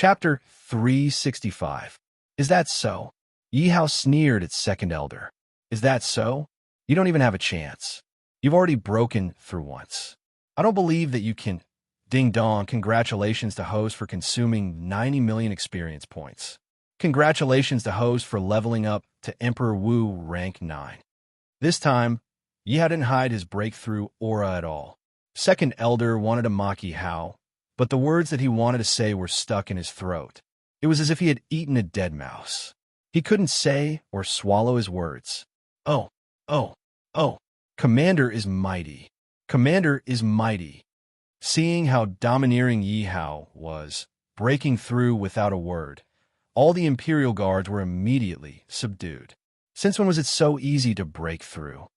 Chapter 365. Is that so? Yi Hao sneered at second elder. Is that so? You don't even have a chance. You've already broken through once. I don't believe that you can. Ding dong, congratulations to host for consuming 90 million experience points. Congratulations to host for leveling up to Emperor Wu rank 9. This time, Yi Hao didn't hide his breakthrough aura at all. Second elder wanted to mock Yi Hao, but the words that he wanted to say were stuck in his throat. It was as if he had eaten a dead mouse. He couldn't say or swallow his words. Oh, oh, oh, Commander is mighty. Commander is mighty. Seeing how domineering Yi Hao was, breaking through without a word, all the Imperial Guards were immediately subdued. Since when was it so easy to break through?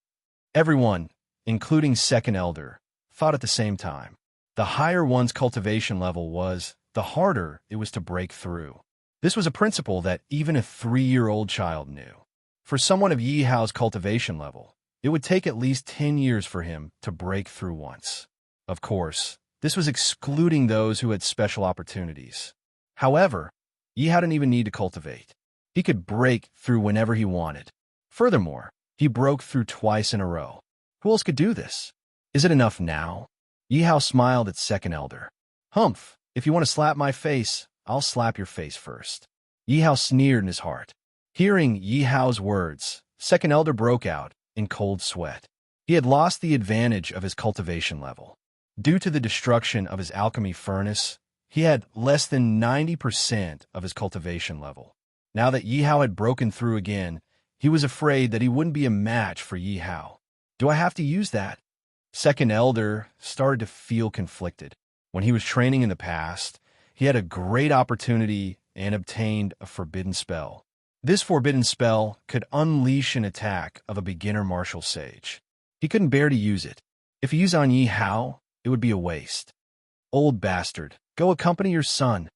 Everyone, including Second Elder, thought at the same time. The higher one's cultivation level was, the harder it was to break through. This was a principle that even a 3-year-old child knew. For someone of Yi Hao's cultivation level, it would take at least 10 years for him to break through once. Of course, this was excluding those who had special opportunities. However, Yi Hao didn't even need to cultivate. He could break through whenever he wanted. Furthermore, he broke through twice in a row. Who else could do this? Is it enough now? Yi Hao smiled at Second Elder. Humph, if you want to slap my face, I'll slap your face first. Yi Hao sneered in his heart. Hearing Yi Hao's words, Second Elder broke out in cold sweat. He had lost the advantage of his cultivation level. Due to the destruction of his alchemy furnace, he had less than 90% of his cultivation level. Now that Yi Hao had broken through again, he was afraid that he wouldn't be a match for Yi Hao. Do I have to use that? Second Elder started to feel conflicted. When he was training in the past, he had a great opportunity and obtained a forbidden spell. This forbidden spell could unleash an attack of a beginner martial sage. He couldn't bear to use it. If he used on Yi Hao, it would be a waste. Old bastard, go accompany your son.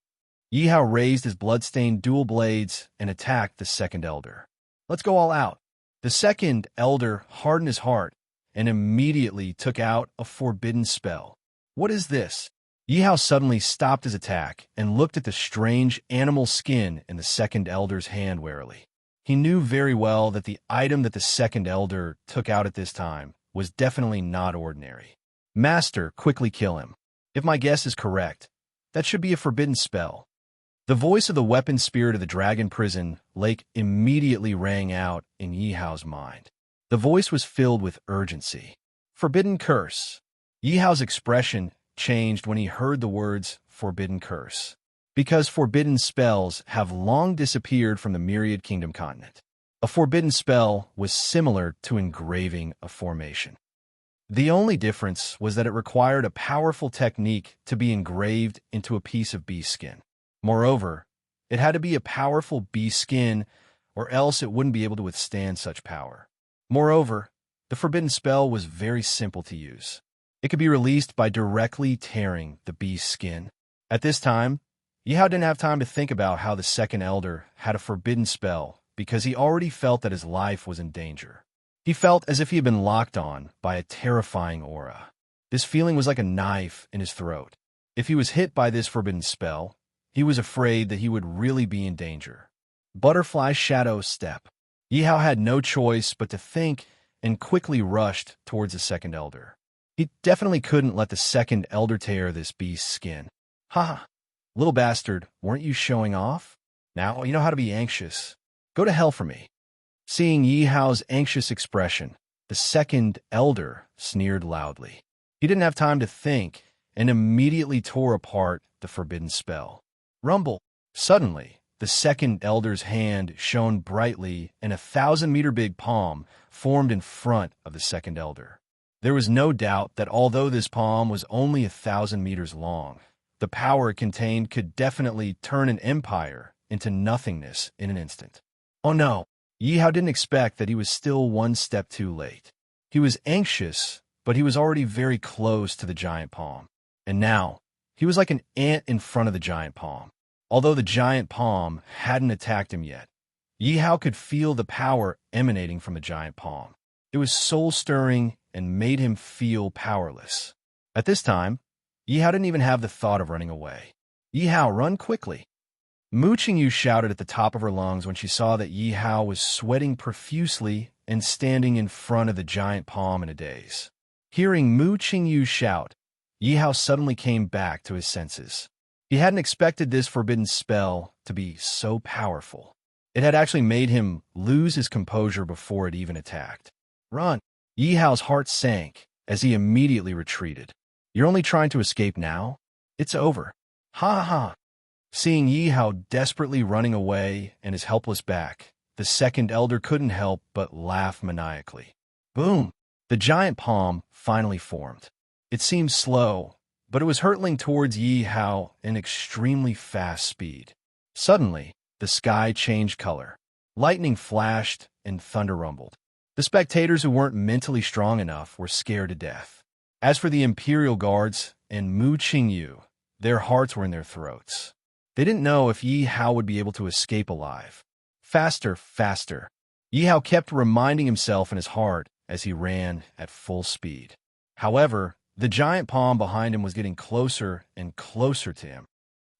Yi Hao raised his bloodstained dual blades and attacked the Second Elder. Let's go all out. The Second Elder hardened his heart and immediately took out a forbidden spell. What is this? Yi Hao suddenly stopped his attack and looked at the strange animal skin in the Second Elder's hand warily. He knew very well that the item that the Second Elder took out at this time was definitely not ordinary. Master, quickly kill him. If my guess is correct, that should be a forbidden spell. The voice of the weapon spirit of the dragon prison lake immediately rang out in Yi Hao's mind. The voice was filled with urgency. Forbidden curse. Yi Hao's expression changed when he heard the words forbidden curse, because forbidden spells have long disappeared from the Myriad Kingdom continent. A forbidden spell was similar to engraving a formation. The only difference was that it required a powerful technique to be engraved into a piece of bee skin. Moreover, it had to be a powerful bee skin, or else it wouldn't be able to withstand such power. Moreover, the forbidden spell was very simple to use. It could be released by directly tearing the bee's skin. At this time, Yi Hao didn't have time to think about how the Second Elder had a forbidden spell because he already felt that his life was in danger. He felt as if he had been locked on by a terrifying aura. This feeling was like a knife in his throat. If he was hit by this forbidden spell, he was afraid that he would really be in danger. Butterfly shadow step. Yi Hao had no choice but to think and quickly rushed towards the Second Elder. He definitely couldn't let the Second Elder tear this beast's skin. Ha! Little bastard, weren't you showing off? Now you know how to be anxious. Go to hell for me. Seeing Yi Hao's anxious expression, the Second Elder sneered loudly. He didn't have time to think and immediately tore apart the forbidden spell. Rumble! Suddenly, the Second Elder's hand shone brightly and a 1,000-meter-big palm formed in front of the Second Elder. There was no doubt that although this palm was only 1,000 meters long, the power it contained could definitely turn an empire into nothingness in an instant. Oh no! Yi Hao didn't expect that he was still one step too late. He was anxious, but he was already very close to the giant palm. And now, he was like an ant in front of the giant palm. Although the giant palm hadn't attacked him yet, Yi Hao could feel the power emanating from the giant palm. It was soul-stirring and made him feel powerless. At this time, Yi Hao didn't even have the thought of running away. Yi Hao, run quickly. Yu shouted at the top of her lungs when she saw that Yi Hao was sweating profusely and standing in front of the giant palm in a daze. Hearing Yu shout, Yi Hao suddenly came back to his senses. He hadn't expected this forbidden spell to be so powerful. It had actually made him lose his composure before it even attacked. Run! Yi Hao's heart sank as he immediately retreated. You're only trying to escape now? It's over. Ha ha ha! Seeing Yi Hao desperately running away and his helpless back, the second elder couldn't help but laugh maniacally. Boom! The giant palm finally formed. It seemed slow, but it was hurtling towards Yi Hao in extremely fast speed. Suddenly, the sky changed color. Lightning flashed and thunder rumbled. The spectators who weren't mentally strong enough were scared to death. As for the Imperial Guards and Yu, their hearts were in their throats. They didn't know if Yi Hao would be able to escape alive. Faster, faster. Yi Hao kept reminding himself in his heart as he ran at full speed. However, the giant palm behind him was getting closer and closer to him.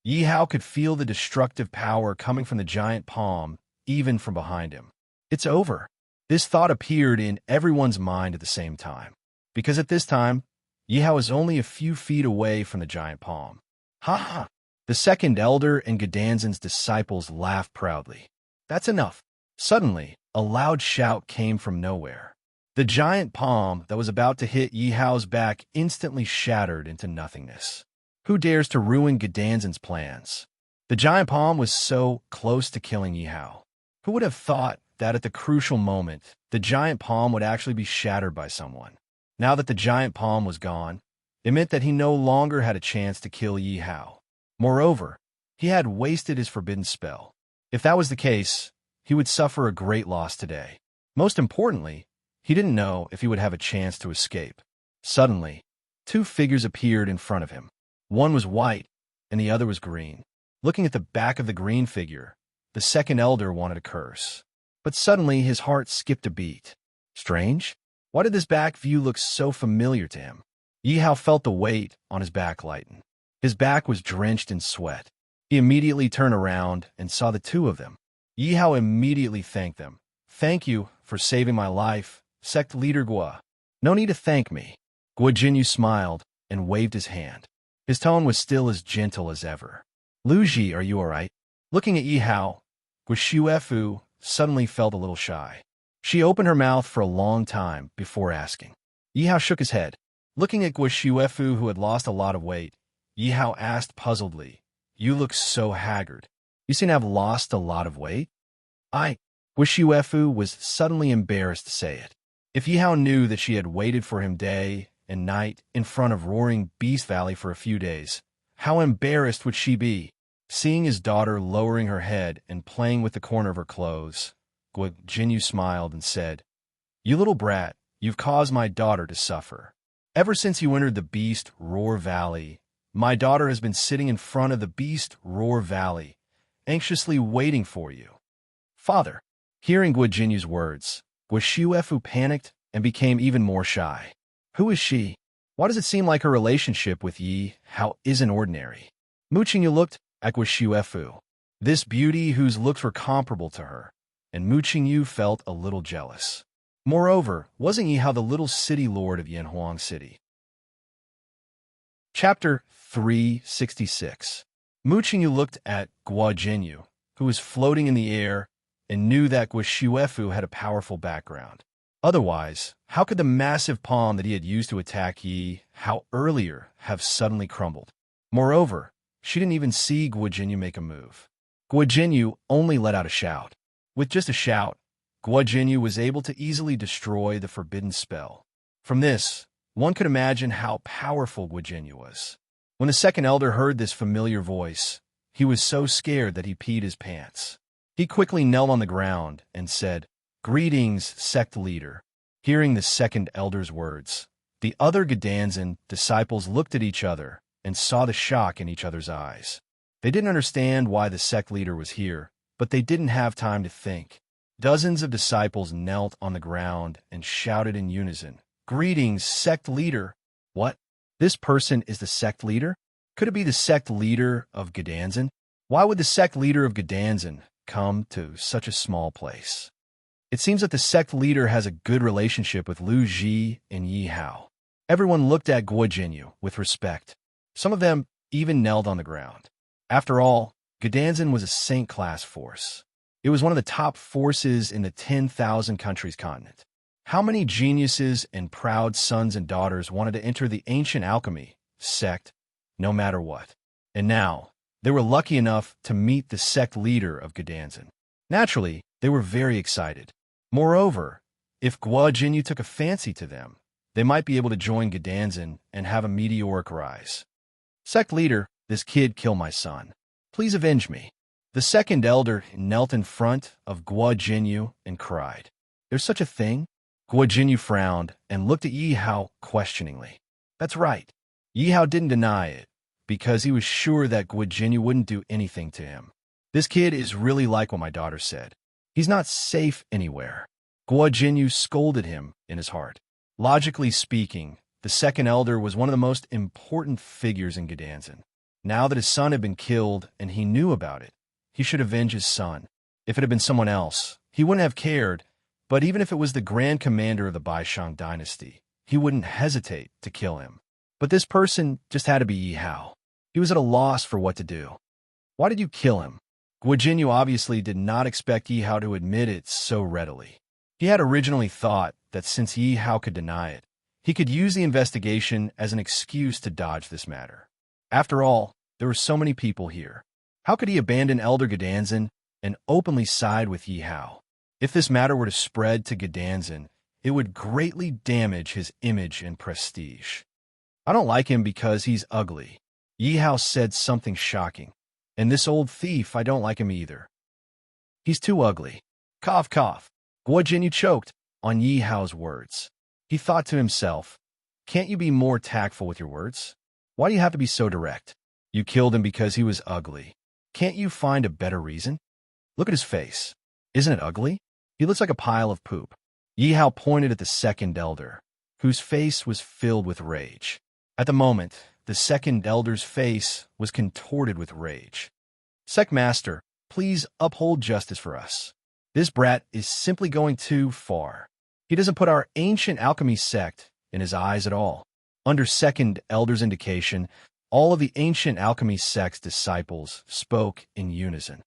Yi Hao could feel the destructive power coming from the giant palm, even from behind him. It's over. This thought appeared in everyone's mind at the same time, because at this time, Yi Hao was only a few feet away from the giant palm. Ha ha! The second elder and Gedanzen's disciples laughed proudly. That's enough. Suddenly, a loud shout came from nowhere. The giant palm that was about to hit Yi Hao's back instantly shattered into nothingness. Who dares to ruin Gedanzen's plans? The giant palm was so close to killing Yi Hao. Who would have thought that at the crucial moment, the giant palm would actually be shattered by someone? Now that the giant palm was gone, it meant that he no longer had a chance to kill Yi Hao. Moreover, he had wasted his forbidden spell. If that was the case, he would suffer a great loss today. Most importantly, he didn't know if he would have a chance to escape. Suddenly, two figures appeared in front of him. One was white, and the other was green. Looking at the back of the green figure, the second elder wanted to curse. But suddenly his heart skipped a beat. Strange? Why did this back view look so familiar to him? Yi Hao felt the weight on his back lighten. His back was drenched in sweat. He immediately turned around and saw the two of them. Yi Hao immediately thanked them. Thank you for saving my life, sect leader Gua. No need to thank me. Gua Jinyu smiled and waved his hand. His tone was still as gentle as ever. Lu Ji, are you all right? Looking at Yi Hao, Gua Shuefu suddenly felt a little shy. She opened her mouth for a long time before asking. Yi Hao shook his head. Looking at Gua Shuefu, who had lost a lot of weight, Yi Hao asked puzzledly, You look so haggard. You seem to have lost a lot of weight? Gua Shuefu was suddenly embarrassed to say it. If Yi Hao knew that she had waited for him day and night in front of Roaring Beast Valley for a few days, how embarrassed would she be? Seeing his daughter lowering her head and playing with the corner of her clothes, Gua Jinyu smiled and said, You little brat, you've caused my daughter to suffer. Ever since you entered the Beast Roar Valley, my daughter has been sitting in front of the Beast Roar Valley, anxiously waiting for you. Father. Hearing Gua Jinyu's words, Gua Shuefu panicked and became even more shy. Who is she? Why does it seem like her relationship with Yi Hao isn't ordinary? Mu Qingyu looked at Gua Shuefu, this beauty whose looks were comparable to her, and Mu Qingyu felt a little jealous. Moreover, wasn't Yi Hao the little city lord of Yanhuang City? Chapter 366. Mu Qingyu looked at Gua Jinyu, who was floating in the air, and knew that Gua Shuefu had a powerful background. Otherwise, how could the massive palm that he had used to attack Yi Hao earlier have suddenly crumbled? Moreover, she didn't even see Gua Jinyu make a move. Gua Jinyu only let out a shout. With just a shout, Gua Jinyu was able to easily destroy the forbidden spell. From this, one could imagine how powerful Gua Jinyu was. When the second elder heard this familiar voice, he was so scared that he peed his pants. He quickly knelt on the ground and said, Greetings, sect leader. Hearing the second elder's words, the other Gedanzen disciples looked at each other and saw the shock in each other's eyes. They didn't understand why the sect leader was here, but they didn't have time to think. Dozens of disciples knelt on the ground and shouted in unison, Greetings, sect leader. What? This person is the sect leader? Could it be the sect leader of Gedanzen? Why would the sect leader of Gdanzin come to such a small place? It seems that the sect leader has a good relationship with Lu Ji and Yi Hao. Everyone looked at Guo Jinyu with respect. Some of them even knelt on the ground. After all, Gdanzin was a Saint-class force. It was one of the top forces in the 10,000 countries continent. How many geniuses and proud sons and daughters wanted to enter the ancient alchemy sect, no matter what? And now, they were lucky enough to meet the sect leader of Gdanzin. Naturally, they were very excited. Moreover, if Guo Jinyu took a fancy to them, they might be able to join Gdanzin and have a meteoric rise. Sect leader, this kid killed my son. Please avenge me. The second elder knelt in front of Guo Jinyu and cried. There's such a thing? Guo Jinyu frowned and looked at Yi Hao questioningly. That's right. Yi Hao didn't deny it, because he was sure that Guo Jinyu wouldn't do anything to him. This kid is really like what my daughter said. He's not safe anywhere. Guo Jinyu scolded him in his heart. Logically speaking, the second elder was one of the most important figures in Gdanzin. Now that his son had been killed and he knew about it, he should avenge his son. If it had been someone else, he wouldn't have cared, but even if it was the grand commander of the Baishang dynasty, he wouldn't hesitate to kill him. But this person just had to be Yi Hao. He was at a loss for what to do. Why did you kill him? Guo Jinyu obviously did not expect Yi Hao to admit it so readily. He had originally thought that since Yi Hao could deny it, he could use the investigation as an excuse to dodge this matter. After all, there were so many people here. How could he abandon Elder Gdanzin and openly side with Yi Hao? If this matter were to spread to Gdanzin, it would greatly damage his image and prestige. I don't like him because he's ugly. Yi Hao said something shocking. And this old thief, I don't like him either. He's too ugly. Cough, cough. Guo Jinyu choked on Yi Hao's words. He thought to himself, can't you be more tactful with your words? Why do you have to be so direct? You killed him because he was ugly. Can't you find a better reason? Look at his face. Isn't it ugly? He looks like a pile of poop. Yi Hao pointed at the second elder, whose face was filled with rage. At the moment, the second elder's face was contorted with rage. Sect Master, please uphold justice for us. This brat is simply going too far. He doesn't put our ancient alchemy sect in his eyes at all. Under second elder's indication, all of the ancient alchemy sect's disciples spoke in unison.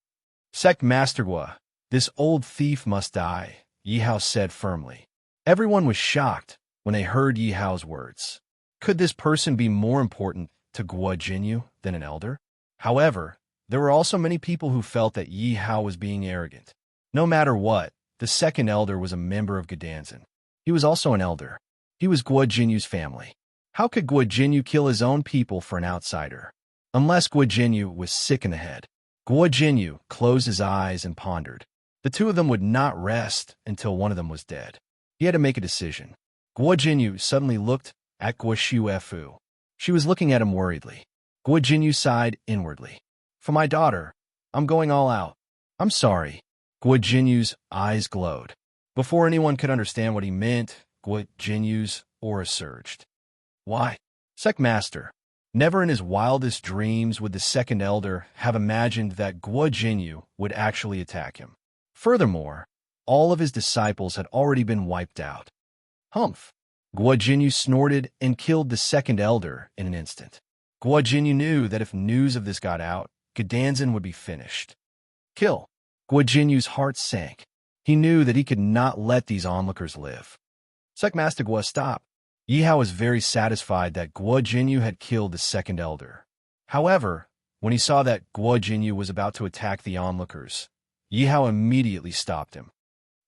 Sect Master Guo, this old thief must die, Yi Hao said firmly. Everyone was shocked when they heard Yi Hao's words. Could this person be more important to Guo Jinyu than an elder? However, there were also many people who felt that Yi Hao was being arrogant. No matter what, the second elder was a member of Gdanzin. He was also an elder. He was Guo Jinyu's family. How could Guo Jinyu kill his own people for an outsider? Unless Guo Jinyu was sick in the head. Guo Jinyu closed his eyes and pondered. The two of them would not rest until one of them was dead. He had to make a decision. Guo Jinyu suddenly looked at Guo Shuefu. She was looking at him worriedly. Guo Jinyu sighed inwardly. For my daughter, I'm going all out. I'm sorry. Guo Jinyu's eyes glowed. Before anyone could understand what he meant, Guo Jinyu's aura surged. Why? Sect Master. Never in his wildest dreams would the second elder have imagined that Guo Jinyu would actually attack him. Furthermore, all of his disciples had already been wiped out. Humph! Guo Jinyu snorted and killed the second elder in an instant. Guo Jinyu knew that if news of this got out, Gdanzin would be finished. Kill! Guo Jinyu's heart sank. He knew that he could not let these onlookers live. Sect Master Guo, stop. Yi Hao was very satisfied that Guo Jinyu had killed the second elder. However, when he saw that Guo Jinyu was about to attack the onlookers, Yi Hao immediately stopped him.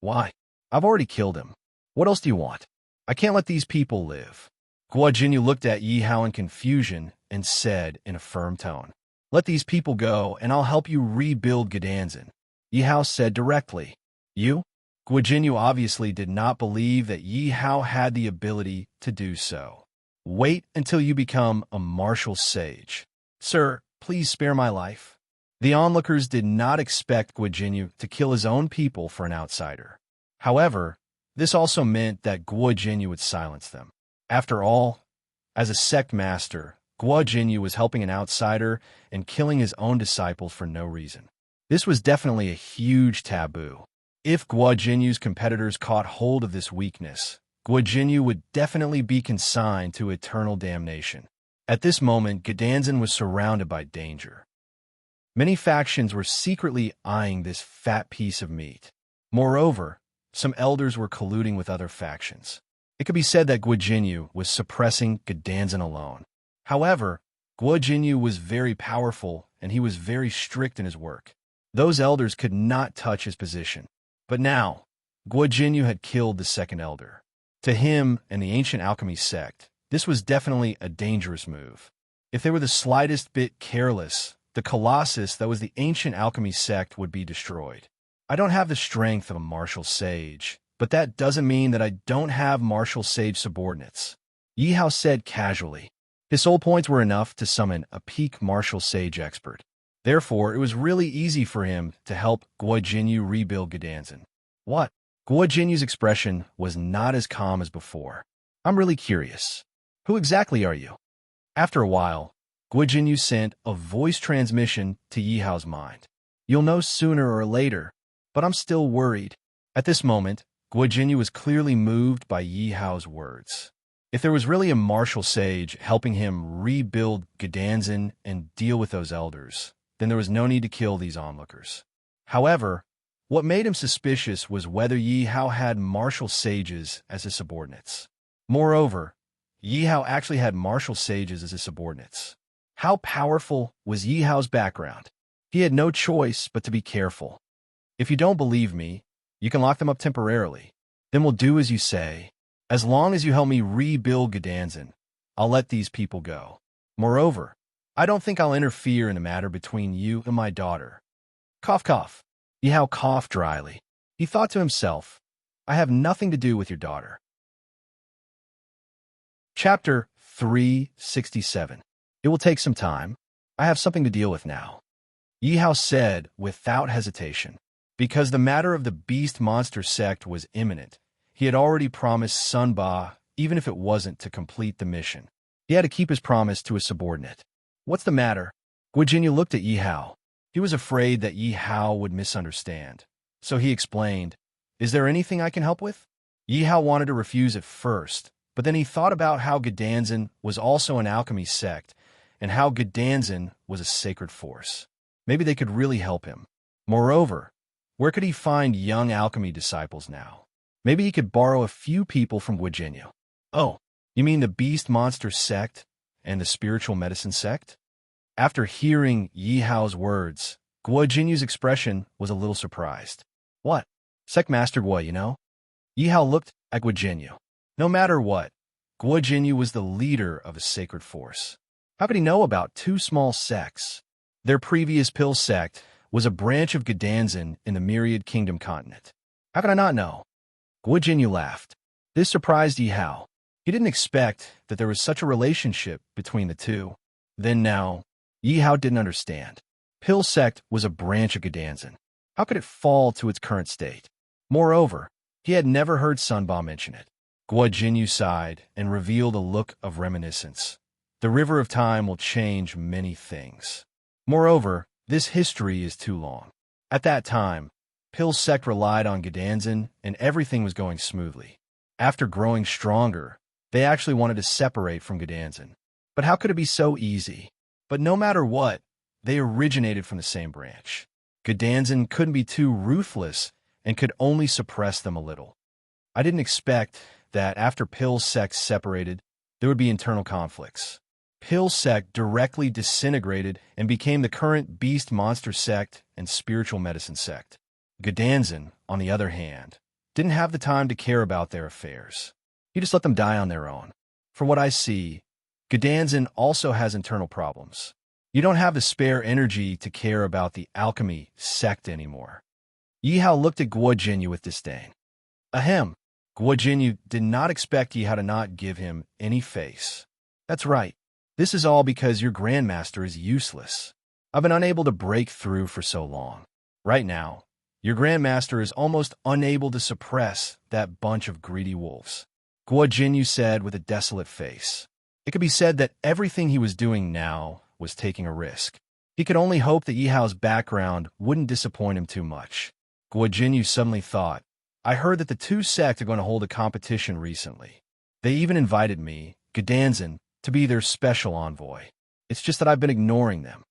Why? I've already killed him. What else do you want? I can't let these people live. Guo Jinyu looked at Yi Hao in confusion and said in a firm tone, let these people go and I'll help you rebuild Gdanzin. Yi Hao said directly, you? Guo Jinyu obviously did not believe that Yi Hao had the ability to do so. Wait until you become a martial sage. Sir, please spare my life. The onlookers did not expect Guo Jinyu to kill his own people for an outsider. However, this also meant that Guo Jinyu would silence them. After all, as a sect master, Guo Jinyu was helping an outsider and killing his own disciples for no reason. This was definitely a huge taboo. If Guo Jinyu's competitors caught hold of this weakness, Guo Jinyu would definitely be consigned to eternal damnation. At this moment, Gedanzin was surrounded by danger. Many factions were secretly eyeing this fat piece of meat. Moreover, some elders were colluding with other factions. It could be said that Guo Jinyu was suppressing Gedanzin alone. However, Guo Jinyu was very powerful and he was very strict in his work. Those elders could not touch his position. But now, Guo Jinyu had killed the second elder. To him and the ancient alchemy sect, this was definitely a dangerous move. If they were the slightest bit careless, the colossus that was the ancient alchemy sect would be destroyed. I don't have the strength of a martial sage, but that doesn't mean that I don't have martial sage subordinates. Yi Hao said casually. His soul points were enough to summon a peak martial sage expert. Therefore, it was really easy for him to help Guo Jinyu rebuild Gedanzin. What? Guo Jinyu's expression was not as calm as before. I'm really curious. Who exactly are you? After a while, Guo Jinyu sent a voice transmission to Yi Hao's mind. You'll know sooner or later, but I'm still worried. At this moment, Guo Jinyu was clearly moved by Yi Hao's words. If there was really a martial sage helping him rebuild Gedanzin and deal with those elders, then there was no need to kill these onlookers. However, what made him suspicious was whether Yi Hao had martial sages as his subordinates. Moreover, Yi Hao actually had martial sages as his subordinates. How powerful was Yi Hao's background? He had no choice but to be careful. If you don't believe me, you can lock them up temporarily. Then we'll do as you say. As long as you help me rebuild Gedanzin, I'll let these people go. Moreover, I don't think I'll interfere in the matter between you and my daughter. Cough, cough. Yi Hao coughed dryly. He thought to himself, I have nothing to do with your daughter. Chapter 367. It will take some time. I have something to deal with now. Yi Hao said without hesitation. Because the matter of the beast monster sect was imminent, he had already promised Sun Ba, even if it wasn't to complete the mission. He had to keep his promise to his subordinate. What's the matter? Guo Jinyu looked at Yi Hao. He was afraid that Yi Hao would misunderstand. So he explained, Is there anything I can help with? Yi Hao wanted to refuse at first, but then he thought about how Gedanzin was also an alchemy sect, and how Gedanzin was a sacred force. Maybe they could really help him. Moreover, where could he find young alchemy disciples now? Maybe he could borrow a few people from Guo Jinyu. Oh, you mean the beast monster sect and the spiritual medicine sect? After hearing Yi Hao's words, Guo Jinyu's expression was a little surprised. What? Sect Master Guo, you know? Yi Hao looked at Guo Jinyu. No matter what, Guo Jinyu was the leader of a sacred force. How could he know about two small sects? Their previous pill sect was a branch of Gedanzin in the Myriad Kingdom continent. How could I not know? Guo Jinyu laughed. This surprised Yi Hao. He didn't expect that there was such a relationship between the two. Then now, Yi Hao didn't understand. Pill sect was a branch of Gedanzin. How could it fall to its current state? Moreover, he had never heard Sun Ba mention it. Guo Jinyu sighed and revealed a look of reminiscence. The river of time will change many things. Moreover, this history is too long. At that time, Pill sect relied on Gedanzin and everything was going smoothly. After growing stronger, they actually wanted to separate from Gedanzin. But how could it be so easy? But no matter what, they originated from the same branch. Gedanzin couldn't be too ruthless and could only suppress them a little. I didn't expect that after Pill sect separated, there would be internal conflicts. Pill sect directly disintegrated and became the current beast monster sect and spiritual medicine sect. Gedanzin, on the other hand, didn't have the time to care about their affairs. He just let them die on their own. For what I see, Gedanzin also has internal problems. You don't have the spare energy to care about the alchemy sect anymore. Yi Hao looked at Guo Jinyu with disdain. Ahem. Guo Jinyu did not expect Yi Hao to not give him any face. That's right. This is all because your grandmaster is useless. I've been unable to break through for so long. Right now, your grandmaster is almost unable to suppress that bunch of greedy wolves. Guo Jinyu said with a desolate face. It could be said that everything he was doing now was taking a risk. He could only hope that Yi Hao's background wouldn't disappoint him too much. Guo Jinyu suddenly thought, I heard that the two sects are going to hold a competition recently. They even invited me, Gedanzin, to be their special envoy. It's just that I've been ignoring them.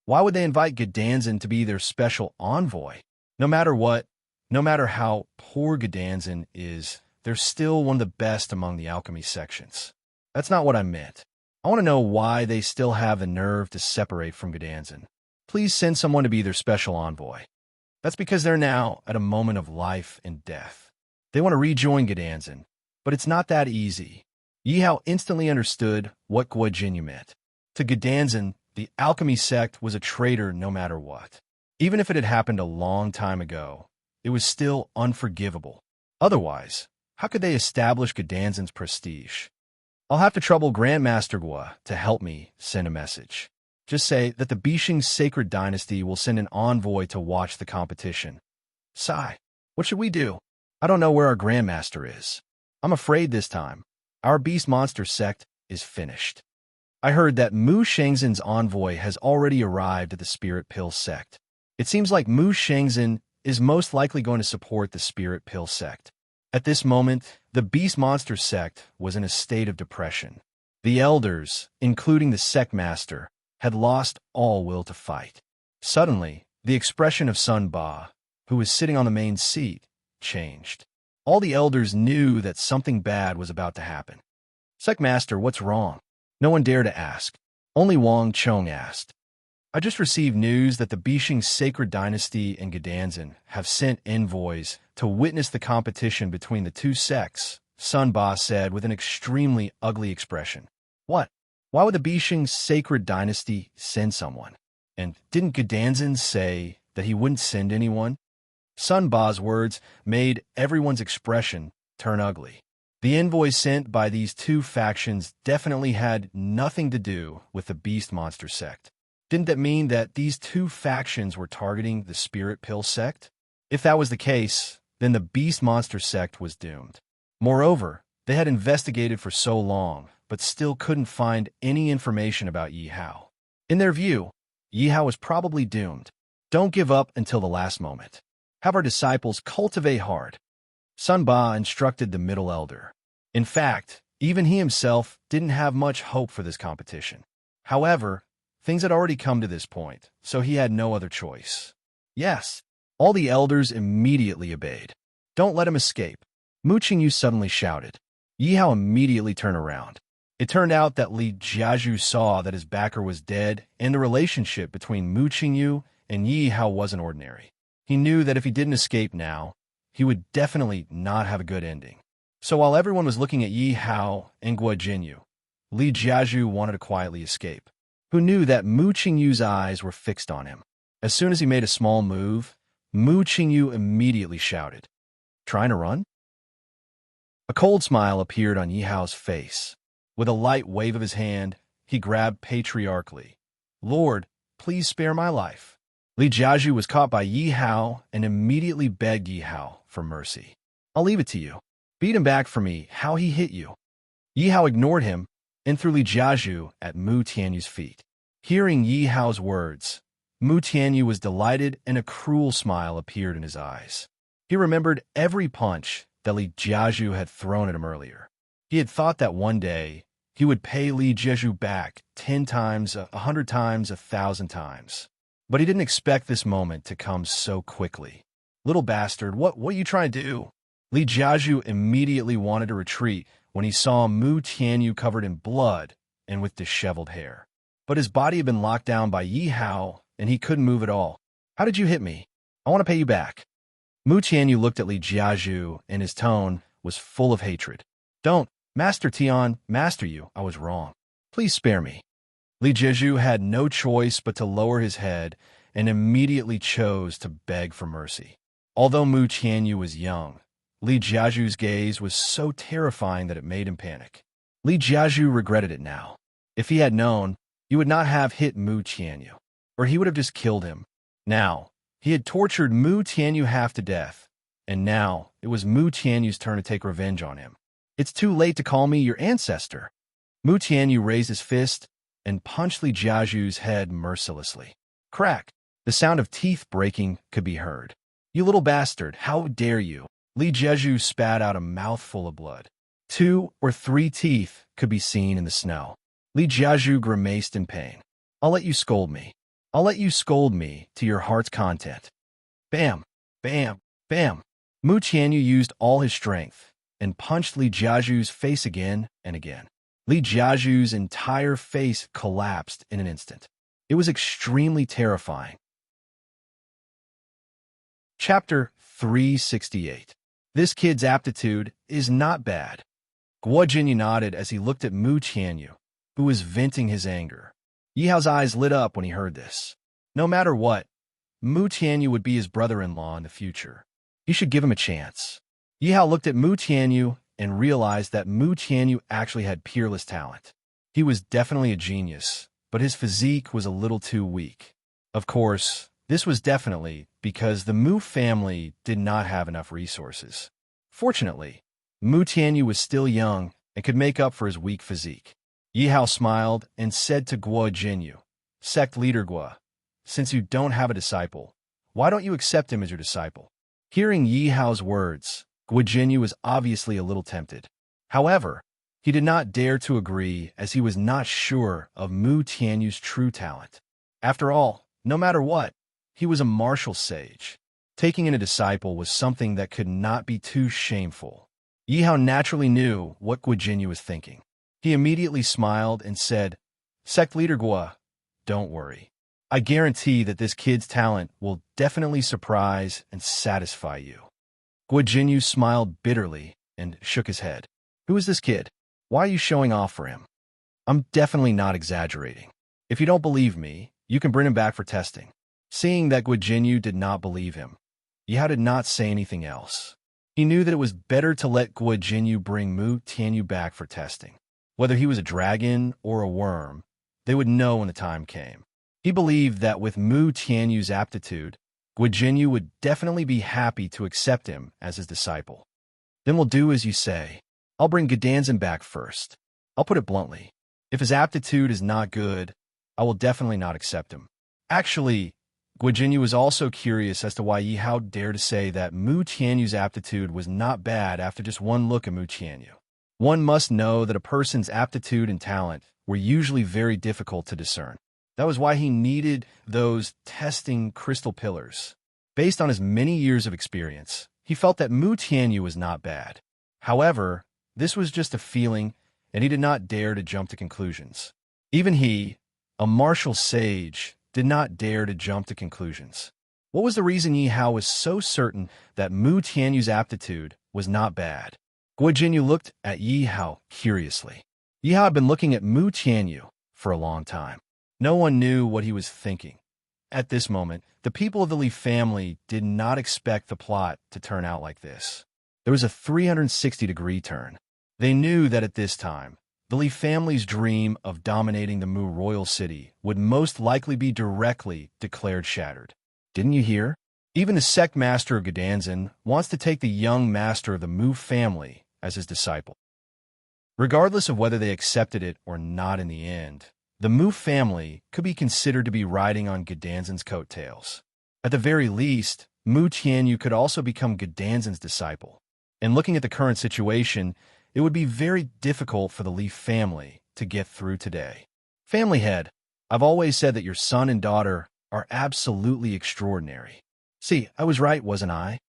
Why would they invite Gedanzin to be their special envoy? No matter what, no matter how poor Gedanzin is, they're still one of the best among the alchemy sections. That's not what I meant. I want to know why they still have the nerve to separate from Gedanzin. Please send someone to be their special envoy. That's because they're now at a moment of life and death. They want to rejoin Gedanzin, but it's not that easy. Yi Hao instantly understood what Guo Jinyu meant. To Gedanzin, the alchemy sect was a traitor no matter what. Even if it had happened a long time ago, it was still unforgivable. Otherwise, how could they establish Gedanzin's prestige? I'll have to trouble Grandmaster Guo to help me send a message. Just say that the Bishing Sacred Dynasty will send an envoy to watch the competition. Sigh, what should we do? I don't know where our Grandmaster is. I'm afraid this time, our Beast Monster sect is finished. I heard that Mu Shengzhen's envoy has already arrived at the Spirit Pill sect. It seems like Mu Shengzhen is most likely going to support the Spirit Pill sect. At this moment, the Beast Monster sect was in a state of depression. The elders, including the sect master, had lost all will to fight. Suddenly, the expression of Sun Ba, who was sitting on the main seat, changed. All the elders knew that something bad was about to happen. Sect master, what's wrong? No one dared to ask. Only Wang Chong asked. I just received news that the Bishing Sacred Dynasty and Gedanzin have sent envoys to witness the competition between the two sects, Sun Ba said with an extremely ugly expression. What? Why would the Bishing Sacred Dynasty send someone? And didn't Gedanzin say that he wouldn't send anyone? Sun Ba's words made everyone's expression turn ugly. The envoys sent by these two factions definitely had nothing to do with the Beast Monster sect. Didn't that mean that these two factions were targeting the Spirit Pill sect? If that was the case, then the Beast Monster sect was doomed. Moreover, they had investigated for so long, but still couldn't find any information about Yi Hao. In their view, Yi Hao was probably doomed. Don't give up until the last moment. Have our disciples cultivate hard. Sun Ba instructed the middle elder. In fact, even he himself didn't have much hope for this competition. However, things had already come to this point, so he had no other choice. Yes, all the elders immediately obeyed. Don't let him escape. Mu Qingyu suddenly shouted. Yi Hao immediately turned around. It turned out that Li Jiazhu saw that his backer was dead, and the relationship between Mu Qingyu and Yi Hao wasn't ordinary. He knew that if he didn't escape now, he would definitely not have a good ending. So while everyone was looking at Yi Hao and Guo Jinyu, Li Jiazhu wanted to quietly escape. Who knew that Mu Qingyu's eyes were fixed on him? As soon as he made a small move, Mu Qingyu immediately shouted, "Trying to run?" A cold smile appeared on Yi Hao's face. With a light wave of his hand, he grabbed patriarchally. "Lord, please spare my life." Li Jiazhu was caught by Yi Hao and immediately begged Yi Hao for mercy. "I'll leave it to you. Beat him back for me how he hit you." Yi Hao ignored him and threw Li Jiazhu at Mu Tianyu's feet. Hearing Yi Hao's words, Mu Tianyu was delighted and a cruel smile appeared in his eyes. He remembered every punch that Li Jiazhu had thrown at him earlier. He had thought that one day he would pay Li Jiazhu back 10 times, 100 times, 1,000 times. But he didn't expect this moment to come so quickly. "Little bastard, what are you trying to do?" Li Jiazhu immediately wanted to retreat when he saw Mu Tianyu covered in blood and with disheveled hair. But his body had been locked down by Yi Hao, and he couldn't move at all. "How did you hit me? I want to pay you back." Mu Tianyu looked at Li Jiazhu, and his tone was full of hatred. "Don't, Master Tian, master you, I was wrong. Please spare me." Li Jiazhu had no choice but to lower his head and immediately chose to beg for mercy. Although Mu Tianyu was young, Li Jiazhu's gaze was so terrifying that it made him panic. Li Jiazhu regretted it now. If he had known, he would not have hit Mu Tianyu, or he would have just killed him. Now, he had tortured Mu Tianyu half to death, and now it was Mu Tianyu's turn to take revenge on him. "It's too late to call me your ancestor." Mu Tianyu raised his fist and punched Li Jiaju's head mercilessly. Crack! The sound of teeth breaking could be heard. You little bastard, how dare you? Li Jiaju spat out a mouthful of blood. 2 or 3 teeth could be seen in the snow. Li Jiaju grimaced in pain. I'll let you scold me. I'll let you scold me to your heart's content. Bam! Bam! Bam! Mu Tianyu used all his strength and punched Li Jiaju's face again and again. Li Jiaju's entire face collapsed in an instant. It was extremely terrifying. Chapter 368. This kid's aptitude is not bad. Guo Jinyu nodded as he looked at Mu Tianyu, who was venting his anger. Yi Hao's eyes lit up when he heard this. No matter what, Mu Tianyu would be his brother-in-law in the future. He should give him a chance. Yi Hao looked at Mu Tianyu and realized that Mu Tianyu actually had peerless talent. He was definitely a genius, but his physique was a little too weak. Of course, this was definitely because the Mu family did not have enough resources. Fortunately, Mu Tianyu was still young and could make up for his weak physique. Yi Hao smiled and said to Guo Jinyu, Sect Leader Guo, since you don't have a disciple, why don't you accept him as your disciple? Hearing Yi Hao's words, Guo Jinyu was obviously a little tempted. However, he did not dare to agree as he was not sure of Mu Tianyu's true talent. After all, no matter what, he was a martial sage. Taking in a disciple was something that could not be too shameful. Yi Hao naturally knew what Guo Jinyu was thinking. He immediately smiled and said, Sect Leader Guo, don't worry. I guarantee that this kid's talent will definitely surprise and satisfy you. Guo Jinyu smiled bitterly and shook his head. Who is this kid? Why are you showing off for him? I'm definitely not exaggerating. If you don't believe me, you can bring him back for testing. Seeing that Guo Jinyu did not believe him, Yi Hao did not say anything else. He knew that it was better to let Guo Jinyu bring Mu Tianyu back for testing. Whether he was a dragon or a worm, they would know when the time came. He believed that with Mu Tianyu's aptitude, Guo Jinyu would definitely be happy to accept him as his disciple. Then we'll do as you say. I'll bring Gedanzin back first. I'll put it bluntly. If his aptitude is not good, I will definitely not accept him. Actually, Guo Jinyu was also curious as to why Yi Hao dared to say that Mu Tianyu's aptitude was not bad after just one look at Mu Tianyu. One must know that a person's aptitude and talent were usually very difficult to discern. That was why he needed those testing crystal pillars. Based on his many years of experience, he felt that Mu Tianyu was not bad. However, this was just a feeling, and he did not dare to jump to conclusions. Even he, a martial sage, did not dare to jump to conclusions. What was the reason Yi Hao was so certain that Mu Tianyu's aptitude was not bad? Guo Jinyu looked at Yi Hao curiously. Yi Hao had been looking at Mu Tianyu for a long time. No one knew what he was thinking. At this moment, the people of the Li family did not expect the plot to turn out like this. There was a 360-degree turn. They knew that at this time, the Li family's dream of dominating the Mu royal city would most likely be directly declared shattered. Didn't you hear? Even the sect master of Gedanzin wants to take the young master of the Mu family as his disciple. Regardless of whether they accepted it or not in the end, the Mu family could be considered to be riding on Gedanzin's coattails. At the very least, Mu Tianyu could also become Gedanzin's disciple. And looking at the current situation, it would be very difficult for the Li family to get through today. Family head, I've always said that your son and daughter are absolutely extraordinary. See, I was right, wasn't I?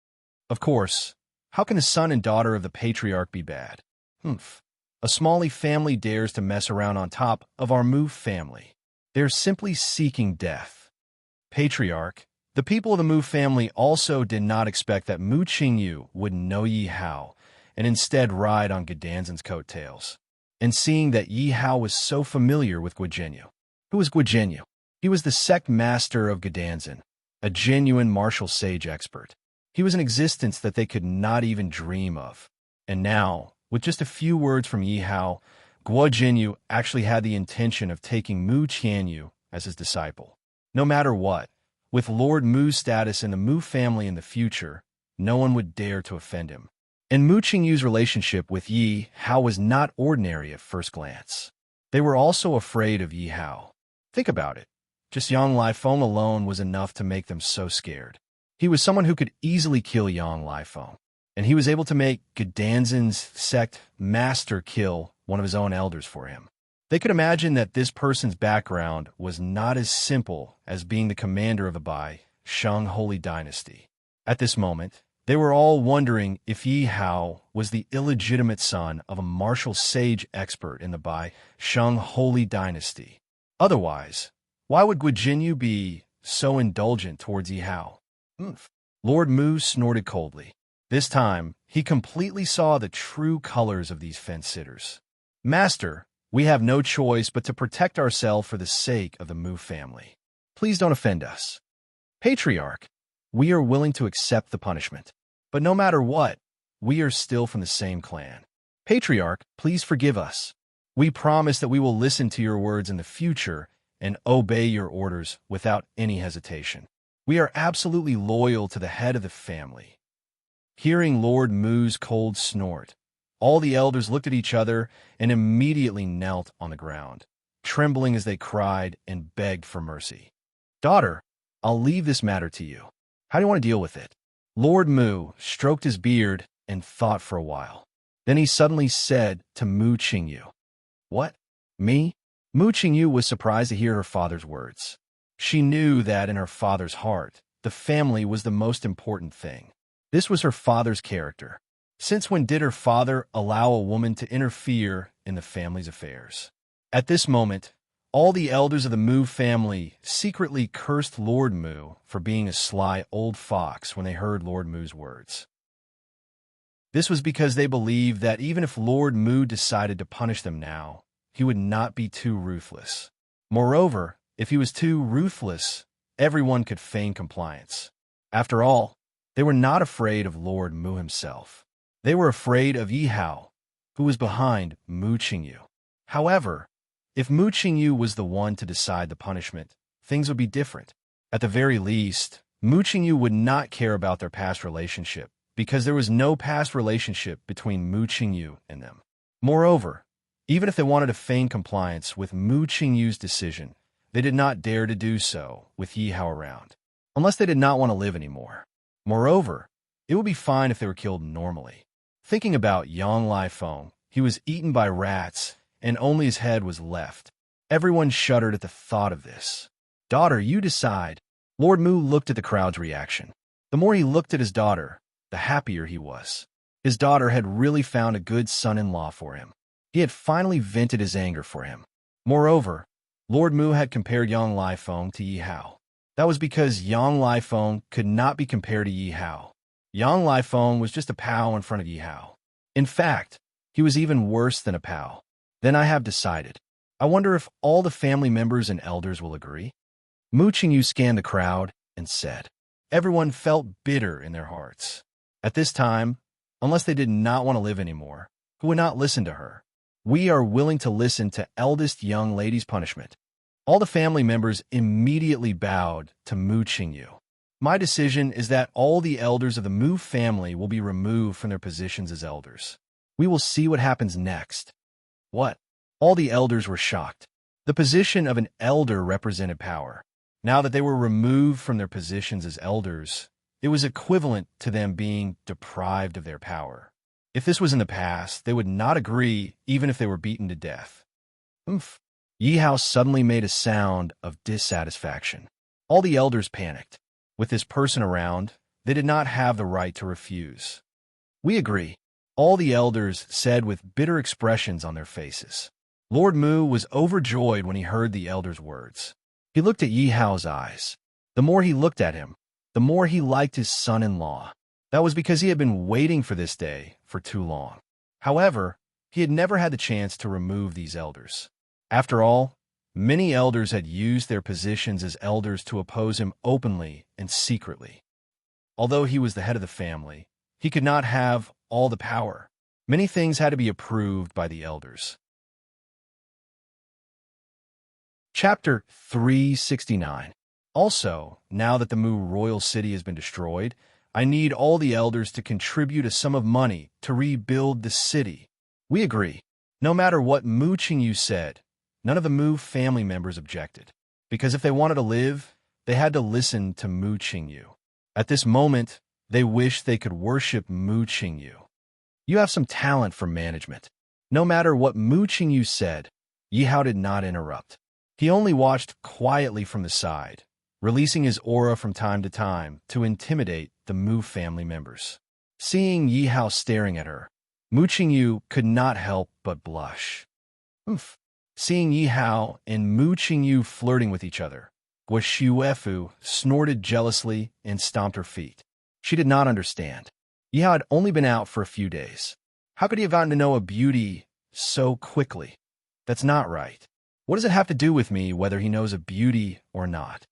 Of course, how can the son and daughter of the patriarch be bad? Humph. A small Li family dares to mess around on top of our Mu family. They're simply seeking death. Patriarch, the people of the Mu family also did not expect that Mu Qingyu would know Yi Hao and instead ride on Gedanzin's coattails. And seeing that Yi Hao was so familiar with Guo Jinyu. Who was Guo Jinyu? He was the sect master of Gedanzin, a genuine martial sage expert. He was an existence that they could not even dream of. And now, with just a few words from Yi Hao, Guo Jinyu actually had the intention of taking Mu Tianyu as his disciple. No matter what, with Lord Mu's status in the Mu family in the future, no one would dare to offend him. And Mu Qingyu's relationship with Yi Hao was not ordinary at first glance. They were also afraid of Yi Hao. Think about it. Just Yang Lifeng alone was enough to make them so scared. He was someone who could easily kill Yang Lifeng, and he was able to make Gedanzen's sect master kill one of his own elders for him. They could imagine that this person's background was not as simple as being the commander of the Bai Shang Holy Dynasty. At this moment, they were all wondering if Yi Hao was the illegitimate son of a martial sage expert in the Bai Shang Holy Dynasty. Otherwise, why would Guijinyu be so indulgent towards Yi Hao? Lord Mu snorted coldly. This time, he completely saw the true colors of these fence-sitters. Master, we have no choice but to protect ourselves for the sake of the Mu family. Please don't offend us. Patriarch, we are willing to accept the punishment. But no matter what, we are still from the same clan. Patriarch, please forgive us. We promise that we will listen to your words in the future and obey your orders without any hesitation. We are absolutely loyal to the head of the family. Hearing Lord Mu's cold snort, all the elders looked at each other and immediately knelt on the ground, trembling as they cried and begged for mercy. Daughter, I'll leave this matter to you. How do you want to deal with it? Lord Mu stroked his beard and thought for a while. Then he suddenly said to Mu Qingyu, What? Me? Mu Qingyu was surprised to hear her father's words. She knew that in her father's heart, the family was the most important thing. This was her father's character. Since when did her father allow a woman to interfere in the family's affairs? At this moment, all the elders of the Mu family secretly cursed Lord Mu for being a sly old fox when they heard Lord Mu's words. This was because they believed that even if Lord Mu decided to punish them now, he would not be too ruthless. Moreover, if he was too ruthless, everyone could feign compliance. After all, they were not afraid of Lord Mu himself. They were afraid of Yi Hao, who was behind Mu Qingyu. However, if Mu Qingyu was the one to decide the punishment, things would be different. At the very least, Mu Qingyu would not care about their past relationship, because there was no past relationship between Mu Qingyu and them. Moreover, even if they wanted to feign compliance with Mu Qingyu's decision, they did not dare to do so with Yi Hao around, unless they did not want to live anymore. Moreover, it would be fine if they were killed normally. Thinking about Yang Lifeng, he was eaten by rats, and only his head was left. Everyone shuddered at the thought of this. Daughter, you decide. Lord Mu looked at the crowd's reaction. The more he looked at his daughter, the happier he was. His daughter had really found a good son-in-law for him. He had finally vented his anger for him. Moreover, Lord Mu had compared Yang Lifeng to Yi Hao. That was because Yang Lifeng could not be compared to Yi Hao. Yang Lifeng was just a pal in front of Yi Hao. In fact, he was even worse than a pal. Then I have decided. I wonder if all the family members and elders will agree? Mu Qingyu scanned the crowd and said. Everyone felt bitter in their hearts. At this time, unless they did not want to live anymore, who would not listen to her? We are willing to listen to eldest young lady's punishment. All the family members immediately bowed to Mu Qingyu. My decision is that all the elders of the Mu family will be removed from their positions as elders. We will see what happens next. What? All the elders were shocked. The position of an elder represented power. Now that they were removed from their positions as elders, it was equivalent to them being deprived of their power. If this was in the past, they would not agree even if they were beaten to death. Yi Hao suddenly made a sound of dissatisfaction. All the elders panicked. With this person around, they did not have the right to refuse. We agree, all the elders said with bitter expressions on their faces. Lord Mu was overjoyed when he heard the elders' words. He looked at Yi Hao's eyes. The more he looked at him, the more he liked his son-in-law. That was because he had been waiting for this day for too long. However, he had never had the chance to remove these elders. After all, many elders had used their positions as elders to oppose him openly and secretly. Although he was the head of the family, he could not have all the power. Many things had to be approved by the elders. Chapter 369. Also, now that the Mu royal city has been destroyed, I need all the elders to contribute a sum of money to rebuild the city. We agree. No matter what Mu Qingyu said, None of the Mu family members objected, because if they wanted to live, they had to listen to Mu Qingyu. At this moment, they wished they could worship Mu Qingyu. You have some talent for management. No matter what Mu Qingyu said, Yihao did not interrupt. He only watched quietly from the side, releasing his aura from time to time to intimidate the Mu family members. Seeing Yihao staring at her, Mu Qingyu could not help but blush. Oof. Seeing Yihao and Mu Qingyu flirting with each other, Guo Shuefu snorted jealously and stomped her feet. She did not understand. Yihao had only been out for a few days. How could he have gotten to know a beauty so quickly? That's not right. What does it have to do with me whether he knows a beauty or not?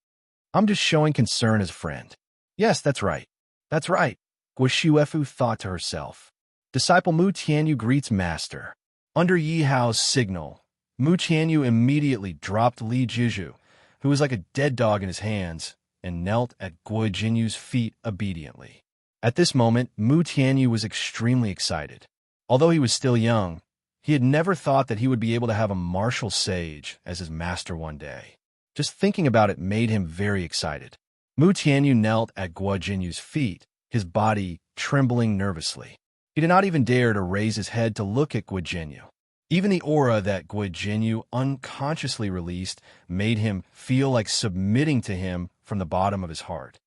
I'm just showing concern as a friend. Yes, that's right. That's right, Guo Shuefu thought to herself. Disciple Mu Tianyu greets master. Under Yihao's signal, Mu Tianyu immediately dropped Li Jizhu, who was like a dead dog in his hands, and knelt at Guo Jinyu's feet obediently. At this moment, Mu Tianyu was extremely excited. Although he was still young, he had never thought that he would be able to have a martial sage as his master one day. Just thinking about it made him very excited. Mu Tianyu knelt at Guo Jinyu's feet, his body trembling nervously. He did not even dare to raise his head to look at Guo Jinyu. Even the aura that Guo Jinyu unconsciously released made him feel like submitting to him from the bottom of his heart.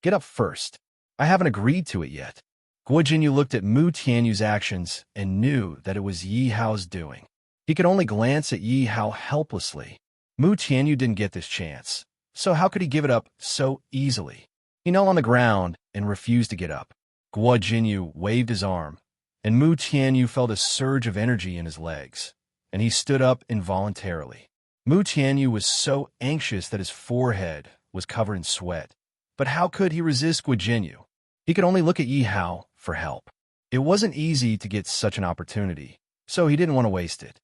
Get up first. I haven't agreed to it yet. Guo Jinyu looked at Mu Tianyu's actions and knew that it was Yihao's doing. He could only glance at Yihao helplessly. Mu Tianyu didn't get this chance, so how could he give it up so easily? He knelt on the ground and refused to get up. Guo Jinyu waved his arm, and Mu Tianyu felt a surge of energy in his legs, and he stood up involuntarily. Mu Tianyu was so anxious that his forehead was covered in sweat. But how could he resist Guo Jinyu? He could only look at Yihao for help. It wasn't easy to get such an opportunity, so he didn't want to waste it.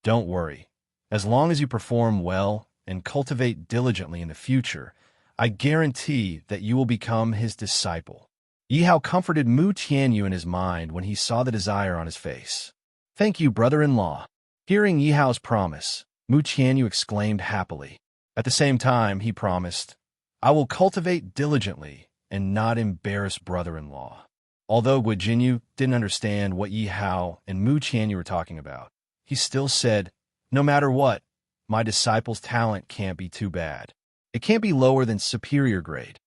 Don't worry. As long as you perform well and cultivate diligently in the future, I guarantee that you will become his disciple. Yihao comforted Mu Tianyu in his mind when he saw the desire on his face. Thank you, brother-in-law. Hearing Yihao's promise, Mu Tianyu exclaimed happily. At the same time, he promised, I will cultivate diligently and not embarrass brother-in-law. Although Guo Jinyu didn't understand what Yihao and Mu Tianyu were talking about, he still said, no matter what, my disciple's talent can't be too bad. It can't be lower than superior grade.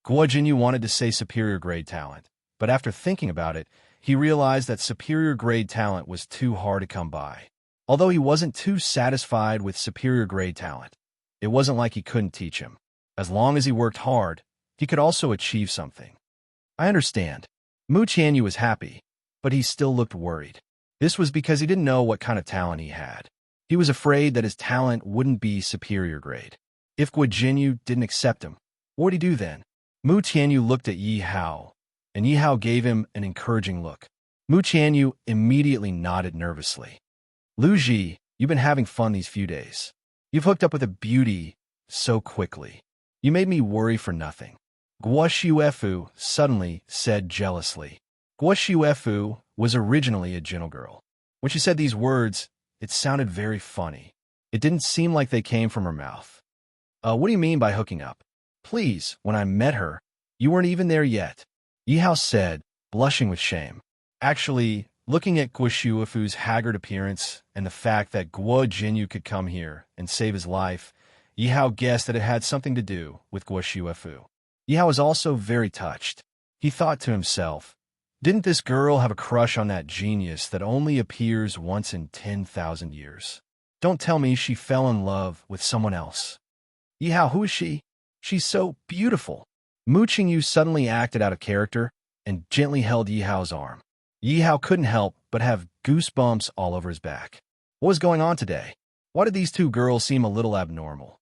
Guo Jinyu wanted to say superior grade talent, but after thinking about it, he realized that superior grade talent was too hard to come by. Although he wasn't too satisfied with superior grade talent, it wasn't like he couldn't teach him. As long as he worked hard, he could also achieve something. I understand. Mu Tianyu was happy, but he still looked worried. This was because he didn't know what kind of talent he had. He was afraid that his talent wouldn't be superior grade. If Guo Jinyu didn't accept him, what would he do then? Mu Tianyu looked at Yihao, and Yihao gave him an encouraging look. Mu Tianyu immediately nodded nervously. Lu Ji, you've been having fun these few days. You've hooked up with a beauty so quickly. You made me worry for nothing. Guo Shuefu suddenly said jealously. Guo Shuefu was originally a gentle girl. When she said these words, it sounded very funny. It didn't seem like they came from her mouth. What do you mean by hooking up? Please, when I met her, you weren't even there yet. Yihao said, blushing with shame. Actually, looking at Guo Shuefu's haggard appearance and the fact that Guo Jinyu could come here and save his life, Yihao guessed that it had something to do with Guo Shuefu. Yihao was also very touched. He thought to himself, didn't this girl have a crush on that genius that only appears once in 10,000 years? Don't tell me she fell in love with someone else. Yihao, who is she? She's so beautiful. Mu Qingyu suddenly acted out of character and gently held Yihao's arm. Yihao couldn't help but have goosebumps all over his back. What was going on today? Why did these two girls seem a little abnormal?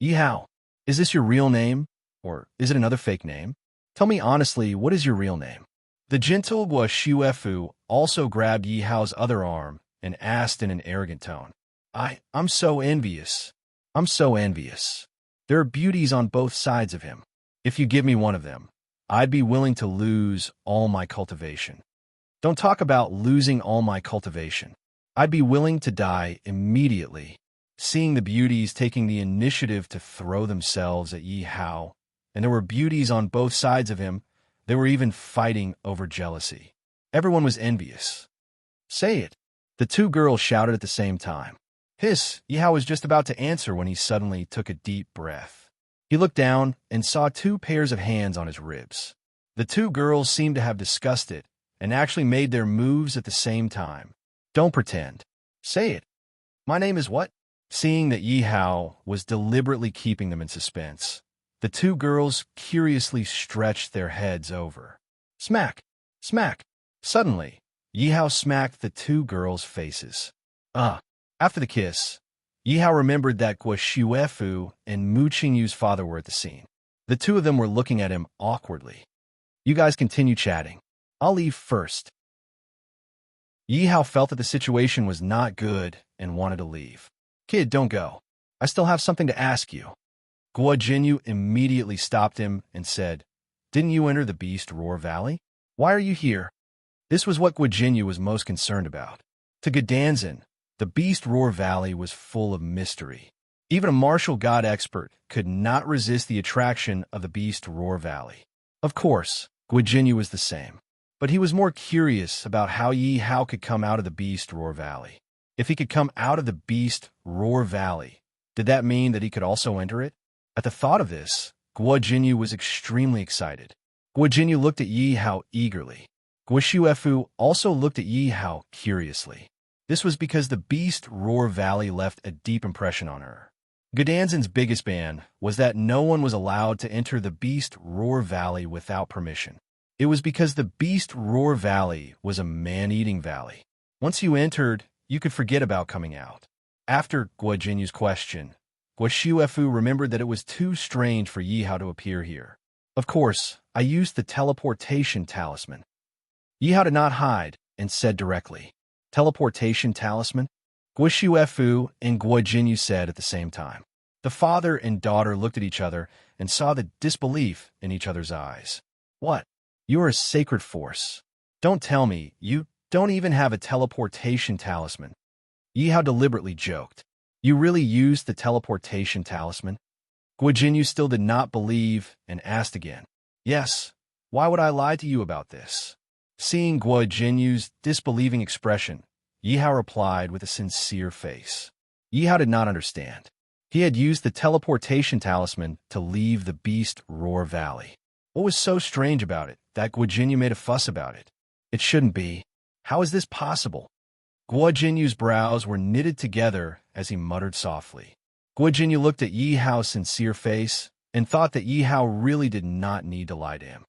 Yihao, is this your real name? Or is it another fake name? Tell me honestly, what is your real name? The gentle Guo Shuefu also grabbed Yihao's other arm and asked in an arrogant tone, I'm so envious. I'm so envious. There are beauties on both sides of him. If you give me one of them, I'd be willing to lose all my cultivation. Don't talk about losing all my cultivation. I'd be willing to die immediately. Seeing the beauties taking the initiative to throw themselves at Yi Hao, and there were beauties on both sides of him, they were even fighting over jealousy. Everyone was envious. Say it, the two girls shouted at the same time. Hiss, Yi Hao was just about to answer when he suddenly took a deep breath. He looked down and saw two pairs of hands on his ribs. The two girls seemed to have discussed it and actually made their moves at the same time. Don't pretend. Say it. My name is what? Seeing that Yi Hao was deliberately keeping them in suspense, the two girls curiously stretched their heads over. Smack! Smack! Suddenly, Yi Hao smacked the two girls' faces. After the kiss, Yi Hao remembered that Guo Shuefu and Mu Qingyu's father were at the scene. The two of them were looking at him awkwardly. You guys continue chatting. I'll leave first. Yi Hao felt that the situation was not good and wanted to leave. Kid, don't go. I still have something to ask you. Guo Jinyu immediately stopped him and said, Didn't you enter the Beast Roar Valley? Why are you here? This was what Guo Jinyu was most concerned about. To Gedanzan, the Beast Roar Valley was full of mystery. Even a martial god expert could not resist the attraction of the Beast Roar Valley. Of course, Guo Jinyu was the same, but he was more curious about how Yi Hao could come out of the Beast Roar Valley. If he could come out of the Beast Roar Valley, did that mean that he could also enter it? At the thought of this, Guo Jinyu was extremely excited. Guo Jinyu looked at Yi Hao eagerly. Guo Shuefu also looked at Yi Hao curiously. This was because the Beast Roar Valley left a deep impression on her. Gedanzan's biggest ban was that no one was allowed to enter the Beast Roar Valley without permission. It was because the Beast Roar Valley was a man-eating valley. Once you entered, you could forget about coming out. After Guo Jinyu's question, Guo Shuefu remembered that it was too strange for Yi Hao to appear here. Of course, I used the teleportation talisman. Yi Hao did not hide and said directly, Teleportation talisman? Guo Shuefu and Guo Jinyu said at the same time. The father and daughter looked at each other and saw the disbelief in each other's eyes. What? You are a sacred force. Don't tell me you don't even have a teleportation talisman. Yi Hao deliberately joked. You really used the teleportation talisman? Guo Jinyu still did not believe and asked again. Yes. Why would I lie to you about this? Seeing Guo Jinyu's disbelieving expression, Yi Hao replied with a sincere face. Yi Hao did not understand. He had used the teleportation talisman to leave the Beast Roar Valley. What was so strange about it that Guo Jinyu made a fuss about it? It shouldn't be. How is this possible? Guo Jinyu's brows were knitted together as he muttered softly. Guo Jinyu looked at Yi Hao's sincere face and thought that Yi Hao really did not need to lie to him.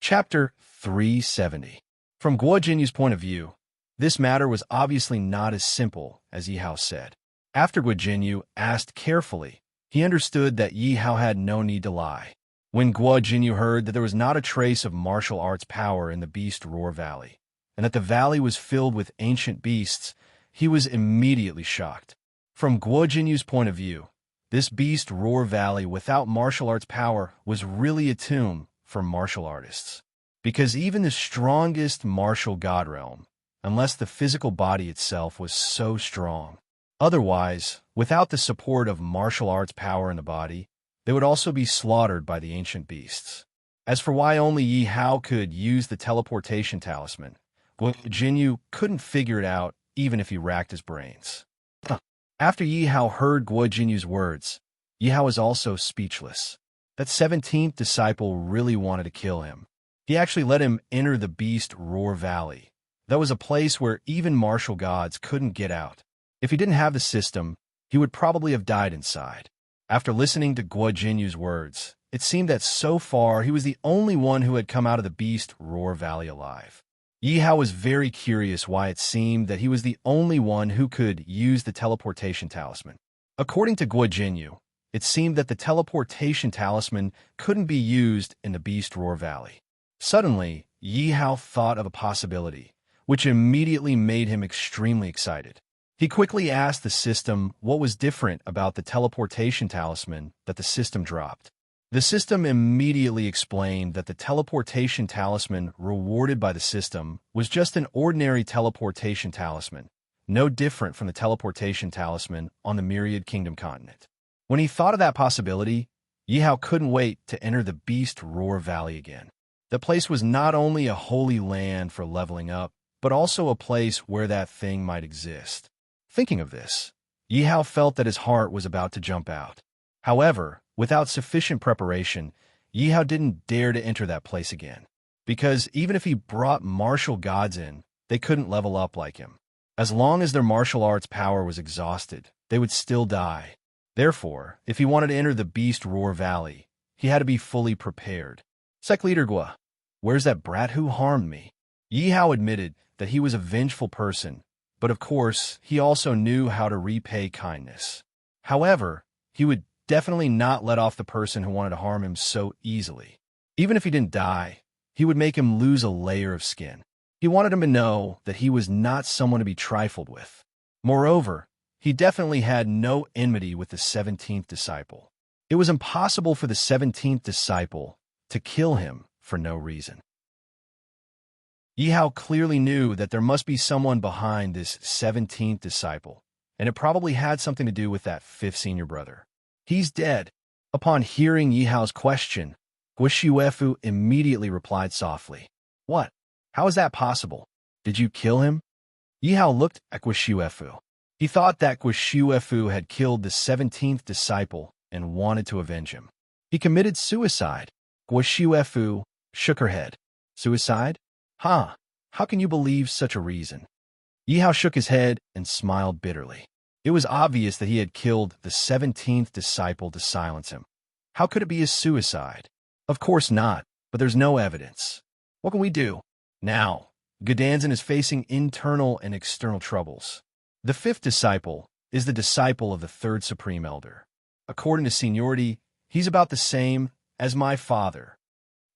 Chapter 370. From Guo Jinyu's point of view, this matter was obviously not as simple as Yi Hao said. After Guo Jinyu asked carefully, he understood that Yi Hao had no need to lie. When Guo Jinyu heard that there was not a trace of martial arts power in the Beast Roar Valley, and that the valley was filled with ancient beasts, he was immediately shocked. From Guo Jinyu's point of view, this Beast Roar Valley without martial arts power was really a tomb for martial artists. Because even the strongest martial god realm, unless the physical body itself was so strong. Otherwise, without the support of martial arts power in the body, they would also be slaughtered by the ancient beasts. As for why only Yi Hao could use the teleportation talisman, Guo Jinyu couldn't figure it out even if he racked his brains. After Yi Hao heard Guo Jinyu's words, Yi Hao was also speechless. That 17th disciple really wanted to kill him. He actually let him enter the Beast Roar Valley. That was a place where even martial gods couldn't get out. If he didn't have the system, he would probably have died inside. After listening to Guo Jinyu's words, it seemed that so far he was the only one who had come out of the Beast Roar Valley alive. Yi Hao was very curious why it seemed that he was the only one who could use the teleportation talisman. According to Guo Jinyu, it seemed that the teleportation talisman couldn't be used in the Beast Roar Valley. Suddenly, Yi Hao thought of a possibility, which immediately made him extremely excited. He quickly asked the system what was different about the teleportation talisman that the system dropped. The system immediately explained that the teleportation talisman rewarded by the system was just an ordinary teleportation talisman, no different from the teleportation talisman on the Myriad Kingdom continent. When he thought of that possibility, Yihao couldn't wait to enter the Beast Roar Valley again. The place was not only a holy land for leveling up, but also a place where that thing might exist. Thinking of this, Yihao felt that his heart was about to jump out. However, without sufficient preparation, Yihao didn't dare to enter that place again, because even if he brought martial gods in, they couldn't level up like him. As long as their martial arts power was exhausted, they would still die. Therefore, if he wanted to enter the Beast Roar Valley, he had to be fully prepared. Sect Leader Gua, where's that brat who harmed me? Yihao admitted that he was a vengeful person, but of course, he also knew how to repay kindness. However, he would definitely not let off the person who wanted to harm him so easily. Even if he didn't die, he would make him lose a layer of skin. He wanted him to know that he was not someone to be trifled with. Moreover, he definitely had no enmity with the 17th disciple. It was impossible for the 17th disciple to kill him for no reason. Yihao clearly knew that there must be someone behind this 17th disciple, and it probably had something to do with that 5th senior brother. He's dead. Upon hearing Yihao's question, Guishuefu immediately replied softly, "What? How is that possible? Did you kill him?" Yihao looked at Guishuefu. He thought that Guishuefu had killed the 17th disciple and wanted to avenge him. He committed suicide. Guishuefu shook her head. Suicide? Huh, how can you believe such a reason? Yihao shook his head and smiled bitterly. It was obvious that he had killed the 17th disciple to silence him. How could it be a suicide? Of course not, but there's no evidence. What can we do? Now, Gedanzin is facing internal and external troubles. The 5th disciple is the disciple of the 3rd Supreme Elder. According to seniority, he's about the same as my father.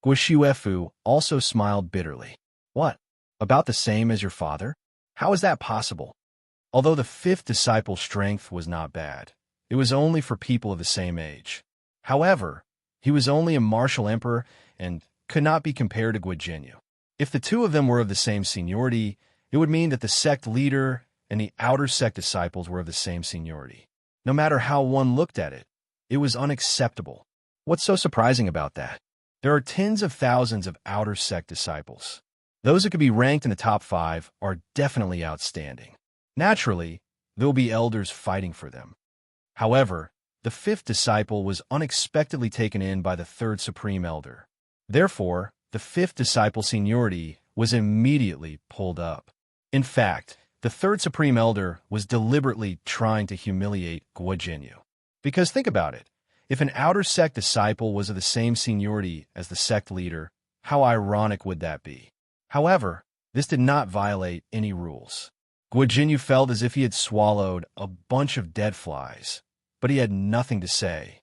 Guishuefu also smiled bitterly. What? About the same as your father? How is that possible? Although the 5th disciple's strength was not bad, it was only for people of the same age. However, he was only a martial emperor and could not be compared to Guijinyu. If the two of them were of the same seniority, it would mean that the sect leader and the outer sect disciples were of the same seniority. No matter how one looked at it, it was unacceptable. What's so surprising about that? There are tens of thousands of outer sect disciples. Those who could be ranked in the top 5 are definitely outstanding. Naturally, there will be elders fighting for them. However, the 5th disciple was unexpectedly taken in by the 3rd Supreme Elder. Therefore, the 5th disciple's seniority was immediately pulled up. In fact, the 3rd Supreme Elder was deliberately trying to humiliate Guijinyu. Because think about it, if an outer sect disciple was of the same seniority as the sect leader, how ironic would that be? However, this did not violate any rules. Guijinyu felt as if he had swallowed a bunch of dead flies, but he had nothing to say.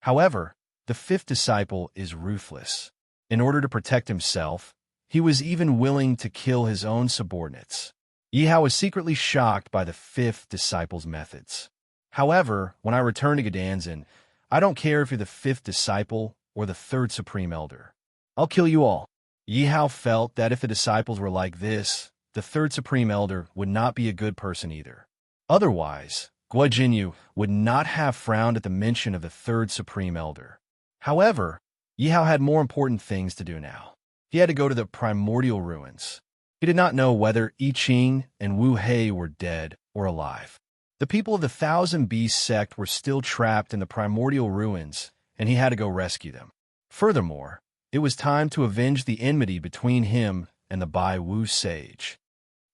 However, the 5th disciple is ruthless. In order to protect himself, he was even willing to kill his own subordinates. Yihao was secretly shocked by the 5th disciple's methods. However, when I return to Gedanzin, I don't care if you're the 5th disciple or the 3rd Supreme Elder. I'll kill you all. Yihao felt that if the disciples were like this, the 3rd Supreme Elder would not be a good person either. Otherwise, Guijinyu would not have frowned at the mention of the 3rd Supreme Elder. However, Yihao had more important things to do now. He had to go to the primordial ruins. He did not know whether I Ching and Wu Hei were dead or alive. The people of the Thousand Beasts sect were still trapped in the primordial ruins, and he had to go rescue them. Furthermore, it was time to avenge the enmity between him and the Bai Wu sage.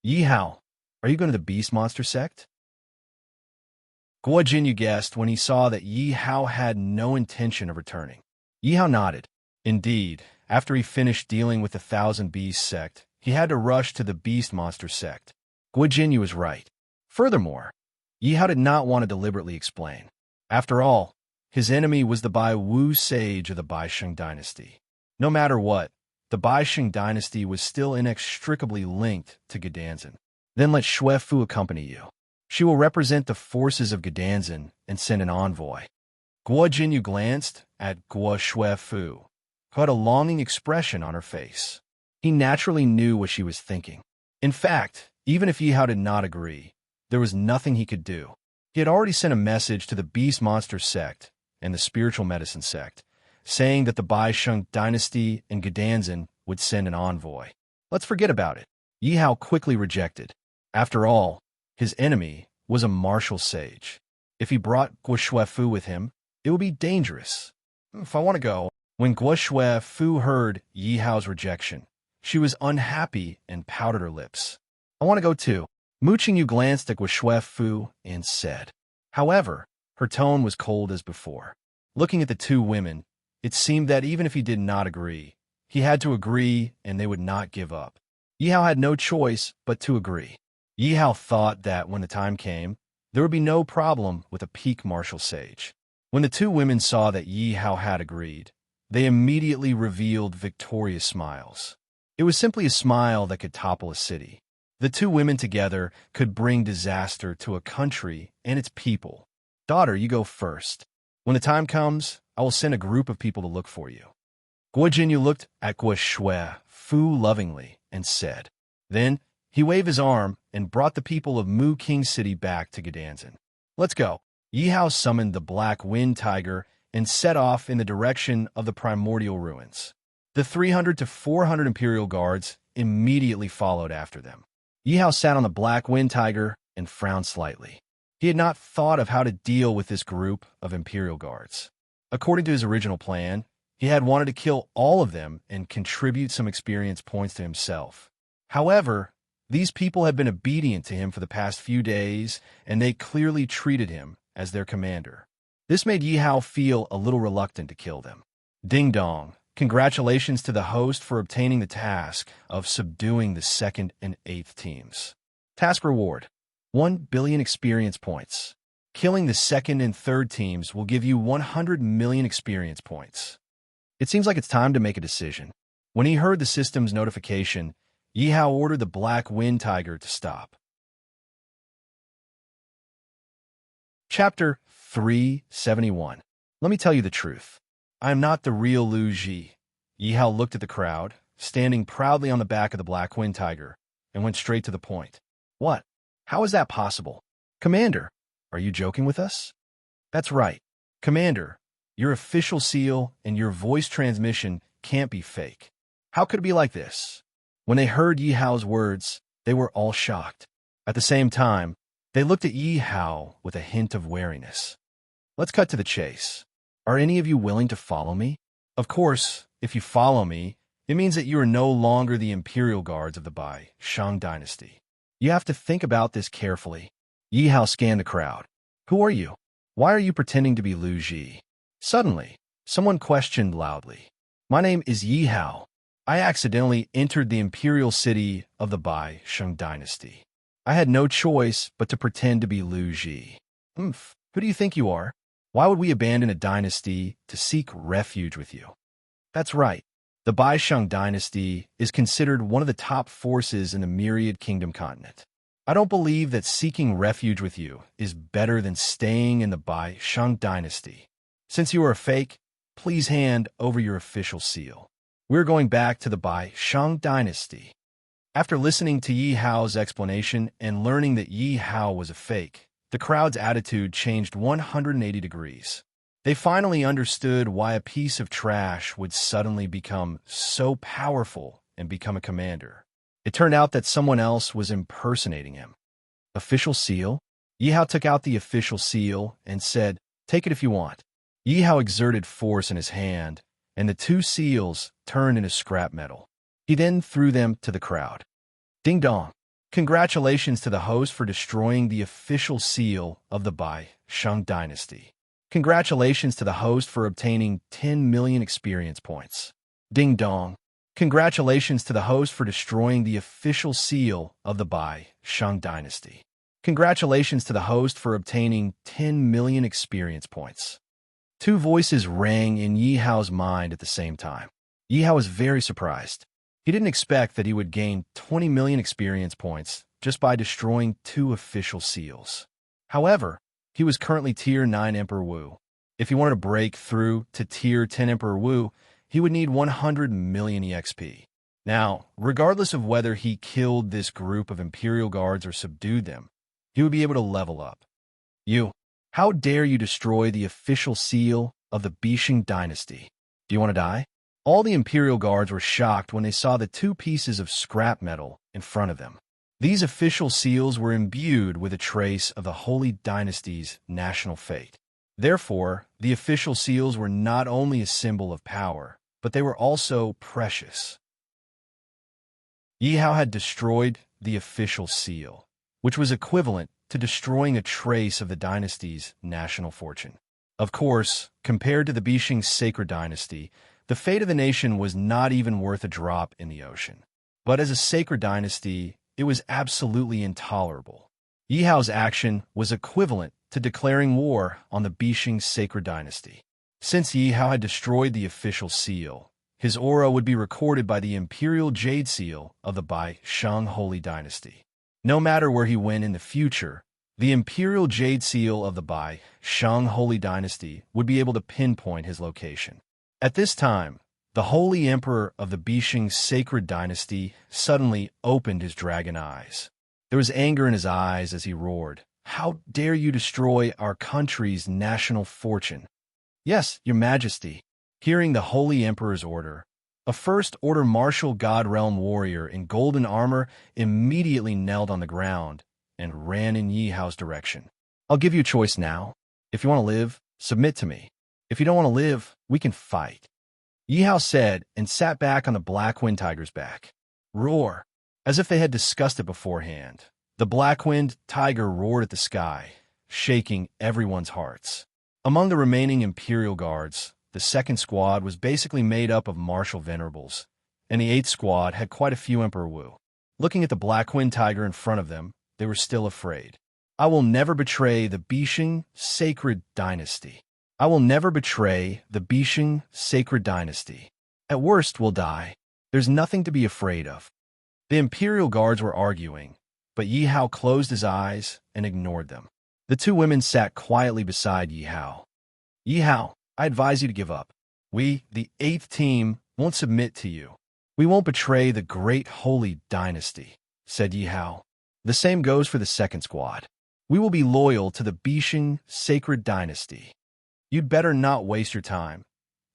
Yihao, are you going to the Beast Monster sect? Guijinyu guessed when he saw that Yihao had no intention of returning. Yihao nodded. Indeed, after he finished dealing with the Thousand Beasts sect, he had to rush to the Beast Monster sect. Guijinyu was right. Furthermore, Yihao did not want to deliberately explain. After all, his enemy was the Bai Wu sage of the Baisheng dynasty. No matter what, the Baisheng dynasty was still inextricably linked to Gedanzin. Then let Xuefu accompany you. She will represent the forces of Gedanzin and send an envoy. Guo Jinyu glanced at Guo Shuefu, who had a longing expression on her face. He naturally knew what she was thinking. In fact, even if Yi Hao did not agree, there was nothing he could do. He had already sent a message to the Beast Monster sect and the Spiritual Medicine sect, saying that the Bai Sheng dynasty and Gedanzan would send an envoy. Let's forget about it. Yi Hao quickly rejected. After all, his enemy was a martial sage. If he brought Guo Shuefu with him, it would be dangerous. If I want to go. When Guo Shuefu heard Yi Hao's rejection, she was unhappy and pouted her lips. I want to go too. Mu Qingyu glanced at Guo Shuefu and said. However, her tone was cold as before. Looking at the two women, it seemed that even if he did not agree, he had to agree and they would not give up. Yi Hao had no choice but to agree. Yi Hao thought that when the time came, there would be no problem with a peak martial sage. When the two women saw that Yi Hao had agreed, they immediately revealed victorious smiles. It was simply a smile that could topple a city. The two women together could bring disaster to a country and its people. Daughter, you go first. When the time comes, I will send a group of people to look for you. Guo Jinyu looked at Guo Shuefu lovingly and said. Then he waved his arm and brought the people of Mu King City back to Gedanzan. Let's go. Yi Hao summoned the Black Wind Tiger and set off in the direction of the primordial ruins. The 300 to 400 Imperial Guards immediately followed after them. Yi Hao sat on the Black Wind Tiger and frowned slightly. He had not thought of how to deal with this group of Imperial Guards. According to his original plan, he had wanted to kill all of them and contribute some experience points to himself. However, these people had been obedient to him for the past few days, and they clearly treated him as their commander. This made Yi Hao feel a little reluctant to kill them. Ding dong. Congratulations to the host for obtaining the task of subduing the 2nd and 8th teams. Task reward: 1 billion experience points. Killing the 2nd and 3rd teams will give you 100 million experience points. It seems like it's time to make a decision. When he heard the system's notification, Yi Hao ordered the Black Wind Tiger to stop. Chapter 371. Let me tell you the truth. I am not the real Lu Ji. Yi Hao looked at the crowd, standing proudly on the back of the Black Wind Tiger, and went straight to the point. What? How is that possible? Commander, are you joking with us? That's right. Commander, your official seal and your voice transmission can't be fake. How could it be like this? When they heard Yi Hao's words, they were all shocked. At the same time, they looked at Yi Hao with a hint of wariness. Let's cut to the chase. Are any of you willing to follow me? Of course, if you follow me, it means that you are no longer the Imperial Guards of the Bai Shang dynasty. You have to think about this carefully. Yi Hao scanned the crowd. Who are you? Why are you pretending to be Lu Ji? Suddenly, someone questioned loudly. My name is Yi Hao. I accidentally entered the imperial city of the Bai Sheng dynasty. I had no choice but to pretend to be Lu Ji. Who do you think you are? Why would we abandon a dynasty to seek refuge with you? That's right. The Bai Sheng dynasty is considered one of the top forces in the Myriad Kingdom continent. I don't believe that seeking refuge with you is better than staying in the Bai Sheng dynasty. Since you are a fake, please hand over your official seal. We're going back to the Bai Sheng dynasty. After listening to Yi Hao's explanation and learning that Yi Hao was a fake, the crowd's attitude changed 180 degrees. They finally understood why a piece of trash would suddenly become so powerful and become a commander. It turned out that someone else was impersonating him. Official seal? Yi Hao took out the official seal and said, "Take it if you want." Yi Hao exerted force in his hand, and the two seals turned into scrap metal. He then threw them to the crowd. Ding dong. Congratulations to the host for destroying the official seal of the Bai Sheng dynasty. Congratulations to the host for obtaining 10 million experience points. Ding dong. Congratulations to the host for destroying the official seal of the Bai Sheng dynasty. Congratulations to the host for obtaining 10 million experience points. Two voices rang in Yi Hao's mind at the same time. Yi Hao was very surprised. He didn't expect that he would gain 20 million experience points just by destroying two official seals. However, he was currently Tier 9 Emperor Wu. If he wanted to break through to Tier 10 Emperor Wu, he would need 100 million EXP. Now, regardless of whether he killed this group of Imperial Guards or subdued them, he would be able to level up. You, how dare you destroy the official seal of the Bishing dynasty? Do you want to die? All the Imperial Guards were shocked when they saw the two pieces of scrap metal in front of them. These official seals were imbued with a trace of the Holy Dynasty's national fate. Therefore, the official seals were not only a symbol of power, but they were also precious. Yi Hao had destroyed the official seal, which was equivalent to destroying a trace of the dynasty's national fortune. Of course, compared to the Bishing sacred dynasty, the fate of the nation was not even worth a drop in the ocean. But as a sacred dynasty, it was absolutely intolerable. Yi Hao's action was equivalent to declaring war on the Bishing sacred dynasty. Since Yi Hao had destroyed the official seal, his aura would be recorded by the imperial jade seal of the Bai Shang Holy Dynasty. No matter where he went in the future, the imperial jade seal of the Bai Shang Holy Dynasty would be able to pinpoint his location. At this time, the Holy Emperor of the Bishing sacred dynasty suddenly opened his dragon eyes. There was anger in his eyes as he roared, "How dare you destroy our country's national fortune?" "Yes, your majesty." Hearing the Holy Emperor's order, a First-Order martial God Realm warrior in golden armor immediately knelt on the ground and ran in Yi Hao's direction. "I'll give you a choice now. If you want to live, submit to me. If you don't want to live, we can fight," Yi Hao said and sat back on the Black Wind Tiger's back. Roar! As if they had discussed it beforehand, the Black Wind Tiger roared at the sky, shaking everyone's hearts. Among the remaining Imperial Guards, the second squad was basically made up of martial venerables, and the eighth squad had quite a few Emperor Wu. Looking at the Black Wind Tiger in front of them, they were still afraid. "I will never betray the Bishing sacred dynasty. I will never betray the Bishing sacred dynasty. At worst, we'll die. There's nothing to be afraid of." The Imperial Guards were arguing, but Yi Hao closed his eyes and ignored them. The two women sat quietly beside Yi Hao. "Yi Hao, I advise you to give up. We, the 8th team, won't submit to you. We won't betray the great holy dynasty," said Yi Hao. "The same goes for the second squad. We will be loyal to the Bishing sacred dynasty. You'd better not waste your time."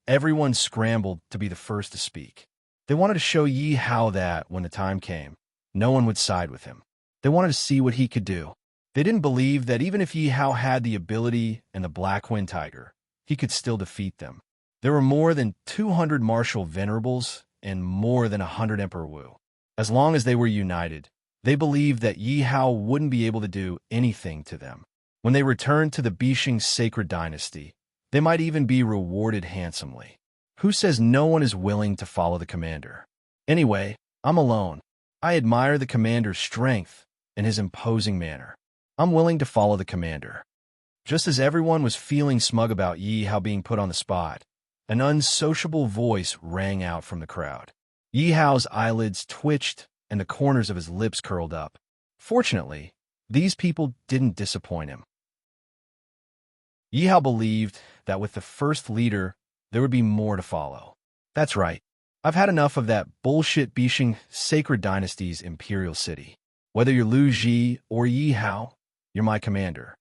Everyone scrambled to be the first to speak. They wanted to show Yi Hao that, when the time came, no one would side with him. They wanted to see what he could do. They didn't believe that even if Yi Hao had the ability and the Black Wind Tiger, he could still defeat them. There were more than 200 martial venerables and more than 100 Emperor Wu. As long as they were united, they believed that Yi Hao wouldn't be able to do anything to them. When they returned to the Bishing sacred dynasty, they might even be rewarded handsomely. Who says no one is willing to follow the commander? Anyway, I'm alone. I admire the commander's strength and his imposing manner. I'm willing to follow the commander. Just as everyone was feeling smug about Yi Hao being put on the spot, an unsociable voice rang out from the crowd. Yi Hao's eyelids twitched and the corners of his lips curled up. Fortunately, these people didn't disappoint him. Yi Hao believed that with the first leader, there would be more to follow. "That's right. I've had enough of that bullshit Bishing sacred dynasty's imperial city. Whether you're Lu Ji or Yi Hao, you're my commander."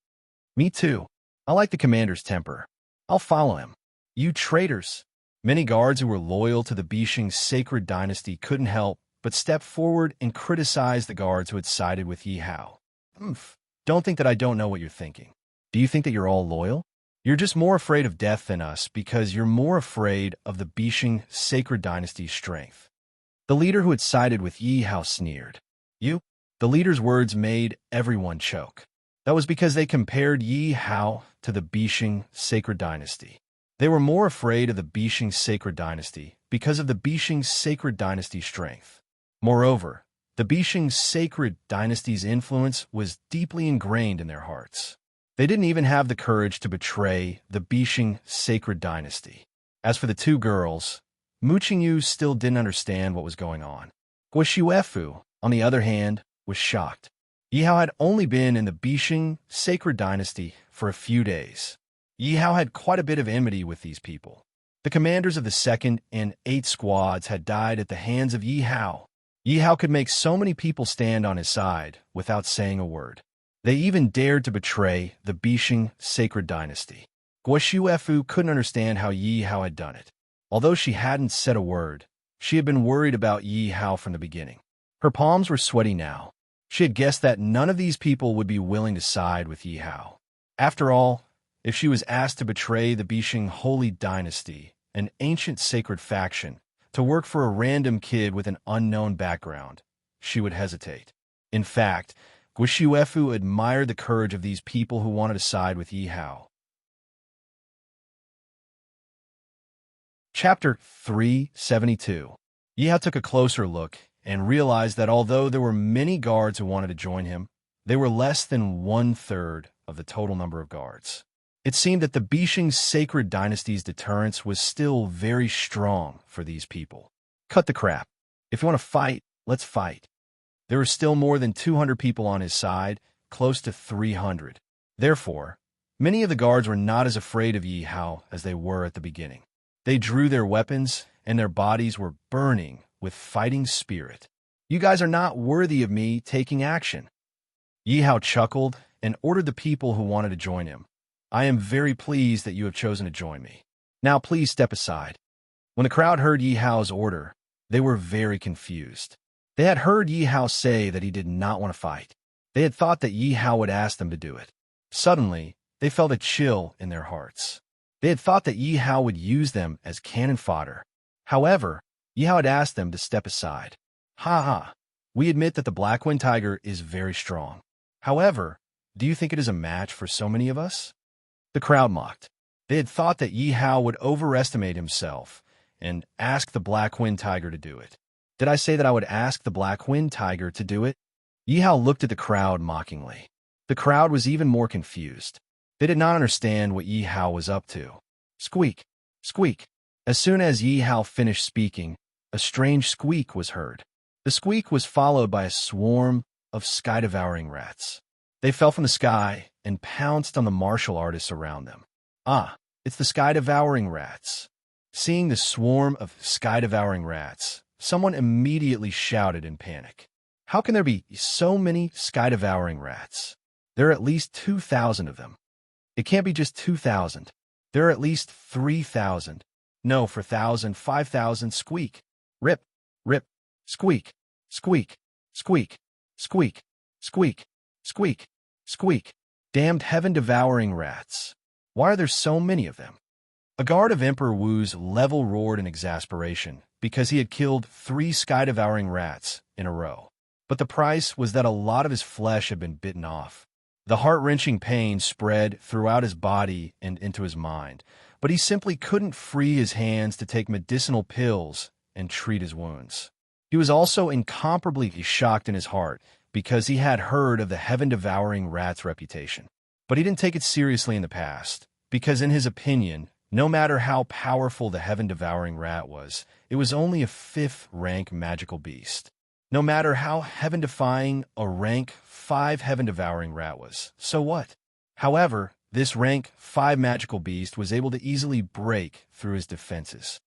"Me too. I like the commander's temper. I'll follow him." "You traitors!" Many guards who were loyal to the Bishing sacred dynasty couldn't help but step forward and criticize the guards who had sided with Yi Hao. Don't think that I don't know what you're thinking. Do you think that you're all loyal? You're just more afraid of death than us because you're more afraid of the Bishing sacred dynasty's strength." The leader who had sided with Yi Hao sneered. "You?" The leader's words made everyone choke. That was because they compared Yi Hao to the Bishing sacred dynasty. They were more afraid of the Bishing sacred dynasty because of the Bishing sacred dynasty's strength. Moreover, the Bishing sacred dynasty's influence was deeply ingrained in their hearts. They didn't even have the courage to betray the Bishing sacred dynasty. As for the two girls, Mu Qingyu still didn't understand what was going on. Guo Xuefu, on the other hand, was shocked. Yi Hao had only been in the Bishing sacred dynasty for a few days. Yi Hao had quite a bit of enmity with these people. The commanders of the 2nd and 8th squads had died at the hands of Yi Hao. Yi Hao could make so many people stand on his side without saying a word. They even dared to betray the Bishing sacred dynasty. Guo couldn't understand how Yi Hao had done it. Although she hadn't said a word, she had been worried about Yi Hao from the beginning. Her palms were sweaty now. She had guessed that none of these people would be willing to side with Yi Hao. After all, if she was asked to betray the Bishing holy dynasty, an ancient sacred faction, to work for a random kid with an unknown background, she would hesitate. In fact, Guo admired the courage of these people who wanted to side with Yi Hao. Chapter 372. Yi Hao took a closer look and realized that although there were many guards who wanted to join him, they were less than 1/3 of the total number of guards. It seemed that the Bishing sacred dynasty's deterrence was still very strong for these people. Cut the crap. If you want to fight, let's fight. There were still more than 200 people on his side, close to 300. Therefore, many of the guards were not as afraid of Yi Hao as they were at the beginning. They drew their weapons, and their bodies were burning with fighting spirit. You guys are not worthy of me taking action. Yi Hao chuckled and ordered the people who wanted to join him. I am very pleased that you have chosen to join me. Now please step aside. When the crowd heard Yi Hao's order, they were very confused. They had heard Yi Hao say that he did not want to fight. They had thought that Yi Hao would ask them to do it. Suddenly, they felt a chill in their hearts. They had thought that Yi Hao would use them as cannon fodder. However, Yi Hao had asked them to step aside. Ha ha. We admit that the Black Wind Tiger is very strong. However, do you think it is a match for so many of us? The crowd mocked. They had thought that Yi Hao would overestimate himself and ask the Black Wind Tiger to do it. Did I say that I would ask the Black Wind Tiger to do it? Yi Hao looked at the crowd mockingly. The crowd was even more confused. They did not understand what Yi Hao was up to. Squeak, squeak. As soon as Yi Hao finished speaking, a strange squeak was heard. The squeak was followed by a swarm of sky-devouring rats. They fell from the sky and pounced on the martial artists around them. Ah, it's the sky-devouring rats. Seeing the swarm of sky-devouring rats, someone immediately shouted in panic. How can there be so many sky-devouring rats? There are at least 2,000 of them. It can't be just 2,000. There are at least 3,000. No, 4,000, 5,000, squeak. Rip, rip, squeak, squeak, squeak, squeak, squeak, squeak, squeak. Damned heaven-devouring rats. Why are there so many of them? A guard of Emperor Wu's level roared in exasperation because he had killed 3 sky-devouring rats in a row. But the price was that a lot of his flesh had been bitten off. The heart-wrenching pain spread throughout his body and into his mind, but he simply couldn't free his hands to take medicinal pills and treat his wounds. He was also incomparably shocked in his heart because he had heard of the heaven-devouring rat's reputation. But he didn't take it seriously in the past, because in his opinion, no matter how powerful the heaven-devouring rat was, it was only a 5th-rank magical beast. No matter how heaven-defying a rank 5 heaven-devouring rat was, so what? However, this rank 5 magical beast was able to easily break through his defenses.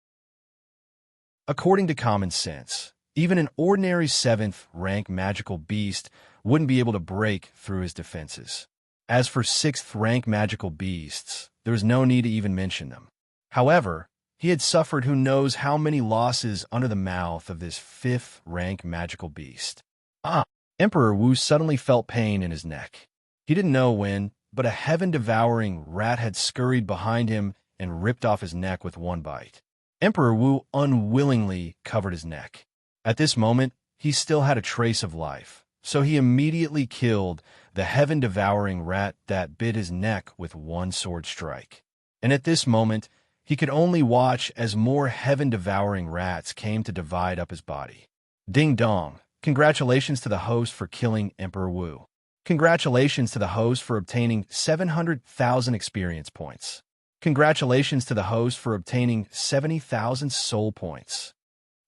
According to common sense, even an ordinary 7th-rank magical beast wouldn't be able to break through his defenses. As for 6th-rank magical beasts, there was no need to even mention them. However, he had suffered who knows how many losses under the mouth of this 5th-rank magical beast. Emperor Wu suddenly felt pain in his neck. He didn't know when, but a heaven-devouring rat had scurried behind him and ripped off his neck with one bite. Emperor Wu unwillingly covered his neck. At this moment, he still had a trace of life, so he immediately killed the heaven-devouring rat that bit his neck with one sword strike. And at this moment, he could only watch as more heaven-devouring rats came to divide up his body. Ding dong! Congratulations to the host for killing Emperor Wu. Congratulations to the host for obtaining 700,000 experience points. Congratulations to the host for obtaining 70,000 soul points.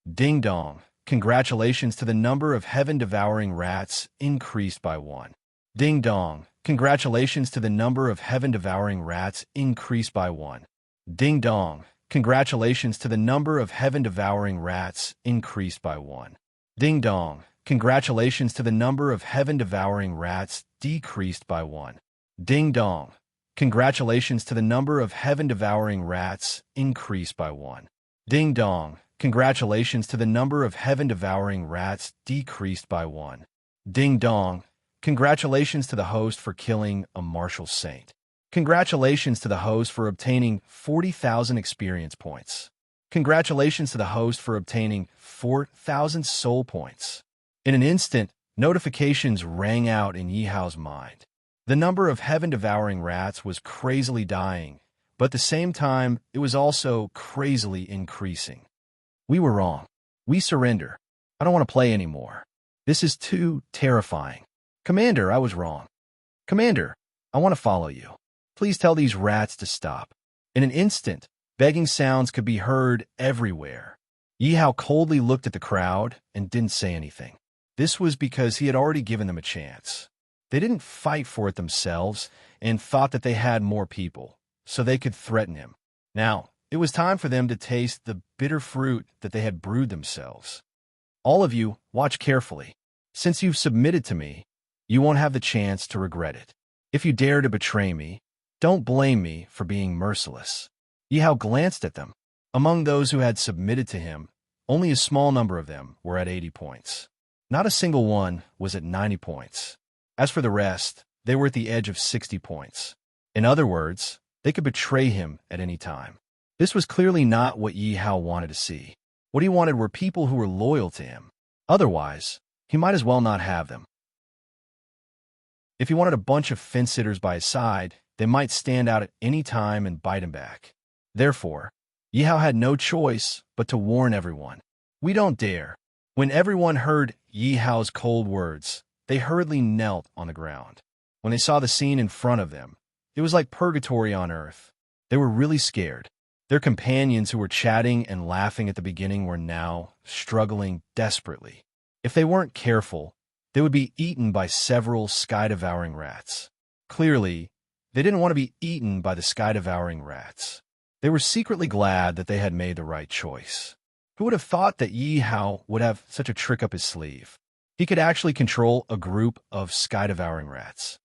Ding dong! Congratulations to the number of heaven-devouring rats increased by 1. Ding dong! Congratulations to the number of heaven-devouring rats increased by 1. Ding dong. Congratulations to the number of heaven-devouring rats increased by 1. Ding dong. Congratulations to the number of heaven-devouring rats decreased by 1. Ding dong. Congratulations to the number of heaven-devouring rats increased by 1. Ding dong. Congratulations to the number of heaven-devouring rats decreased by 1. Ding dong. Congratulations to the host for killing a martial saint. Congratulations to the host for obtaining 40,000 experience points. Congratulations to the host for obtaining 4,000 soul points. In an instant, notifications rang out in Yihao's mind. The number of heaven-devouring rats was crazily dying, but at the same time, it was also crazily increasing. We were wrong. We surrender. I don't want to play anymore. This is too terrifying. Commander, I was wrong. Commander, I want to follow you. Please tell these rats to stop. In an instant, begging sounds could be heard everywhere. Yihao coldly looked at the crowd and didn't say anything. This was because he had already given them a chance. They didn't fight for it themselves and thought that they had more people, so they could threaten him. Now, it was time for them to taste the bitter fruit that they had brewed themselves. All of you, watch carefully. Since you've submitted to me, you won't have the chance to regret it. If you dare to betray me, don't blame me for being merciless. Yihao glanced at them. Among those who had submitted to him, only a small number of them were at 80 points. Not a single one was at 90 points. As for the rest, they were at the edge of 60 points. In other words, they could betray him at any time. This was clearly not what Yihao wanted to see. What he wanted were people who were loyal to him. Otherwise, he might as well not have them. If he wanted a bunch of fence-sitters by his side, they might stand out at any time and bite him back. Therefore, Yihao had no choice but to warn everyone. We don't dare. When everyone heard Yihao's cold words, they hurriedly knelt on the ground. When they saw the scene in front of them, it was like purgatory on earth. They were really scared. Their companions who were chatting and laughing at the beginning were now struggling desperately. If they weren't careful, they would be eaten by several sky-devouring rats. Clearly, they didn't want to be eaten by the sky-devouring rats. They were secretly glad that they had made the right choice. Who would have thought that Yihao would have such a trick up his sleeve? He could actually control a group of sky-devouring rats.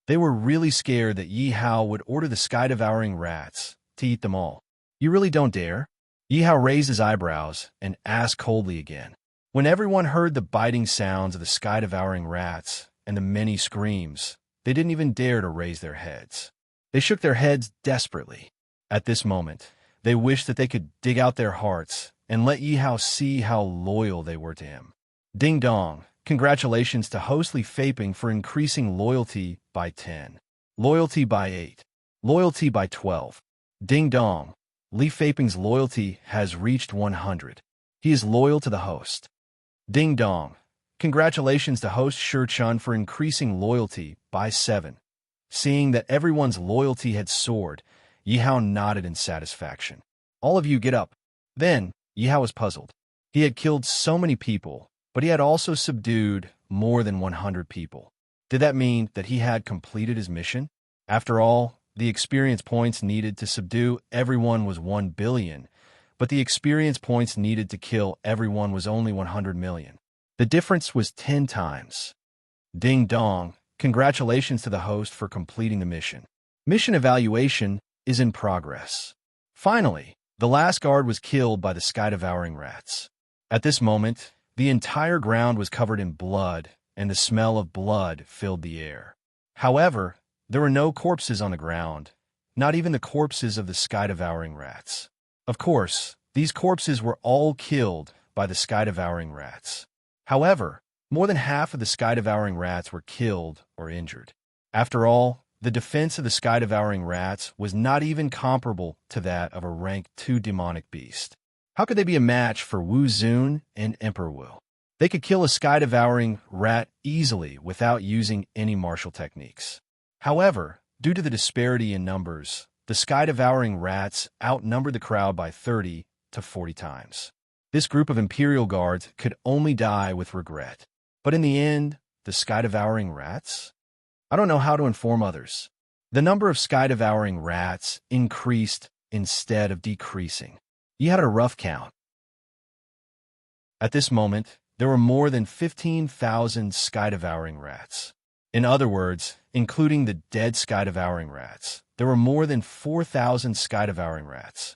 They were really scared that Yihao would order the sky-devouring rats to eat them all. You really don't dare? Yihao raised his eyebrows and asked coldly again. When everyone heard the biting sounds of the sky-devouring rats and the many screams, they didn't even dare to raise their heads. They shook their heads desperately. At this moment, they wished that they could dig out their hearts and let Yihao see how loyal they were to him. Ding dong, congratulations to host Li Feiping for increasing loyalty by 10. Loyalty by 8. Loyalty by 12. Ding dong, Li Feiping's loyalty has reached 100. He is loyal to the host. Ding dong, congratulations to host Shurchun for increasing loyalty by 7. Seeing that everyone's loyalty had soared, Yihao nodded in satisfaction. All of you get up. Then, Yihao was puzzled. He had killed so many people, but he had also subdued more than 100 people. Did that mean that he had completed his mission? After all, the experience points needed to subdue everyone was 1 billion, but the experience points needed to kill everyone was only 100 million. The difference was 10 times. Ding dong, congratulations to the host for completing the mission. Mission evaluation is in progress. Finally, the last guard was killed by the sky-devouring rats. At this moment, the entire ground was covered in blood, and the smell of blood filled the air. However, there were no corpses on the ground, not even the corpses of the sky-devouring rats. Of course, these corpses were all killed by the sky-devouring rats. However, more than half of the sky-devouring rats were killed or injured. After all, the defense of the sky-devouring rats was not even comparable to that of a rank 2 demonic beast. How could they be a match for Wu Zun and Emperor Wu? They could kill a sky-devouring rat easily without using any martial techniques. However, due to the disparity in numbers, the sky-devouring rats outnumbered the crowd by 30 to 40 times. This group of Imperial Guards could only die with regret. But in the end, the sky-devouring rats? I don't know how to inform others. The number of sky-devouring rats increased instead of decreasing. He had a rough count. At this moment, there were more than 15,000 sky-devouring rats. In other words, including the dead sky-devouring rats, there were more than 4,000 sky-devouring rats.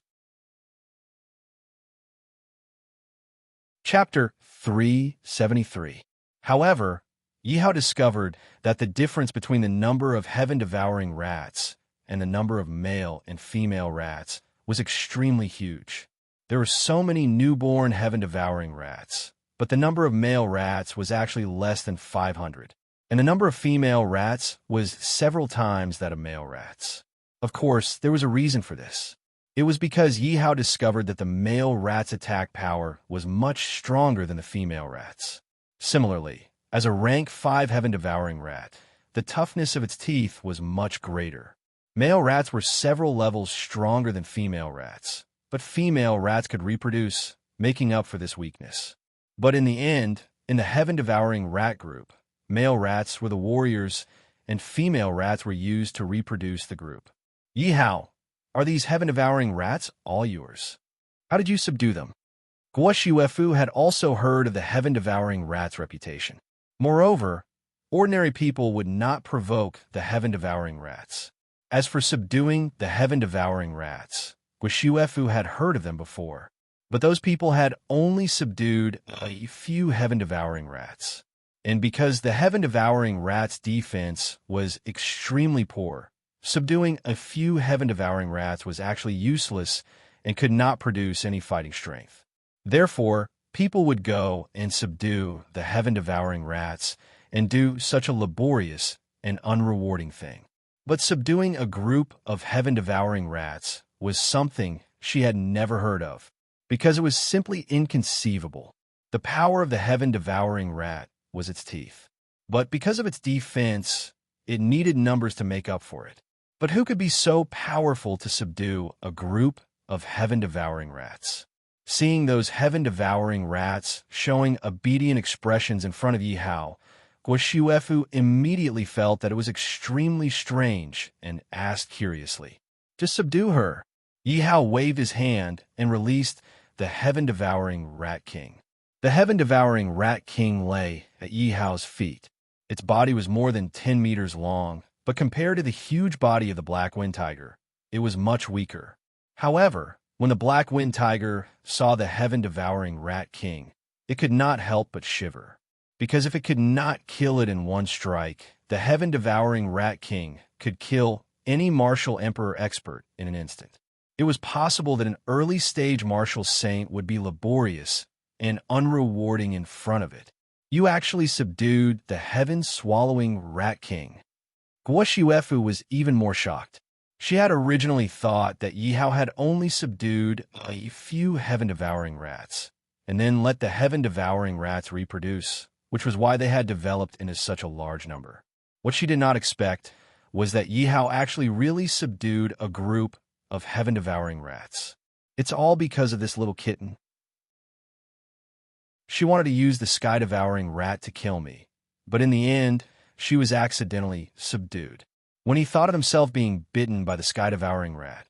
Chapter 373. However, Yihao discovered that the difference between the number of heaven-devouring rats and the number of male and female rats was extremely huge. There were so many newborn heaven-devouring rats, but the number of male rats was actually less than 500, and the number of female rats was several times that of male rats. Of course, there was a reason for this. It was because Yihao discovered that the male rat's attack power was much stronger than the female rats. Similarly, as a rank 5 heaven-devouring rat, the toughness of its teeth was much greater. Male rats were several levels stronger than female rats, but female rats could reproduce, making up for this weakness. But in the end, in the heaven-devouring rat group, male rats were the warriors, and female rats were used to reproduce the group. Yihao, are these heaven-devouring rats all yours? How did you subdue them? Guo Shiwefu had also heard of the heaven-devouring rat's reputation. Moreover, ordinary people would not provoke the heaven-devouring rats. As for subduing the heaven-devouring rats, Guo Shiwefu had heard of them before, but those people had only subdued a few heaven-devouring rats. And because the heaven-devouring rat's defense was extremely poor, subduing a few heaven-devouring rats was actually useless and could not produce any fighting strength. Therefore, people would go and subdue the heaven-devouring rats and do such a laborious and unrewarding thing. But subduing a group of heaven-devouring rats was something she had never heard of, because it was simply inconceivable. The power of the heaven-devouring rat was its teeth. But because of its defense, it needed numbers to make up for it. But who could be so powerful to subdue a group of heaven-devouring rats? Seeing those heaven-devouring rats showing obedient expressions in front of Yihao, Guo Shiwefu immediately felt that it was extremely strange and asked curiously, "Just subdue her." Yihao waved his hand and released the heaven-devouring rat king. The heaven-devouring rat king lay at Yihao's feet. Its body was more than 10 meters long, but compared to the huge body of the black wind tiger, it was much weaker. However, when the black wind tiger saw the heaven-devouring rat king, it could not help but shiver. Because if it could not kill it in one strike, the heaven-devouring rat king could kill any martial emperor expert in an instant. It was possible that an early-stage martial saint would be laborious and unrewarding in front of it. You actually subdued the heaven-swallowing rat king. Guo Shiwefu was even more shocked. She had originally thought that Yihao had only subdued a few heaven-devouring rats, and then let the heaven-devouring rats reproduce, which was why they had developed into such a large number. What she did not expect was that Yihao actually really subdued a group of heaven-devouring rats. It's all because of this little kitten. She wanted to use the sky-devouring rat to kill me, but in the end, she was accidentally subdued. When he thought of himself being bitten by the sky-devouring rat,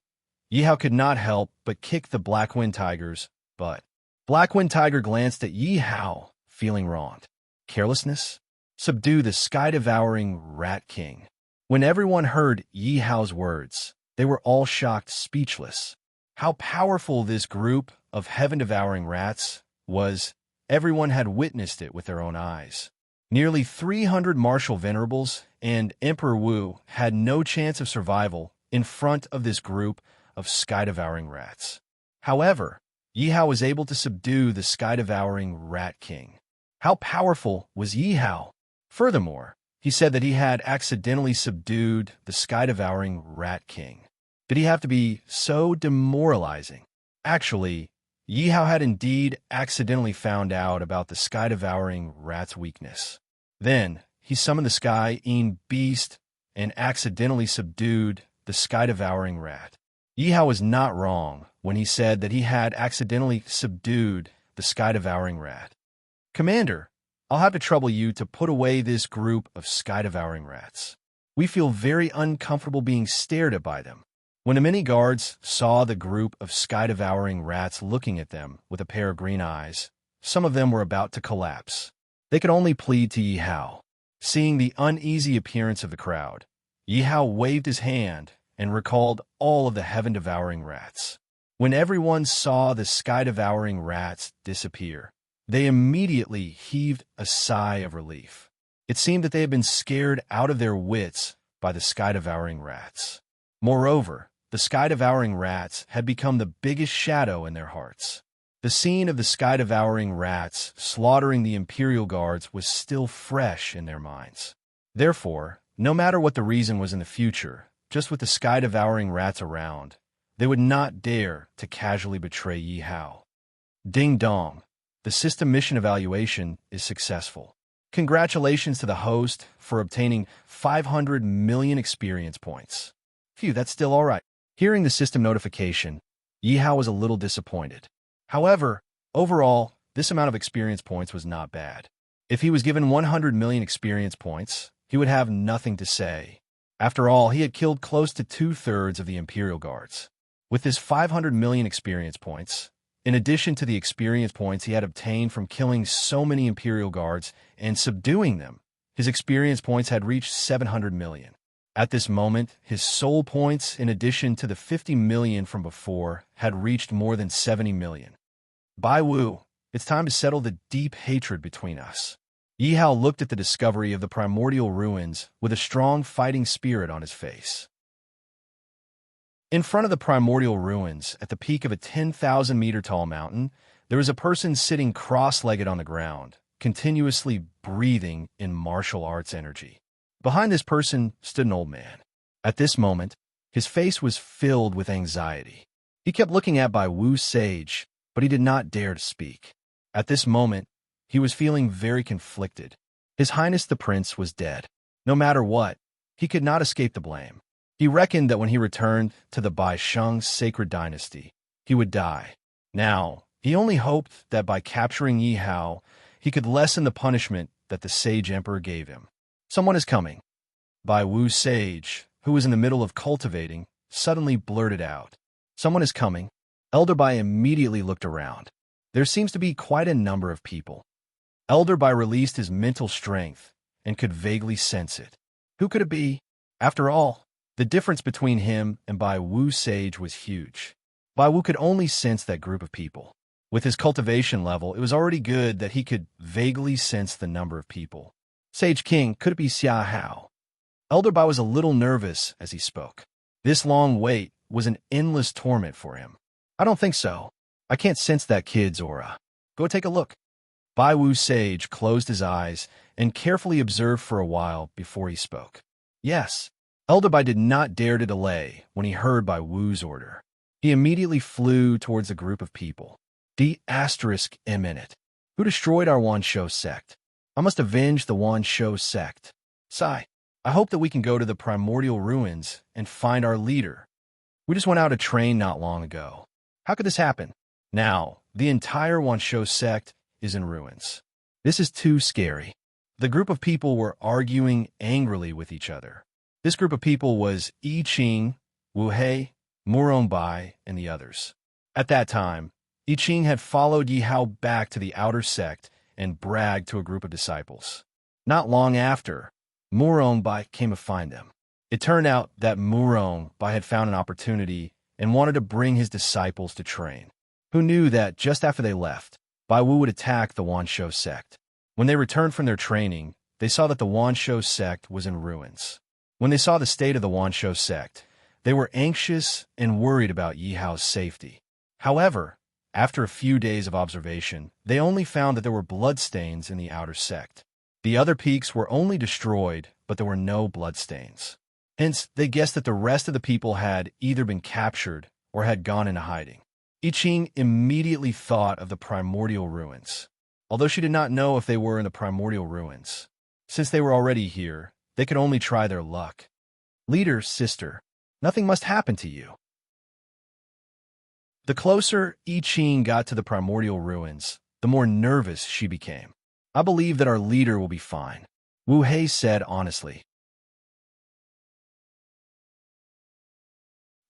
Yihao could not help but kick the black wind tiger's butt. Black wind tiger glanced at Yihao, feeling wronged. Carelessness? Subdue the sky-devouring rat king. When everyone heard Yihao's words, they were all shocked, speechless. How powerful this group of heaven-devouring rats was, everyone had witnessed it with their own eyes. Nearly 300 martial venerables and Emperor Wu had no chance of survival in front of this group of sky-devouring rats. However, Yihao was able to subdue the sky-devouring rat king. How powerful was Yihao? Furthermore, he said that he had accidentally subdued the sky-devouring rat king. Did he have to be so demoralizing? Actually, Yihao had indeed accidentally found out about the sky-devouring rat's weakness. Then, he summoned the sky-eating beast and accidentally subdued the sky-devouring rat. Yihao was not wrong when he said that he had accidentally subdued the sky-devouring rat. Commander, I'll have to trouble you to put away this group of sky-devouring rats. We feel very uncomfortable being stared at by them. When the many guards saw the group of sky-devouring rats looking at them with a pair of green eyes, some of them were about to collapse. They could only plead to Yi Hao. Seeing the uneasy appearance of the crowd, Yi Hao waved his hand and recalled all of the heaven-devouring rats. When everyone saw the sky-devouring rats disappear, they immediately heaved a sigh of relief. It seemed that they had been scared out of their wits by the sky-devouring rats. Moreover, the sky-devouring rats had become the biggest shadow in their hearts. The scene of the sky-devouring rats slaughtering the Imperial Guards was still fresh in their minds. Therefore, no matter what the reason was in the future, just with the sky-devouring rats around, they would not dare to casually betray Yi Hao. Ding dong, the system mission evaluation is successful. Congratulations to the host for obtaining 500 million experience points. Phew, that's still all right. Hearing the system notification, Yi Hao was a little disappointed. However, overall, this amount of experience points was not bad. If he was given 100 million experience points, he would have nothing to say. After all, he had killed close to 2/3 of the Imperial Guards. With his 500 million experience points, in addition to the experience points he had obtained from killing so many Imperial Guards and subduing them, his experience points had reached 700 million. At this moment, his soul points, in addition to the 50 million from before, had reached more than 70 million. Bai Wu, it's time to settle the deep hatred between us. Yi Hao looked at the discovery of the primordial ruins with a strong fighting spirit on his face. In front of the primordial ruins, at the peak of a 10,000-meter-tall mountain, there was a person sitting cross-legged on the ground, continuously breathing in martial arts energy. Behind this person stood an old man. At this moment, his face was filled with anxiety. He kept looking at Bai Wu's sage, but he did not dare to speak. At this moment, he was feeling very conflicted. His Highness the Prince was dead. No matter what, he could not escape the blame. He reckoned that when he returned to the Bai Sheng sacred dynasty, he would die. Now, he only hoped that by capturing Yi Hao, he could lessen the punishment that the sage emperor gave him. Someone is coming. Bai Wu's sage, who was in the middle of cultivating, suddenly blurted out. Someone is coming. Elder Bai immediately looked around. There seems to be quite a number of people. Elder Bai released his mental strength and could vaguely sense it. Who could it be? After all, the difference between him and Bai Wu's sage was huge. Bai Wu could only sense that group of people. With his cultivation level, it was already good that he could vaguely sense the number of people. Sage King, could it be Xia Hao? Elder Bai was a little nervous as he spoke. This long wait was an endless torment for him. I don't think so. I can't sense that kid's aura. Go take a look. Bai Wu's sage closed his eyes and carefully observed for a while before he spoke. Yes. Elder Bai did not dare to delay when he heard Bai Wu's order. He immediately flew towards a group of people. D*M in it. Who destroyed our Wanshou sect? I must avenge the Wanshou sect. Sigh. I hope that we can go to the primordial ruins and find our leader. We just went out to train not long ago. How could this happen? Now, the entire Wanshou sect is in ruins. This is too scary. The group of people were arguing angrily with each other. This group of people was Yi Qing, Wu Hei, Murong Bai, and the others. At that time, Yi Qing had followed Yi Hao back to the outer sect and bragged to a group of disciples. Not long after, Murong Bai came to find them. It turned out that Murong Bai had found an opportunity and wanted to bring his disciples to train. Who knew that just after they left, Bai Wu would attack the Wanshou sect? When they returned from their training, they saw that the Wanshou sect was in ruins. When they saw the state of the Wanshou sect, they were anxious and worried about Yi Hao's safety. However, after a few days of observation, they only found that there were bloodstains in the outer sect. The other peaks were only destroyed, but there were no bloodstains. Hence, they guessed that the rest of the people had either been captured or had gone into hiding. Yi Qing immediately thought of the primordial ruins. Although she did not know if they were in the primordial ruins. Since they were already here, they could only try their luck. Leader, sister, nothing must happen to you. The closer Yi Qing got to the primordial ruins, the more nervous she became. I believe that our leader will be fine, Wu Hei said honestly.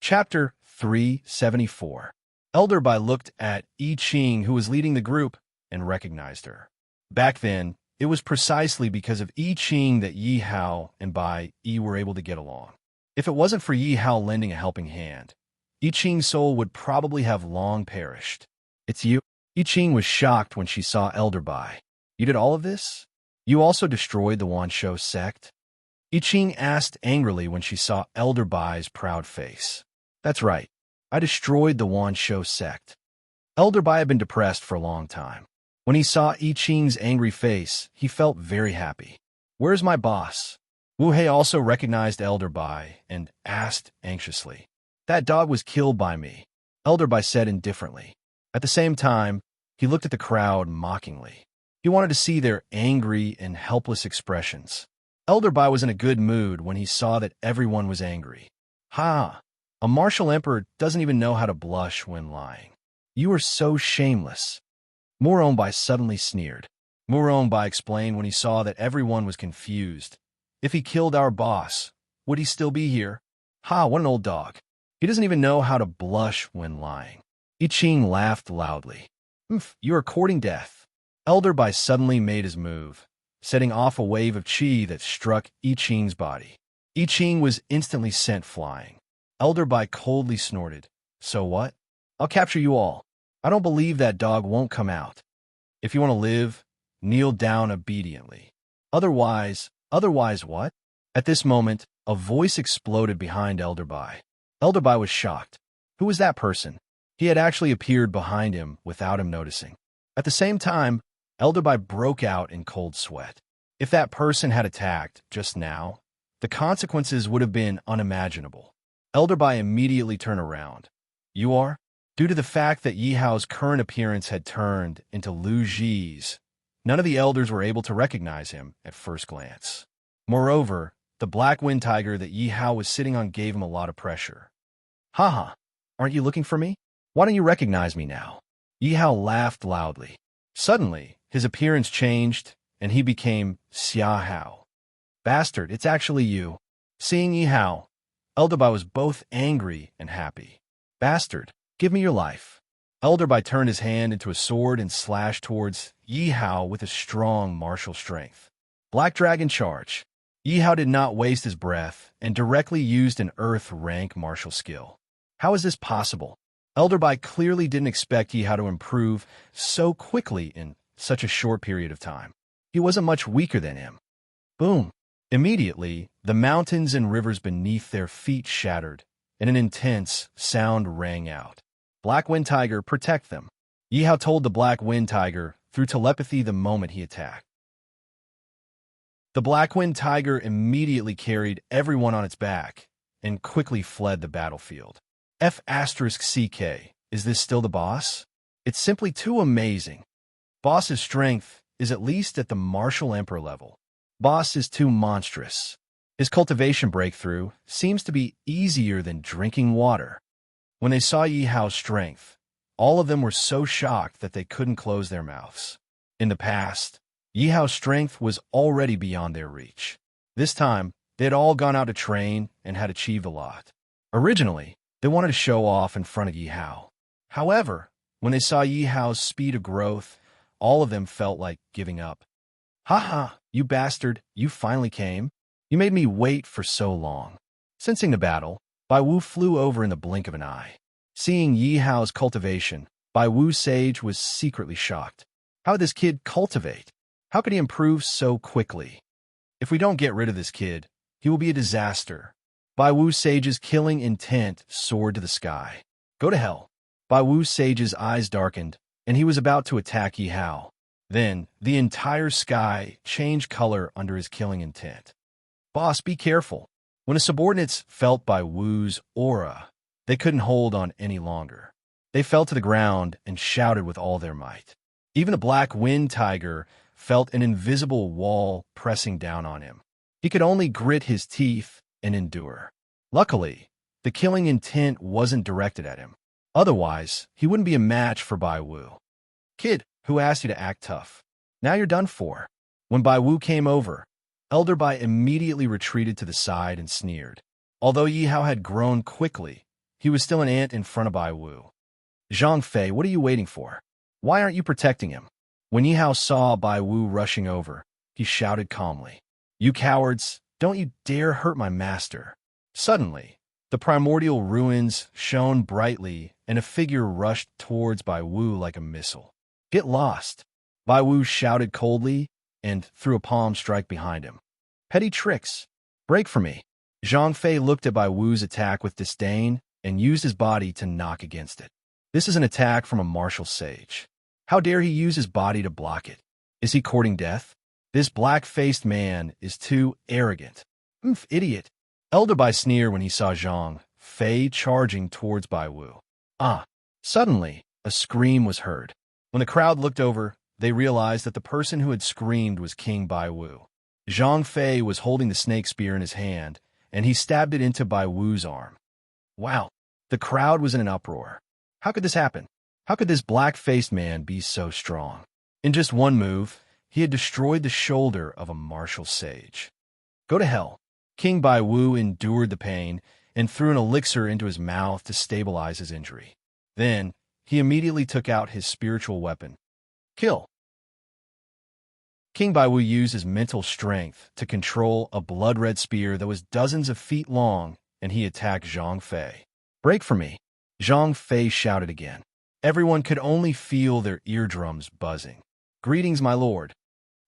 Chapter 374. Elder Bai looked at I Ching, who was leading the group, and recognized her. Back then, it was precisely because of I Ching that Yi Hao and Bai Yi were able to get along. If it wasn't for Yi Hao lending a helping hand, I Ching's soul would probably have long perished. It's you? I Ching was shocked when she saw Elder Bai. You did all of this? You also destroyed the Wanshou sect? I Ching asked angrily when she saw Elder Bai's proud face. That's right. I destroyed the Wanshou sect. Elder Bai had been depressed for a long time. When he saw I Ching's angry face, he felt very happy. Where's my boss? Wu Hei also recognized Elder Bai and asked anxiously. That dog was killed by me, Elder Bai said indifferently. At the same time, he looked at the crowd mockingly. He wanted to see their angry and helpless expressions. Elder Bai was in a good mood when he saw that everyone was angry. Ha! A martial emperor doesn't even know how to blush when lying. You are so shameless. Muron Bai suddenly sneered. Muron Bai explained when he saw that everyone was confused. If he killed our boss, would he still be here? Ha, what an old dog. He doesn't even know how to blush when lying. I Ching laughed loudly. You are courting death. Elder Bai suddenly made his move, setting off a wave of qi that struck I Ching's body. I Ching was instantly sent flying. Elder Bai coldly snorted. So what? I'll capture you all. I don't believe that dog won't come out. If you want to live, kneel down obediently. Otherwise what? At this moment, a voice exploded behind Elder Bai. Elder Bai was shocked. Who was that person? He had actually appeared behind him without him noticing. At the same time, Elder Bai broke out in cold sweat. If that person had attacked just now, the consequences would have been unimaginable. Elder Bai immediately turned around. You are? Due to the fact that Yi Hao's current appearance had turned into Lu Ji's, none of the elders were able to recognize him at first glance. Moreover, the black wind tiger that Yi Hao was sitting on gave him a lot of pressure. Haha, aren't you looking for me? Why don't you recognize me now? Yi Hao laughed loudly. Suddenly, his appearance changed, and he became Xia Hao. Bastard, it's actually you. Seeing Yi Hao, Elder Bai was both angry and happy. Bastard, give me your life. Elder Bai turned his hand into a sword and slashed towards Yi Hao with a strong martial strength. Black Dragon Charge. Yi Hao did not waste his breath and directly used an Earth rank martial skill. How is this possible? Elder Bai clearly didn't expect Yi Hao to improve so quickly in such a short period of time. He wasn't much weaker than him. Boom! Immediately, the mountains and rivers beneath their feet shattered, and an intense sound rang out. Black Wind Tiger, protect them. Yi Hao told the Black Wind Tiger through telepathy the moment he attacked. The Black Wind Tiger immediately carried everyone on its back and quickly fled the battlefield. F*CK, is this still the boss? It's simply too amazing. Boss's strength is at least at the martial emperor level. Boss is too monstrous. His cultivation breakthrough seems to be easier than drinking water. When they saw Yi Hao's strength, all of them were so shocked that they couldn't close their mouths. In the past, Yi Hao's strength was already beyond their reach. This time, they had all gone out to train and had achieved a lot. Originally, they wanted to show off in front of Yi Hao. However, when they saw Yi Hao's speed of growth, all of them felt like giving up. Haha, you bastard, you finally came. You made me wait for so long. Sensing the battle, Bai Wu flew over in the blink of an eye. Seeing Yi Hao's cultivation, Bai Wu Sage was secretly shocked. How did this kid cultivate? How could he improve so quickly? If we don't get rid of this kid, he will be a disaster. Bai Wu Sage's killing intent soared to the sky. Go to hell. Bai Wu Sage's eyes darkened, and he was about to attack Yi Hao. Then, the entire sky changed color under his killing intent. Boss, be careful. When his subordinates felt Bai Wu's aura, they couldn't hold on any longer. They fell to the ground and shouted with all their might. Even the Black Wind Tiger felt an invisible wall pressing down on him. He could only grit his teeth and endure. Luckily, the killing intent wasn't directed at him. Otherwise, he wouldn't be a match for Bai Wu. Kid, who asked you to act tough? Now you're done for. When Bai Wu came over, Elder Bai immediately retreated to the side and sneered. Although Yi Hao had grown quickly, he was still an ant in front of Bai Wu. Zhang Fei, what are you waiting for? Why aren't you protecting him? When Yi Hao saw Bai Wu rushing over, he shouted calmly, "You cowards, don't you dare hurt my master." Suddenly, the primordial ruins shone brightly, and a figure rushed towards Bai Wu like a missile. "Get lost!" Bai Wu shouted coldly and threw a palm strike behind him. "Petty tricks! Break for me!" Zhang Fei looked at Bai Wu's attack with disdain and used his body to knock against it. This is an attack from a martial sage. How dare he use his body to block it? Is he courting death? This black-faced man is too arrogant. Idiot! Elder Bai sneered when he saw Zhang Fei charging towards Bai Wu. Suddenly, a scream was heard. When the crowd looked over, they realized that the person who had screamed was King Bai Wu. Zhang Fei was holding the snake spear in his hand, and he stabbed it into Bai Wu's arm. Wow! The crowd was in an uproar. How could this happen? How could this black-faced man be so strong? In just one move, he had destroyed the shoulder of a martial sage. Go to hell. King Bai Wu endured the pain and threw an elixir into his mouth to stabilize his injury. Then, he immediately took out his spiritual weapon. Kill. King Bai Wu used his mental strength to control a blood-red spear that was dozens of feet long, and he attacked Zhang Fei. Break for me. Zhang Fei shouted again. Everyone could only feel their eardrums buzzing. Greetings, my lord.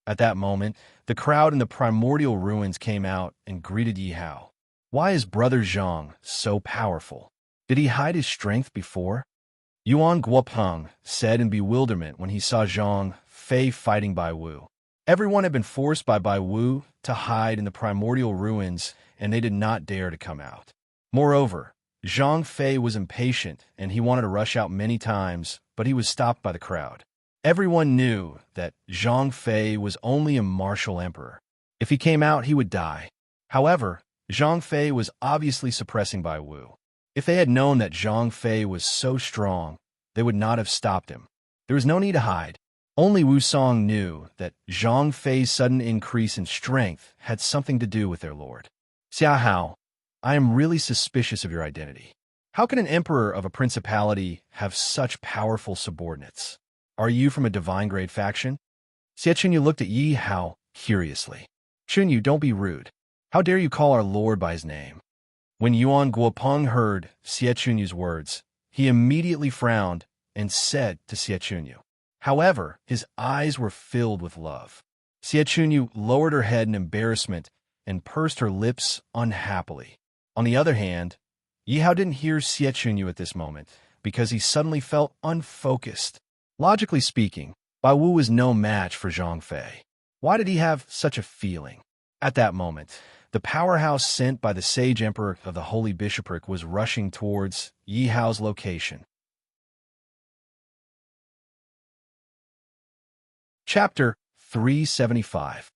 At that moment, the crowd in the primordial ruins came out and greeted Yi Hao. Why is Brother Zhang so powerful? Did he hide his strength before? Yuan Guopeng said in bewilderment when he saw Zhang Fei fighting Bai Wu. Everyone had been forced by Bai Wu to hide in the primordial ruins, and they did not dare to come out. Moreover, Zhang Fei was impatient, and he wanted to rush out many times, but he was stopped by the crowd. Everyone knew that Zhang Fei was only a martial emperor. If he came out, he would die. However, Zhang Fei was obviously suppressing Bai Wu. If they had known that Zhang Fei was so strong, they would not have stopped him. There was no need to hide. Only Wu Song knew that Zhang Fei's sudden increase in strength had something to do with their lord. Xia Hao, I am really suspicious of your identity. How can an emperor of a principality have such powerful subordinates? Are you from a divine-grade faction? Xie Chunyu looked at Yi Hao curiously. Chunyu, don't be rude. How dare you call our lord by his name? When Yuan Guopeng heard Xie Chunyu's words, he immediately frowned and said to Xie Chunyu. However, his eyes were filled with love. Xie Chunyu lowered her head in embarrassment and pursed her lips unhappily. On the other hand, Yi Hao didn't hear Xie Chunyu at this moment because he suddenly felt unfocused. Logically speaking, Bai Wu was no match for Zhang Fei. Why did he have such a feeling? At that moment, the powerhouse sent by the sage emperor of the Holy Bishopric was rushing towards Yi Hao's location. Chapter 375.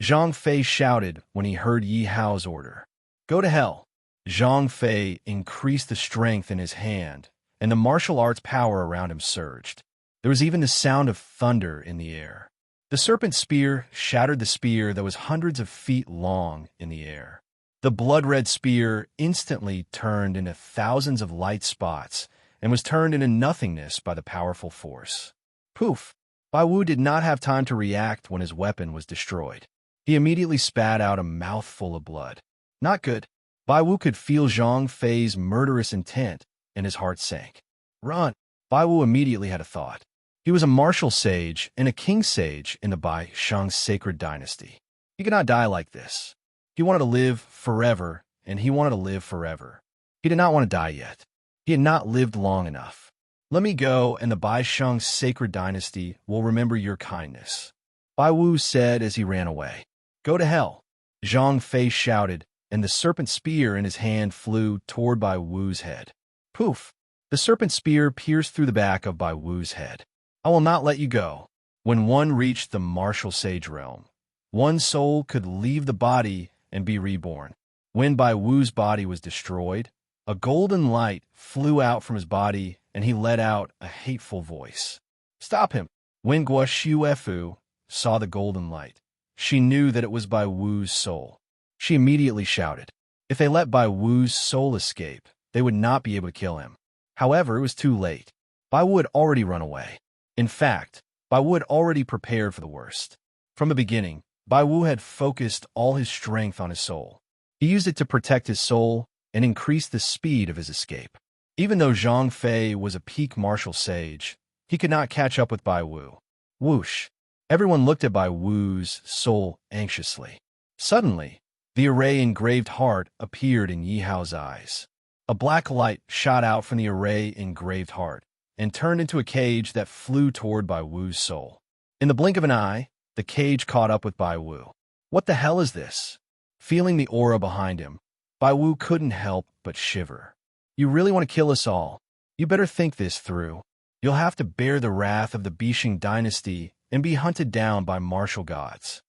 Zhang Fei shouted when he heard Yi Hao's order. Go to hell. Zhang Fei increased the strength in his hand, and the martial arts power around him surged. There was even the sound of thunder in the air. The serpent spear shattered the spear that was hundreds of feet long in the air. The blood-red spear instantly turned into thousands of light spots and was turned into nothingness by the powerful force. Poof! Bai Wu did not have time to react when his weapon was destroyed. He immediately spat out a mouthful of blood. Not good. Bai Wu could feel Zhang Fei's murderous intent, and his heart sank. Run! Bai Wu immediately had a thought. He was a martial sage and a king sage in the Bai Shang sacred dynasty. He could not die like this. He wanted to live forever, and he wanted to live forever. He did not want to die yet. He had not lived long enough. Let me go, and the Bai Shang sacred dynasty will remember your kindness. Bai Wu said as he ran away. Go to hell. Zhang Fei shouted, and the serpent spear in his hand flew toward Bai Wu's head. Poof! The serpent spear pierced through the back of Bai Wu's head. I will not let you go. When one reached the martial sage realm, one soul could leave the body and be reborn. When Bai Wu's body was destroyed, a golden light flew out from his body, and he let out a hateful voice. Stop him! When Guo Shuefu saw the golden light, she knew that it was Bai Wu's soul. She immediately shouted, if they let Bai Wu's soul escape, they would not be able to kill him. However, it was too late. Bai Wu had already run away. In fact, Bai Wu had already prepared for the worst. From the beginning, Bai Wu had focused all his strength on his soul. He used it to protect his soul and increase the speed of his escape. Even though Zhang Fei was a peak martial sage, he could not catch up with Bai Wu. Whoosh! Everyone looked at Bai Wu's soul anxiously. Suddenly, the array engraved heart appeared in Yi Hao's eyes. A black light shot out from the array engraved heart and turned into a cage that flew toward Bai Wu's soul. In the blink of an eye, the cage caught up with Bai Wu. What the hell is this? Feeling the aura behind him, Bai Wu couldn't help but shiver. You really want to kill us all? You better think this through. You'll have to bear the wrath of the Bishing dynasty and be hunted down by martial gods.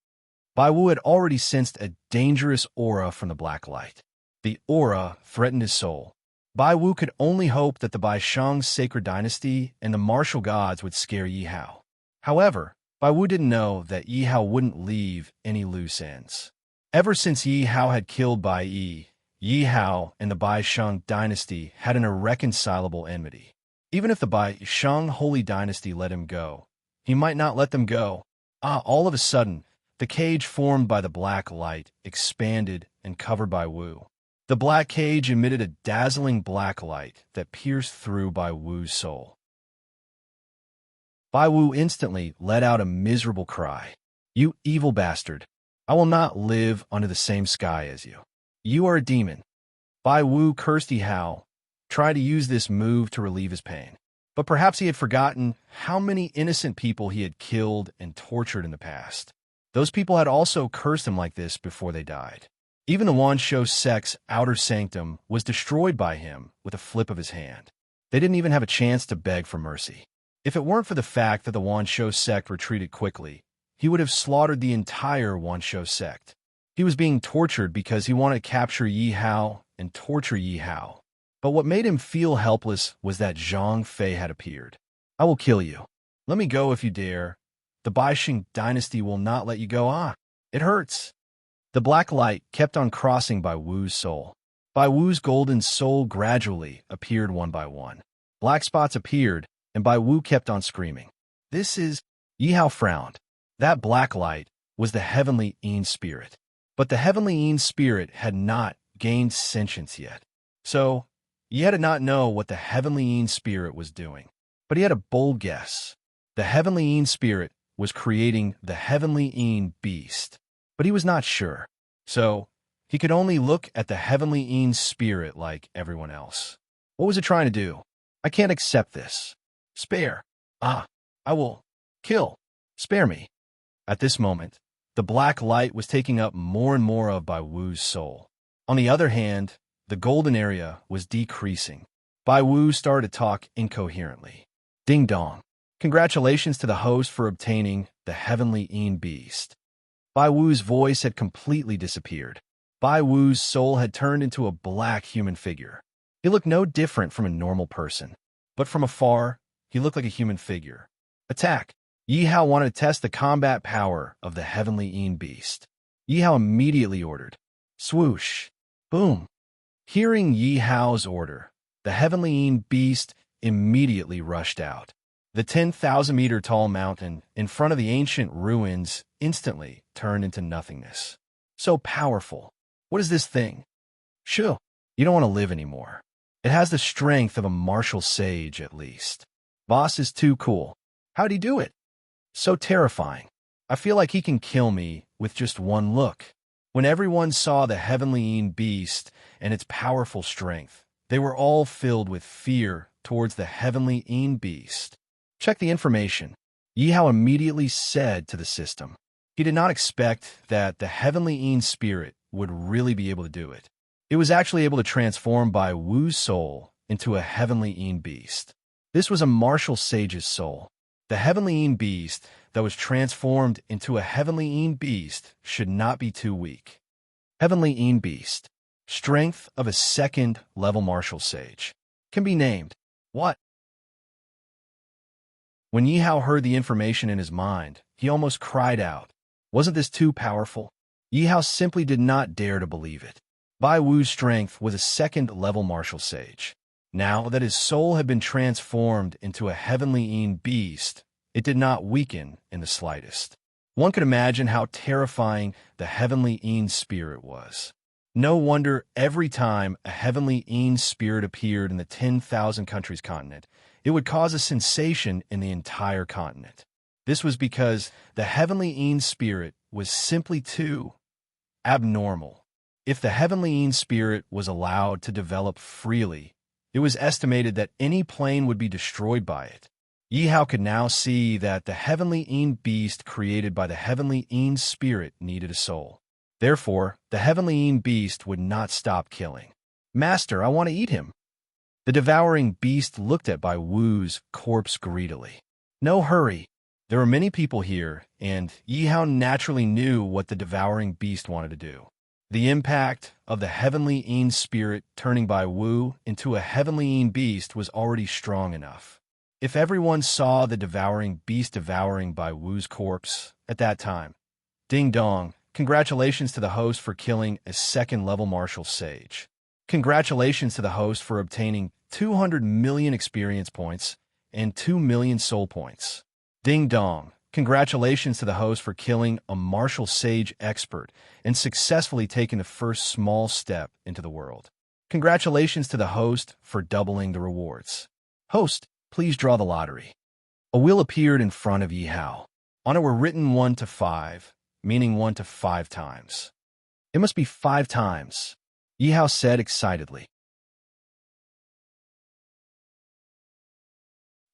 Bai Wu had already sensed a dangerous aura from the black light. The aura threatened his soul. Bai Wu could only hope that the Baishang sacred dynasty and the martial gods would scare Yi Hao. However, Bai Wu didn't know that Yi Hao wouldn't leave any loose ends. Ever since Yi Hao had killed Bai Yi, Yi Hao and the Baishang dynasty had an irreconcilable enmity. Even if the Baishang holy dynasty let him go, he might not let them go. All of a sudden, the cage formed by the black light expanded and covered Bai Wu. The black cage emitted a dazzling black light that pierced through Bai Wu's soul. Bai Wu instantly let out a miserable cry. You evil bastard! I will not live under the same sky as you. You are a demon. Bai Wu cursed Yi Hao, tried to use this move to relieve his pain. But perhaps he had forgotten how many innocent people he had killed and tortured in the past. Those people had also cursed him like this before they died. Even the Wanshou sect's outer sanctum was destroyed by him with a flip of his hand. They didn't even have a chance to beg for mercy. If it weren't for the fact that the Wanshou sect retreated quickly, he would have slaughtered the entire Wanshou sect. He was being tortured because he wanted to capture Yi Hao and torture Yi Hao. But what made him feel helpless was that Zhang Fei had appeared. I will kill you. Let me go if you dare. The Baisheng dynasty will not let you go. It hurts. The black light kept on crossing Bai Wu's soul. Bai Wu's golden soul gradually appeared one by one. Black spots appeared, and Bai Wu kept on screaming. This is... Yi Hao frowned. That black light was the heavenly Yin spirit. But the heavenly Yin spirit had not gained sentience yet. So, Yi did not know what the heavenly Yin spirit was doing. But he had a bold guess. The heavenly Yin spirit was creating the heavenly Yin beast. But he was not sure. So, he could only look at the heavenly Yin spirit like everyone else. What was it trying to do? I can't accept this. Spare. I will. Kill. Spare me. At this moment, the black light was taking up more and more of Bai Wu's soul. On the other hand, the golden area was decreasing. Bai Wu started to talk incoherently. Ding dong. Congratulations to the host for obtaining the heavenly Yin beast. Bai Wu's voice had completely disappeared. Bai Wu's soul had turned into a black human figure. He looked no different from a normal person. But from afar, he looked like a human figure. Attack! Yi Hao wanted to test the combat power of the heavenly Yin beast. Yi Hao immediately ordered. Swoosh! Boom! Hearing Yi Hao's order, the heavenly Yin beast immediately rushed out. The 10,000-meter-tall mountain in front of the ancient ruins instantly turned into nothingness. So powerful. What is this thing? Shoo! You don't want to live anymore. It has the strength of a martial sage, at least. Boss is too cool. How'd he do it? So terrifying. I feel like he can kill me with just one look. When everyone saw the heavenly Yin beast and its powerful strength, they were all filled with fear towards the heavenly Yin beast. Check the information. Yi Hao immediately said to the system. He did not expect that the heavenly Yin spirit would really be able to do it. It was actually able to transform Bai Wu's soul into a heavenly Yin beast. This was a martial sage's soul. The heavenly Yin beast that was transformed into a heavenly Yin beast should not be too weak. Heavenly Yin beast. Strength of a second-level martial sage. Can be named. What? When Yi Hao heard the information in his mind, he almost cried out. Wasn't this too powerful? Yi Hao simply did not dare to believe it. Bai Wu's strength was a second-level martial sage. Now that his soul had been transformed into a heavenly beast, it did not weaken in the slightest. One could imagine how terrifying the heavenly spirit was. No wonder every time a heavenly spirit appeared in the 10,000 countries continent, it would cause a sensation in the entire continent. This was because the heavenly spirit was simply too abnormal. If the heavenly spirit was allowed to develop freely, it was estimated that any plane would be destroyed by it. Yi Hao could now see that the heavenly beast created by the heavenly spirit needed a soul. Therefore, the heavenly beast would not stop killing. "Master, I want to eat him." The devouring beast looked at Bai Wu's corpse greedily. "No hurry. There were many people here, and Yi Hao naturally knew what the devouring beast wanted to do. The impact of the heavenly spirit turning Bai Wu into a heavenly beast was already strong enough. If everyone saw the devouring beast devouring Bai Wu's corpse at that time, ding dong, congratulations to the host for killing a second-level martial sage. Congratulations to the host for obtaining 200 million experience points and 2 million soul points. Ding dong. Congratulations to the host for killing a martial sage expert and successfully taking the first small step into the world. Congratulations to the host for doubling the rewards. Host, please draw the lottery. A wheel appeared in front of Yi Hao. On it were written 1 to 5, meaning 1 to 5 times. It must be 5 times, Yi Hao said excitedly.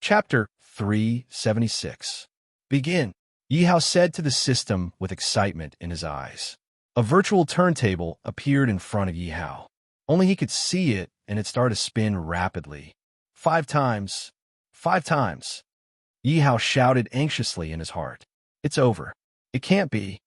Chapter 376. Begin, Yi Hao said to the system with excitement in his eyes. A virtual turntable appeared in front of Yi Hao. Only he could see it, and it started to spin rapidly. 5 times. 5 times. Yi Hao shouted anxiously in his heart. It's over. It can't be.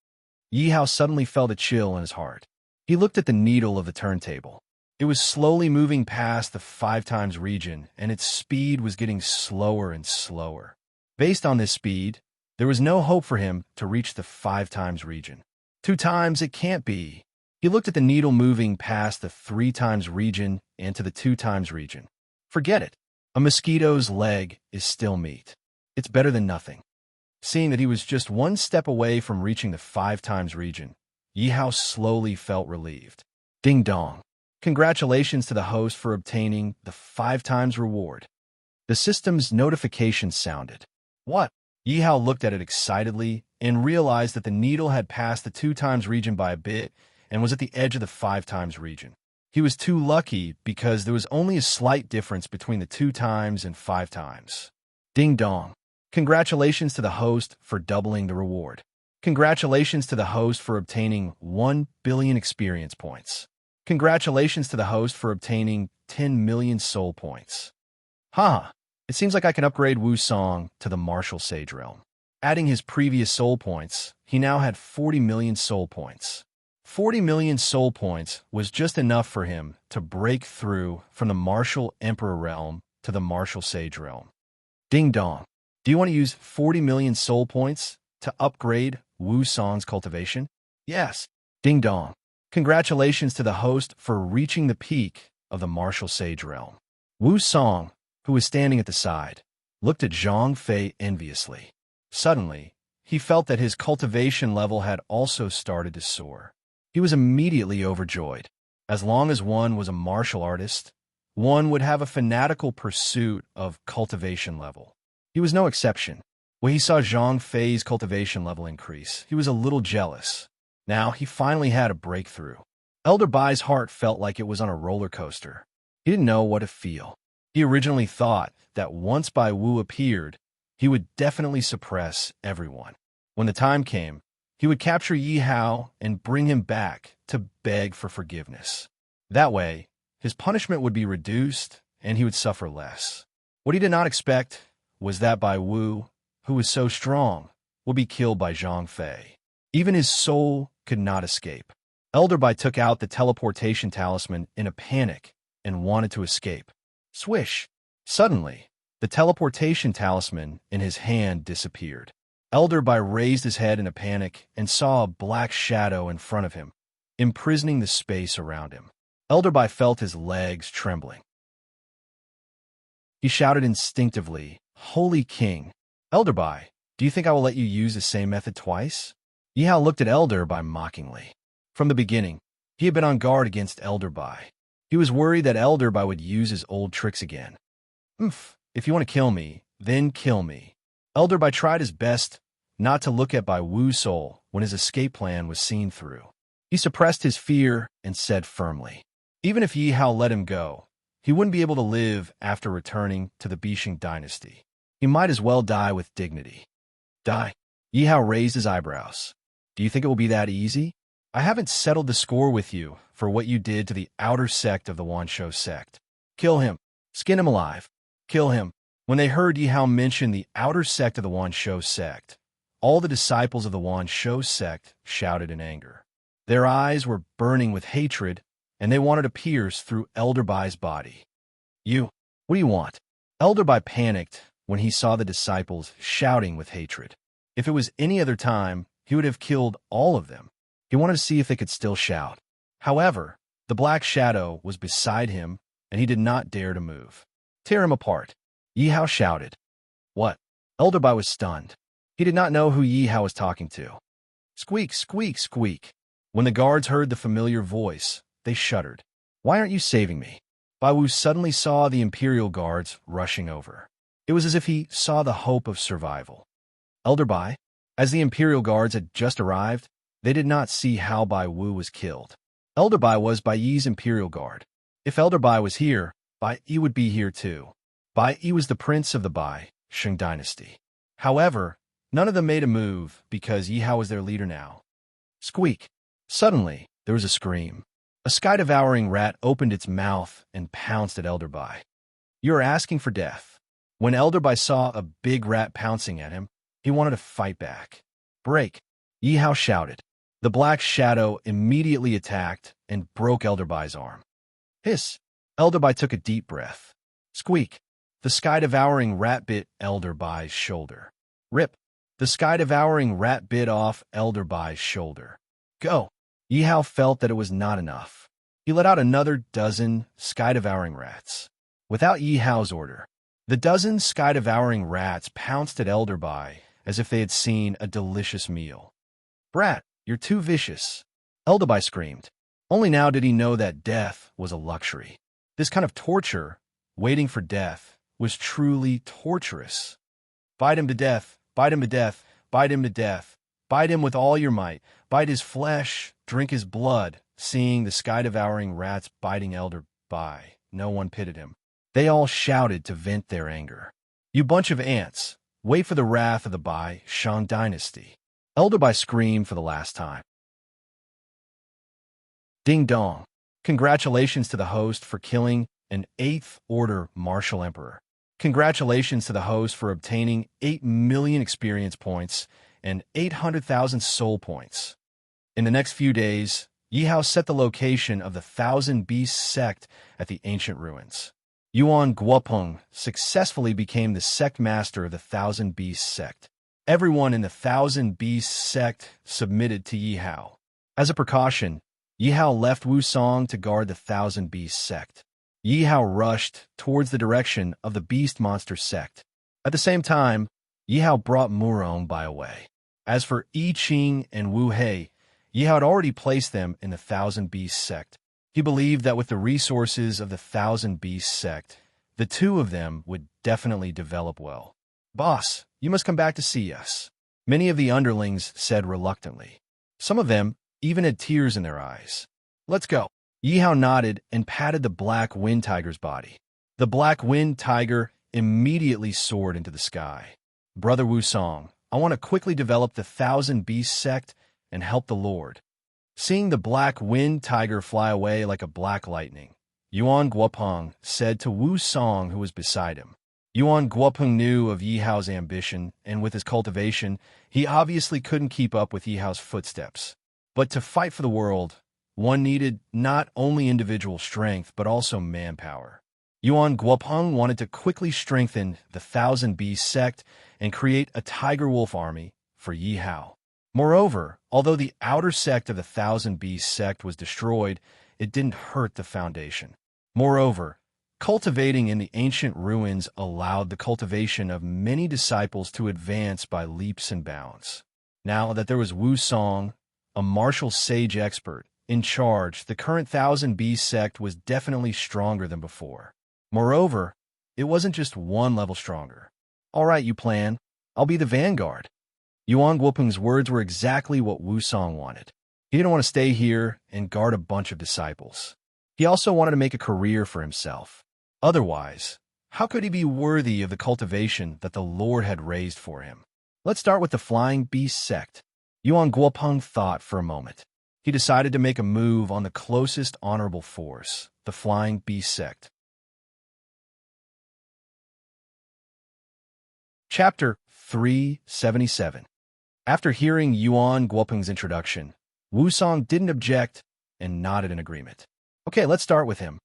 Yi Hao suddenly felt a chill in his heart. He looked at the needle of the turntable. It was slowly moving past the 5 times region, and its speed was getting slower and slower. Based on this speed, there was no hope for him to reach the 5 times region. 2 times it can't be. He looked at the needle moving past the 3 times region and to the 2 times region. Forget it. A mosquito's leg is still meat. It's better than nothing. Seeing that he was just 1 step away from reaching the 5 times region, Yi Hao slowly felt relieved. Ding dong. Congratulations to the host for obtaining the 5 times reward. The system's notification sounded. What? Yi Hao looked at it excitedly and realized that the needle had passed the 2 times region by a bit and was at the edge of the 5 times region. He was too lucky because there was only a slight difference between the 2 times and 5 times. Ding dong. Congratulations to the host for doubling the reward. Congratulations to the host for obtaining 1 billion experience points. Congratulations to the host for obtaining 10 million soul points. Haha, it seems like I can upgrade Wu Song to the martial sage realm. Adding his previous soul points, he now had 40 million soul points. 40 million soul points was just enough for him to break through from the martial emperor realm to the martial sage realm. Ding dong. Do you want to use 40 million soul points to upgrade Wu Song's cultivation? Yes. Ding dong. Congratulations to the host for reaching the peak of the martial sage realm. Wu Song, who was standing at the side, looked at Zhang Fei enviously. Suddenly, he felt that his cultivation level had also started to soar. He was immediately overjoyed. As long as one was a martial artist, one would have a fanatical pursuit of cultivation level. He was no exception. When he saw Zhang Fei's cultivation level increase, he was a little jealous. Now he finally had a breakthrough. Elder Bai's heart felt like it was on a roller coaster. He didn't know what to feel. He originally thought that once Bai Wu appeared, he would definitely suppress everyone. When the time came, he would capture Yi Hao and bring him back to beg for forgiveness. That way, his punishment would be reduced and he would suffer less. What he did not expect was that Bai Wu, who was so strong, would be killed by Zhang Fei. Even his soul could not escape. Elder Bai took out the teleportation talisman in a panic and wanted to escape. Swish! Suddenly, the teleportation talisman in his hand disappeared. Elder Bai raised his head in a panic and saw a black shadow in front of him. imprisoning the space around him. Elderby felt his legs trembling. He shouted instinctively, "Holy King! Elderby, do you think I will let you use the same method twice?" Yihao looked at Elderby mockingly. From the beginning, he had been on guard against Elderby. He was worried that Elderby would use his old tricks again. If you want to kill me, then kill me." Elderby tried his best not to look at Bai Wu's soul when his escape plan was seen through. He suppressed his fear and said firmly, even if Yihao let him go, he wouldn't be able to live after returning to the Bishing dynasty. He might as well die with dignity. Die? Yihao raised his eyebrows. Do you think it will be that easy? I haven't settled the score with you for what you did to the outer sect of the Wanshou sect. Kill him. Skin him alive. Kill him. When they heard Yihao mention the outer sect of the Wanshou sect, all the disciples of the Wanshou sect shouted in anger. Their eyes were burning with hatred, and they wanted to pierce through Elderbai's body. What do you want? Elderby panicked when he saw the disciples shouting with hatred. If it was any other time, he would have killed all of them. He wanted to see if they could still shout. However, the black shadow was beside him, and he did not dare to move. Tear him apart. Yihao shouted. What? Elderby was stunned. He did not know who Yihao was talking to. Squeak, squeak, squeak. When the guards heard the familiar voice, they shuddered. Why aren't you saving me? Bai Wu suddenly saw the Imperial guards rushing over. It was as if he saw the hope of survival. Elderby, as the Imperial guards had just arrived, they did not see how Bai Wu was killed. Elderby was Bai Yi's Imperial guard. If Elderby was here, Bai Yi would be here too. Bai Yi was the prince of the Bai Sheng dynasty. However, none of them made a move because Yihao was their leader now. Squeak. Suddenly, there was a scream. A sky-devouring rat opened its mouth and pounced at Elderby. You are asking for death. When Elderby saw a big rat pouncing at him, he wanted to fight back. Break! Yihao shouted. The black shadow immediately attacked and broke Elderby's arm. Hiss! Elderby took a deep breath. Squeak! The sky-devouring rat bit Elderby's shoulder. Rip! The sky-devouring rat bit off Elderby's shoulder. Go! Yihao felt that it was not enough. He let out another dozen sky-devouring rats. Without Yihao's order, the dozen sky-devouring rats pounced at Elderby as if they had seen a delicious meal. Brat, you're too vicious. Elderby screamed. Only now did he know that death was a luxury. This kind of torture, waiting for death, was truly torturous. Bite him to death, bite him to death, bite him to death. Bite him with all your might. Bite his flesh, drink his blood. Seeing the sky-devouring rats biting Elderby, no one pitied him. They all shouted to vent their anger. You bunch of ants, wait for the wrath of the Bai Shang dynasty. Elderby screamed for the last time. Ding dong. Congratulations to the host for killing an 8th Order Martial Emperor. Congratulations to the host for obtaining 8 million experience points and 800,000 soul points. In the next few days, Yihao set the location of the Thousand Beasts sect at the ancient ruins. Yuan Guopeng successfully became the sect master of the Thousand Beasts sect. Everyone in the Thousand Beasts sect submitted to Yihao. As a precaution, Yihao left Wusong to guard the Thousand Beasts sect. Yihao rushed towards the direction of the Beast Monster sect. At the same time, Yihao brought Murong by away. As for I Ching and Wu Hei, Yihao had already placed them in the Thousand Beasts sect. He believed that with the resources of the Thousand Beasts sect, the two of them would definitely develop well. Boss, you must come back to see us, many of the underlings said reluctantly. Some of them even had tears in their eyes. Let's go. Yihao nodded and patted the black wind tiger's body. The black wind tiger immediately soared into the sky. Brother Wusong, I want to quickly develop the Thousand Beasts sect and help the Lord. Seeing the black wind tiger fly away like a black lightning, Yuan Guopeng said to Wusong, who was beside him. Yuan Guopeng knew of Yihao's ambition, and with his cultivation, he obviously couldn't keep up with Yihao's footsteps. But to fight for the world, one needed not only individual strength, but also manpower. Yuan Guopeng wanted to quickly strengthen the Thousand Beasts sect and create a tiger wolf army for Yihao. Moreover, although the outer sect of the Thousand Beasts sect was destroyed, it didn't hurt the foundation. Moreover, cultivating in the ancient ruins allowed the cultivation of many disciples to advance by leaps and bounds. Now that there was Wu Song, a martial sage expert, in charge, the current Thousand Beasts sect was definitely stronger than before. Moreover, it wasn't just one level stronger. All right, you plan. I'll be the vanguard. Yuan Guopeng's words were exactly what Wu Song wanted. He didn't want to stay here and guard a bunch of disciples. He also wanted to make a career for himself. Otherwise, how could he be worthy of the cultivation that the Lord had raised for him? Let's start with the Flying Beast sect. Yuan Guopeng thought for a moment. He decided to make a move on the closest honorable force, the Flying Beast sect. Chapter 377. After hearing Yuan Guopeng's introduction, Wu Song didn't object and nodded in agreement. Okay, let's start with him.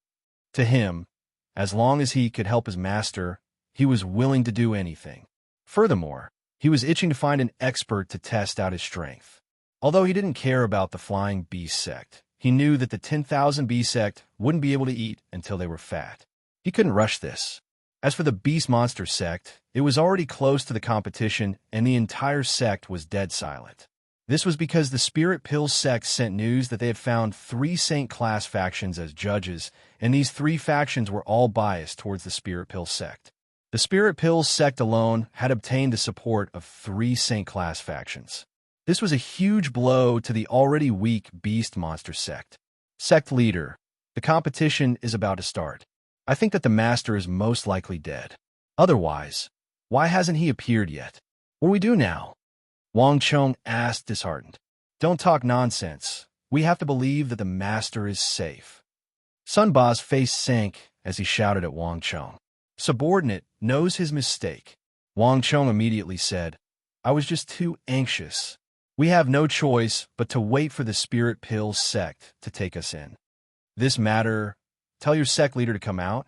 To him, as long as he could help his master, he was willing to do anything. Furthermore, he was itching to find an expert to test out his strength. Although he didn't care about the Flying Beast sect, he knew that the 10,000 Beast sect wouldn't be able to eat until they were fat. He couldn't rush this. As for the Beast Monster sect, it was already close to the competition and the entire sect was dead silent. This was because the Spirit Pill sect sent news that they had found 3 Saint class factions as judges, and these 3 factions were all biased towards the Spirit Pill sect. The Spirit Pill sect alone had obtained the support of 3 Saint class factions. This was a huge blow to the already weak Beast Monster sect. Sect leader, the competition is about to start. I think that the master is most likely dead. Otherwise, why hasn't he appeared yet? What do we do now? Wang Chong asked, disheartened. Don't talk nonsense. We have to believe that the master is safe. Sun Ba's face sank as he shouted at Wang Chong. Subordinate knows his mistake. Wang Chong immediately said, I was just too anxious. We have no choice but to wait for the Spirit Pill sect to take us in. This matter, tell your sect leader to come out.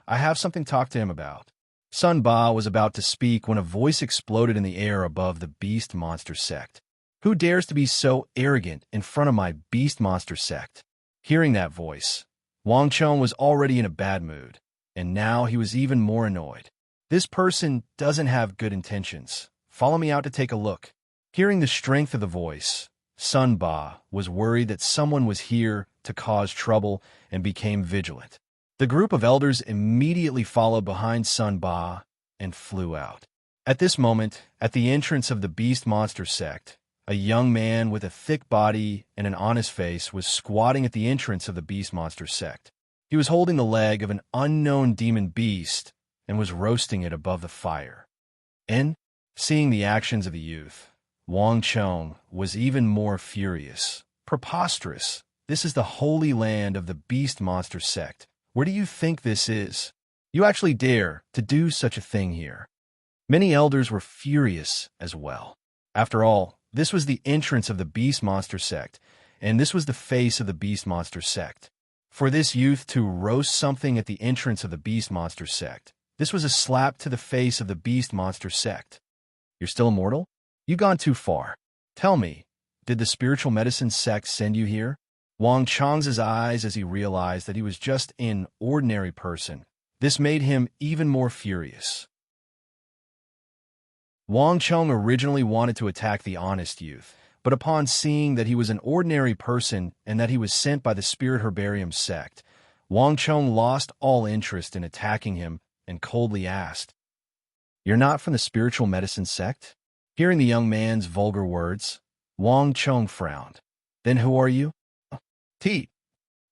I have something to talk to him about. Sun Ba was about to speak when a voice exploded in the air above the Beast Monster sect. Who dares to be so arrogant in front of my Beast Monster sect? Hearing that voice, Wang Chong was already in a bad mood, and now he was even more annoyed. This person doesn't have good intentions. Follow me out to take a look. Hearing the strength of the voice, Sun Ba was worried that someone was here to cause trouble and became vigilant. The group of elders immediately followed behind Sun Ba and flew out. At this moment, at the entrance of the Beast Monster sect, a young man with a thick body and an honest face was squatting at the entrance of the Beast Monster sect. He was holding the leg of an unknown demon beast and was roasting it above the fire. And, seeing the actions of the youth, Wang Chong was even more furious. Preposterous! This is the holy land of the Beast Monster sect. Where do you think this is? You actually dare to do such a thing here. Many elders were furious as well. After all, this was the entrance of the Beast Monster sect, and this was the face of the Beast Monster sect. For this youth to roast something at the entrance of the Beast Monster sect, this was a slap to the face of the Beast Monster sect. You're still immortal? You've gone too far. Tell me, did the spiritual medicine sect send you here? Wang Chong's eyes as he realized that he was just an ordinary person. This made him even more furious. Wang Chong originally wanted to attack the honest youth, but upon seeing that he was an ordinary person and that he was sent by the Spirit Herbarium sect, Wang Chong lost all interest in attacking him and coldly asked, You're not from the spiritual medicine sect? Hearing the young man's vulgar words, Wang Chong frowned. Then who are you? Teat.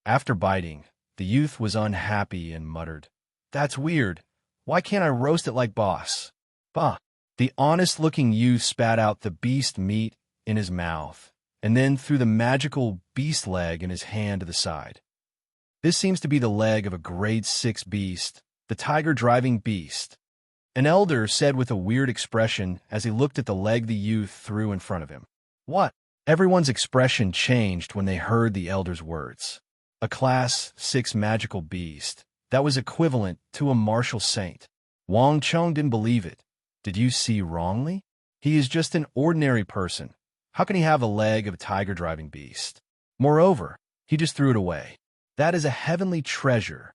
After biting, the youth was unhappy and muttered, That's weird. Why can't I roast it like boss? Bah. The honest-looking youth spat out the beast meat in his mouth, and then threw the magical beast leg in his hand to the side. This seems to be the leg of a grade 6 beast, the tiger-driving beast. An elder said with a weird expression as he looked at the leg the youth threw in front of him. What? Everyone's expression changed when they heard the elder's words. A class 6 magical beast that was equivalent to a martial saint. Wang Chong didn't believe it. Did you see wrongly? He is just an ordinary person. How can he have the leg of a tiger-driving beast? Moreover, he just threw it away. That is a heavenly treasure.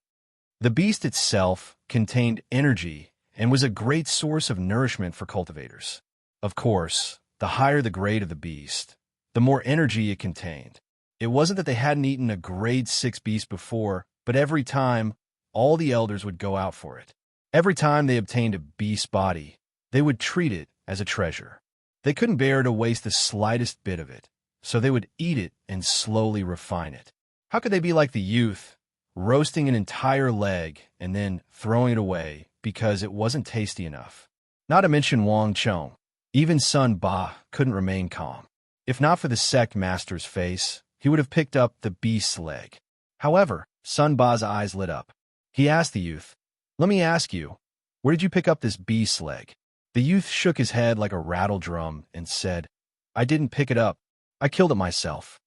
The beast itself contained energy and was a great source of nourishment for cultivators. Of course, the higher the grade of the beast, the more energy it contained. It wasn't that they hadn't eaten a grade 6 beast before, but every time, all the elders would go out for it. Every time they obtained a beast body, they would treat it as a treasure. They couldn't bear to waste the slightest bit of it, so they would eat it and slowly refine it. How could they be like the youth, roasting an entire leg and then throwing it away because it wasn't tasty enough? Not to mention Wang Chong. Even Sun Ba couldn't remain calm. If not for the sect master's face, he would have picked up the beast's leg. However, Sun Ba's eyes lit up. He asked the youth, "Let me ask you, where did you pick up this beast's leg?" The youth shook his head like a rattle drum and said, "I didn't pick it up. I killed it myself."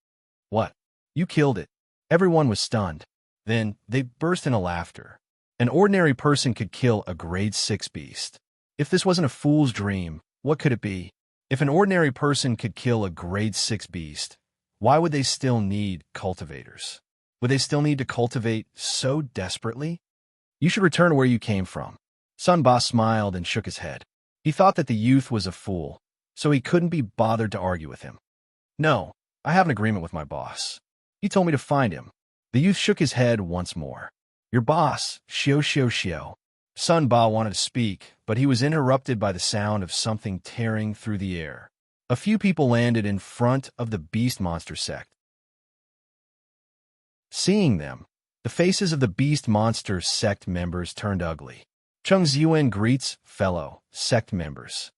"What? You killed it?" Everyone was stunned. Then they burst into laughter. An ordinary person could kill a grade 6 beast. If this wasn't a fool's dream, what could it be? If an ordinary person could kill a grade 6 beast, why would they still need cultivators? Would they still need to cultivate so desperately? "You should return to where you came from." Sun Ba smiled and shook his head. He thought that the youth was a fool, so he couldn't be bothered to argue with him. "No, I have an agreement with my boss. He told me to find him." The youth shook his head once more. "Your boss, Xiao." Sun Ba wanted to speak, but he was interrupted by the sound of something tearing through the air. A few people landed in front of the beast monster sect. Seeing them, the faces of the beast monster sect members turned ugly. Chung Ziyuan greets fellow sect members.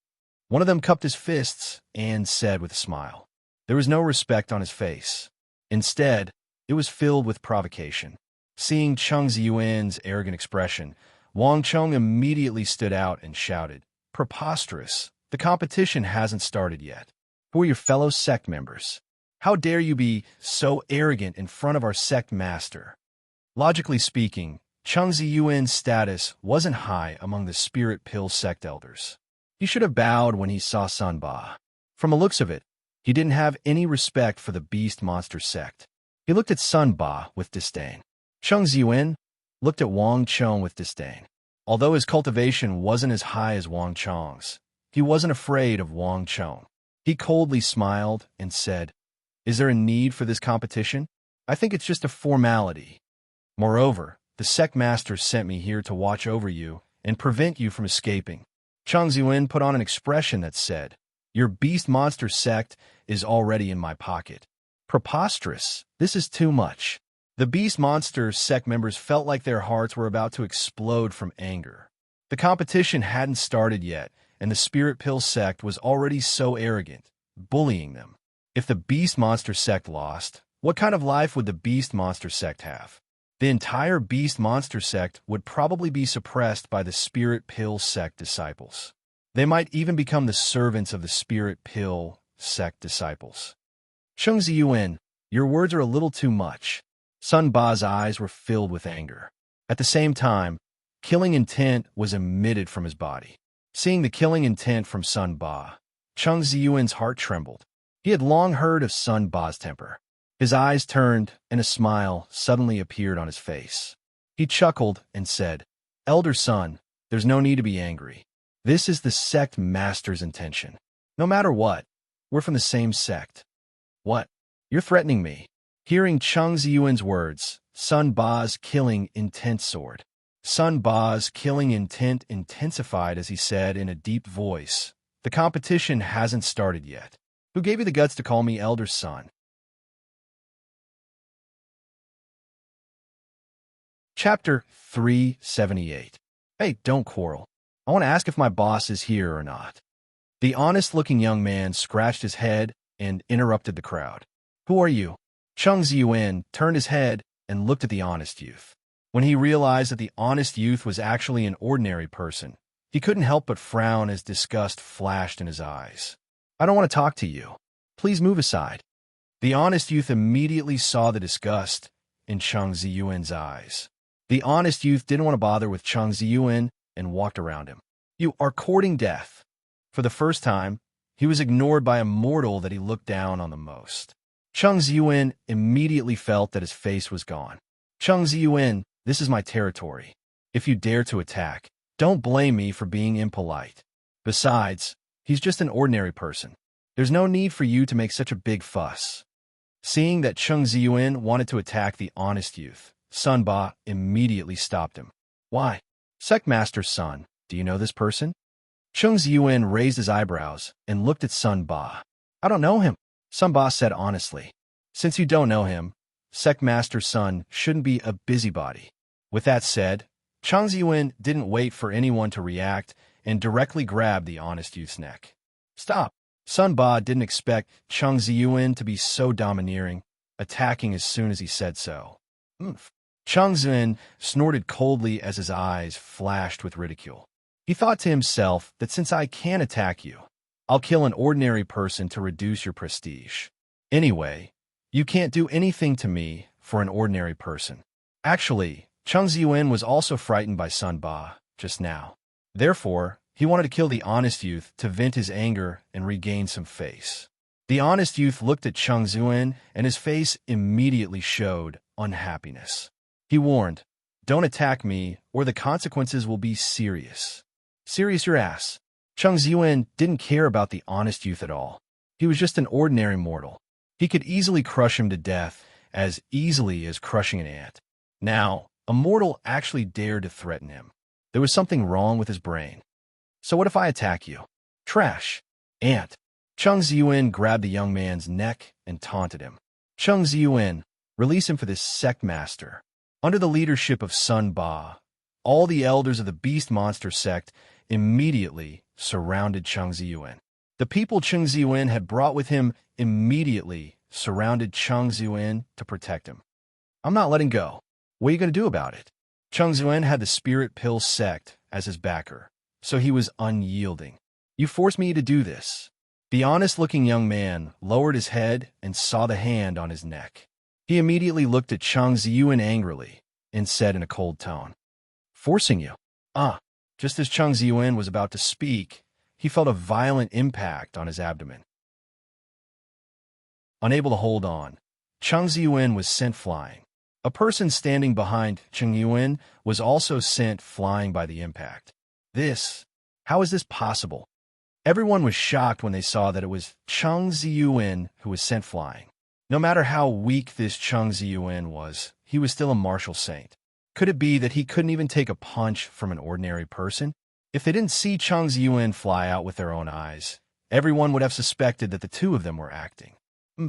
One of them cupped his fists and said with a smile. There was no respect on his face. Instead, it was filled with provocation. Seeing Chung Ziyuan's arrogant expression, Wang Chong immediately stood out and shouted, "Preposterous! The competition hasn't started yet. Who are your fellow sect members? How dare you be so arrogant in front of our sect master?" Logically speaking, Chung Ziyuan's status wasn't high among the Spirit Pill sect elders. He should have bowed when he saw Sun Ba. From the looks of it, he didn't have any respect for the beast monster sect. He looked at Sun Ba with disdain. Chung Ziyuan looked at Wang Chong with disdain. Although his cultivation wasn't as high as Wang Chong's, he wasn't afraid of Wang Chong. He coldly smiled and said, "Is there a need for this competition? I think it's just a formality. Moreover, the sect master sent me here to watch over you and prevent you from escaping." Chung Ziyuan put on an expression that said, "Your beast monster sect is already in my pocket." Preposterous. This is too much. The beast monster sect members felt like their hearts were about to explode from anger. The competition hadn't started yet, and the Spirit Pill sect was already so arrogant, bullying them. If the beast monster sect lost, what kind of life would the beast monster sect have? The entire beast monster sect would probably be suppressed by the Spirit Pill sect disciples. They might even become the servants of the Spirit Pill sect disciples. Chung Ziyuan, your words are a little too much. Sun Ba's eyes were filled with anger. At the same time, killing intent was emitted from his body. Seeing the killing intent from Sun Ba, Chung Ziyuan's heart trembled. He had long heard of Sun Ba's temper. His eyes turned, and a smile suddenly appeared on his face. He chuckled and said, "Elder son, there's no need to be angry. This is the sect master's intention. No matter what, we're from the same sect." "What? You're threatening me?" Hearing Chung Ziyuan's words, Sun Ba's killing intent soared. Sun Ba's killing intent intensified as he said in a deep voice, "The competition hasn't started yet. Who gave you the guts to call me elder son?" Chapter 378. Hey, don't quarrel. I want to ask if my boss is here or not. The honest-looking young man scratched his head and interrupted the crowd. "Who are you?" Chung Ziyuan turned his head and looked at the honest youth. When he realized that the honest youth was actually an ordinary person, he couldn't help but frown as disgust flashed in his eyes. "I don't want to talk to you. Please move aside." The honest youth immediately saw the disgust in Chung Ziyuan's eyes. The honest youth didn't want to bother with Chung Ziyuan and walked around him. "You are courting death." For the first time, He was ignored by a mortal that he looked down on the most. Chung Ziyuan immediately felt that his face was gone. Chung Ziyuan, this is my territory. If you dare to attack, don't blame me for being impolite. Besides, he's just an ordinary person. There's no need for you to make such a big fuss. Seeing that Chung Ziyuan wanted to attack the honest youth, Sun Ba immediately stopped him. Why? Sect Master's son, do you know this person? Chung Ziyuan raised his eyebrows and looked at Sun Ba. I don't know him, Sun Ba said honestly. Since you don't know him, Sect Master's son shouldn't be a busybody. With that said, Chung Ziyuan didn't wait for anyone to react and directly grabbed the honest youth's neck. Stop! Sun Ba didn't expect Chung Ziyuan to be so domineering, attacking as soon as he said so. Chung Ziyuan snorted coldly as his eyes flashed with ridicule. He thought to himself that since I can attack you, I'll kill an ordinary person to reduce your prestige. Anyway, you can't do anything to me for an ordinary person. Actually, Chung Ziyuan was also frightened by Sun Ba just now. Therefore, he wanted to kill the honest youth to vent his anger and regain some face. The honest youth looked at Chung Ziyuan and his face immediately showed unhappiness. He warned, don't attack me or the consequences will be serious. Serious your ass. Chung Ziyuan didn't care about the honest youth at all. He was just an ordinary mortal. He could easily crush him to death as easily as crushing an ant. Now, a mortal actually dared to threaten him. There was something wrong with his brain. So what if I attack you? Trash. Ant. Chung Ziyuan grabbed the young man's neck and taunted him. Chung Ziyuan, release him for this sect master. Under the leadership of Sun Ba, all the elders of the beast monster sect immediately surrounded Chung Ziyuan. The people Chung Ziyuan had brought with him immediately surrounded Chung Ziyuan to protect him. I'm not letting go. What are you going to do about it? Chung Ziyuan had the Spirit Pill sect as his backer, so he was unyielding. You forced me to do this. The honest-looking young man lowered his head and saw the hand on his neck. He immediately looked at Chung Ziyuan angrily and said in a cold tone, forcing you? Just as Chung Ziyuan was about to speak, he felt a violent impact on his abdomen. Unable to hold on, Chung Ziyuan was sent flying. A person standing behind Chung Ziyuan was also sent flying by the impact. How is this possible? Everyone was shocked when they saw that it was Chung Ziyuan who was sent flying. No matter how weak this Chung Ziyuan was, he was still a martial saint. Could it be that he couldn't even take a punch from an ordinary person? If they didn't see Chung Ziyuan fly out with their own eyes, everyone would have suspected that the two of them were acting. I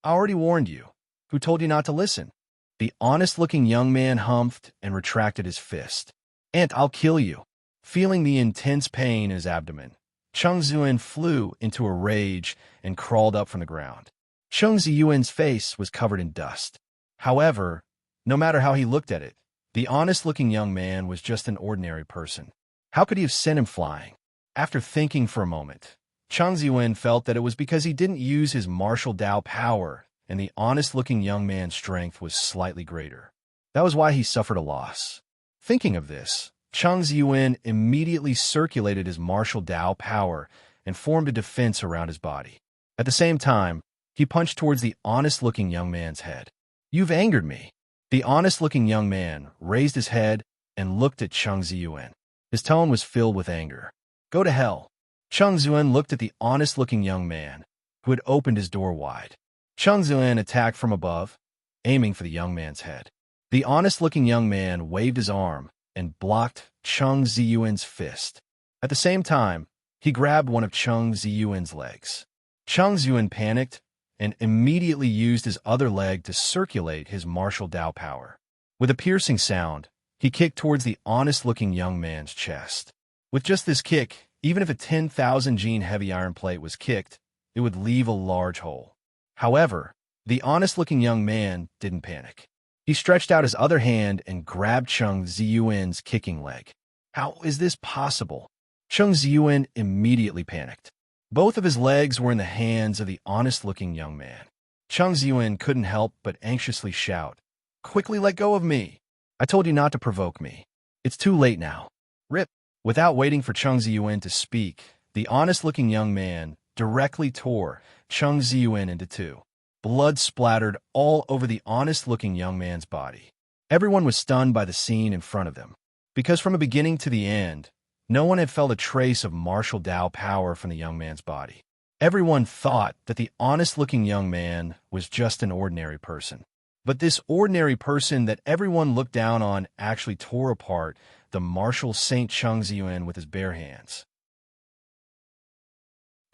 already warned you. Who told you not to listen? The honest-looking young man humphed and retracted his fist. Ant, I'll kill you. Feeling the intense pain in his abdomen, Chung Ziyuan flew into a rage and crawled up from the ground. Chung Ziyuan's face was covered in dust. However, no matter how he looked at it, the honest-looking young man was just an ordinary person. How could he have sent him flying? After thinking for a moment, Chung Ziyuan felt that it was because he didn't use his martial Dao power, and the honest-looking young man's strength was slightly greater. That was why he suffered a loss. Thinking of this, Chung Ziyuan immediately circulated his martial Dao power and formed a defense around his body. At the same time, he punched towards the honest-looking young man's head. You've angered me. The honest-looking young man raised his head and looked at Chung Ziyuan. His tone was filled with anger. Go to hell. Chung Ziyuan looked at the honest-looking young man, who had opened his door wide. Chung Ziyuan attacked from above, aiming for the young man's head. The honest-looking young man waved his arm and blocked Chung Ziyuan's fist. At the same time, he grabbed one of Chung Ziyuan's legs. Chung Ziyuan panicked and immediately used his other leg to circulate his martial Dao power. With a piercing sound, he kicked towards the honest-looking young man's chest. With just this kick, even if a 10,000 gene heavy iron plate was kicked, it would leave a large hole. However, the honest-looking young man didn't panic. He stretched out his other hand and grabbed Chung Ziyuan's kicking leg. How is this possible? Chung Ziyuan immediately panicked. Both of his legs were in the hands of the honest-looking young man. Chung Ziyuan couldn't help but anxiously shout, Quickly let go of me! I told you not to provoke me. It's too late now. Rip! Without waiting for Chung Ziyuan to speak, the honest-looking young man directly tore Chung Ziyuan into two. Blood splattered all over the honest-looking young man's body. Everyone was stunned by the scene in front of them, because from the beginning to the end, no one had felt a trace of martial Dao power from the young man's body. Everyone thought that the honest-looking young man was just an ordinary person. But this ordinary person that everyone looked down on actually tore apart the martial Saint Chung Ziyuan with his bare hands.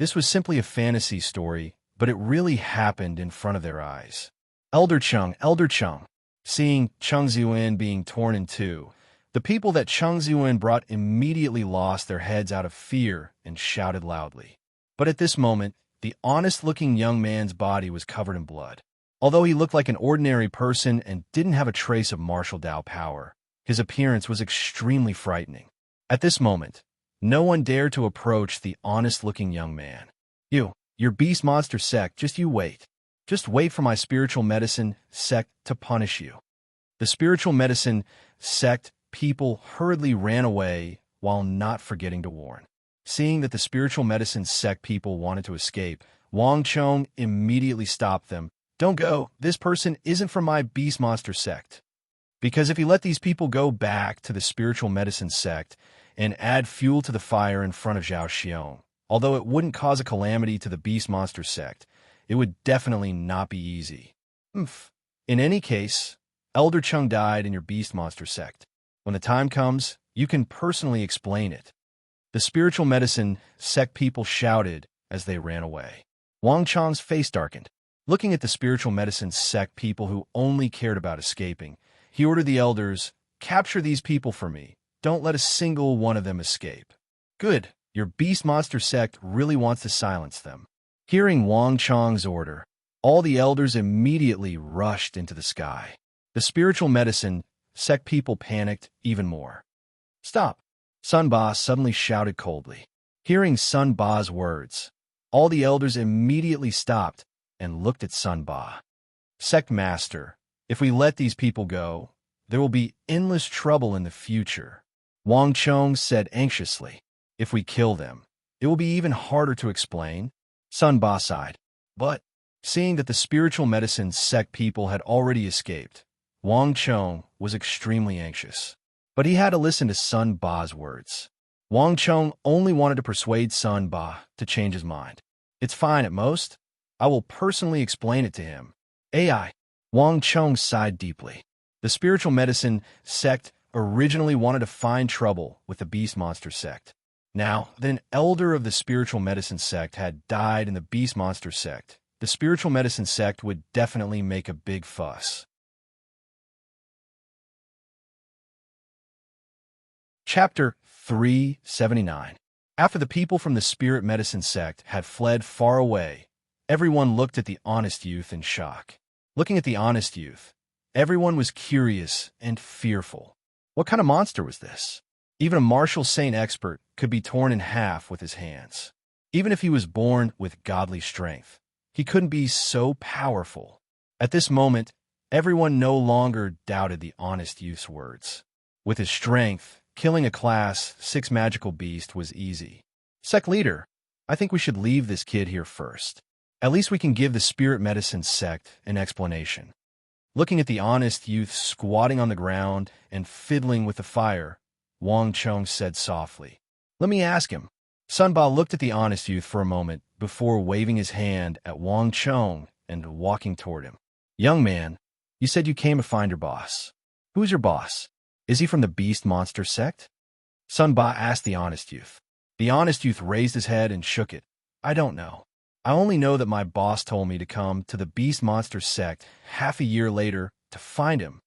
This was simply a fantasy story, but it really happened in front of their eyes. Elder Chung. Seeing Chung Ziyuan being torn in two, the people that Chung Ziyuan brought immediately lost their heads out of fear and shouted loudly. But at this moment, the honest-looking young man's body was covered in blood. Although he looked like an ordinary person and didn't have a trace of martial Dao power, his appearance was extremely frightening. At this moment, no one dared to approach the honest-looking young man. Your beast monster sect, just you wait. Just wait for my spiritual medicine sect to punish you. The spiritual medicine sect people hurriedly ran away while not forgetting to warn. Seeing that the spiritual medicine sect people wanted to escape, Wang Chong immediately stopped them. Don't go. This person isn't from my beast monster sect. Because if you let these people go back to the spiritual medicine sect and add fuel to the fire in front of Zhao Xiong, although it wouldn't cause a calamity to the beast monster sect, it would definitely not be easy. In any case, Elder Chung died in your beast monster sect. When the time comes, you can personally explain it. The spiritual medicine sect people shouted as they ran away. Wang Chong's face darkened. Looking at the spiritual medicine sect people who only cared about escaping, he ordered the elders, "Capture these people for me. Don't let a single one of them escape." Good. Your beast monster sect really wants to silence them. Hearing Wang Chong's order, all the elders immediately rushed into the sky. The spiritual medicine sect people panicked even more. Stop! Sun Ba suddenly shouted coldly. Hearing Sun Ba's words, all the elders immediately stopped and looked at Sun Ba. Sect Master, if we let these people go, there will be endless trouble in the future. Wang Chong said anxiously. If we kill them, it will be even harder to explain. Sun Ba sighed. But, seeing that the spiritual medicine sect people had already escaped, Wang Chong was extremely anxious. But he had to listen to Sun Ba's words. Wang Chong only wanted to persuade Sun Ba to change his mind. It's fine at most. I will personally explain it to him. AI. Wang Chong sighed deeply. The spiritual medicine sect originally wanted to find trouble with the beast monster sect. Now that an elder of the spiritual medicine sect had died in the beast monster sect, the spiritual medicine sect would definitely make a big fuss. Chapter 379. After the people from the spirit medicine sect had fled far away, everyone looked at the honest youth in shock. Looking at the honest youth, everyone was curious and fearful. What kind of monster was this? Even a martial saint expert could be torn in half with his hands. Even if he was born with godly strength, he couldn't be so powerful. At this moment, everyone no longer doubted the honest youth's words. With his strength, killing a Class 6 magical beast was easy. Sect leader, I think we should leave this kid here first. At least we can give the spirit medicine sect an explanation. Looking at the honest youth squatting on the ground and fiddling with the fire, Wang Chong said softly, "Let me ask him." Sun Ba looked at the honest youth for a moment before waving his hand at Wang Chong and walking toward him. "Young man, you said you came to find your boss. Who's your boss? Is he from the beast monster sect?" Sun Ba asked the honest youth. The honest youth raised his head and shook it. "I don't know. I only know that my boss told me to come to the beast monster sect half a year later to find him."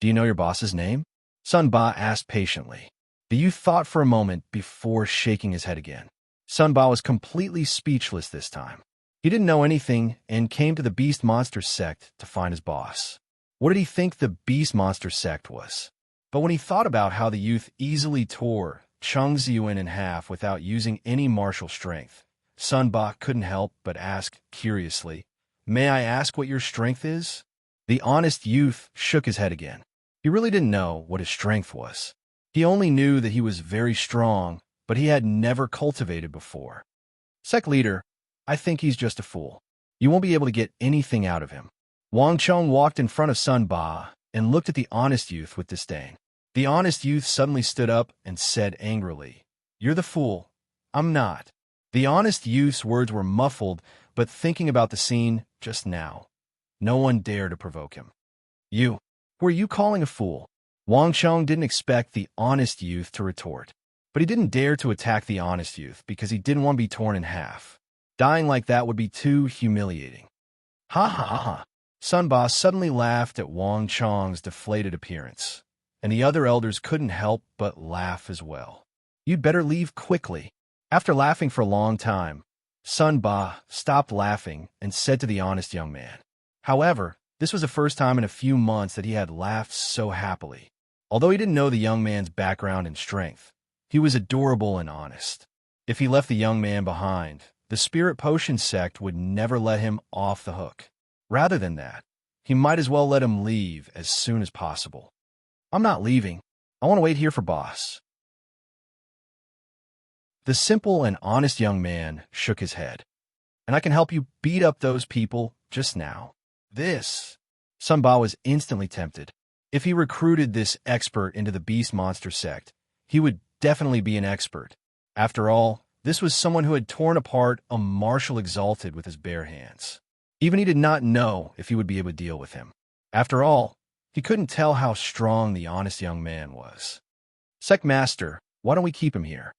"Do you know your boss's name?" Sun Ba asked patiently. The youth thought for a moment before shaking his head again. Sun Ba was completely speechless this time. He didn't know anything and came to the beast monster sect to find his boss. What did he think the beast monster sect was? But when he thought about how the youth easily tore Chung Ziyuan in half without using any martial strength, Sun Ba couldn't help but ask curiously, "May I ask what your strength is?" The honest youth shook his head again. He really didn't know what his strength was. He only knew that he was very strong, but he had never cultivated before. "Sect leader, I think he's just a fool. You won't be able to get anything out of him. Wang Chong walked in front of Sun Ba and looked at the honest youth with disdain. The honest youth suddenly stood up and said angrily, "You're the fool. I'm not." The honest youth's words were muffled, but thinking about the scene just now, no one dared to provoke him. "You, who are you calling a fool?" Wang Chong didn't expect the honest youth to retort, but he didn't dare to attack the honest youth because he didn't want to be torn in half. Dying like that would be too humiliating. Ha ha ha ha. Sun Ba suddenly laughed at Wang Chong's deflated appearance, and the other elders couldn't help but laugh as well. "You'd better leave quickly." After laughing for a long time, Sun Ba stopped laughing and said to the honest young man. However, this was the first time in a few months that he had laughed so happily. Although he didn't know the young man's background and strength, he was adorable and honest. If he left the young man behind, the Spirit Potion sect would never let him off the hook. Rather than that, he might as well let him leave as soon as possible. "I'm not leaving. I want to wait here for boss." The simple and honest young man shook his head. "And I can help you beat up those people just now." This. Sun Ba was instantly tempted. If he recruited this expert into the beast monster sect, he would definitely be an expert. After all, this was someone who had torn apart a marshal exalted with his bare hands. Even he did not know if he would be able to deal with him. After all, he couldn't tell how strong the honest young man was. "Sect Master, why don't we keep him here?"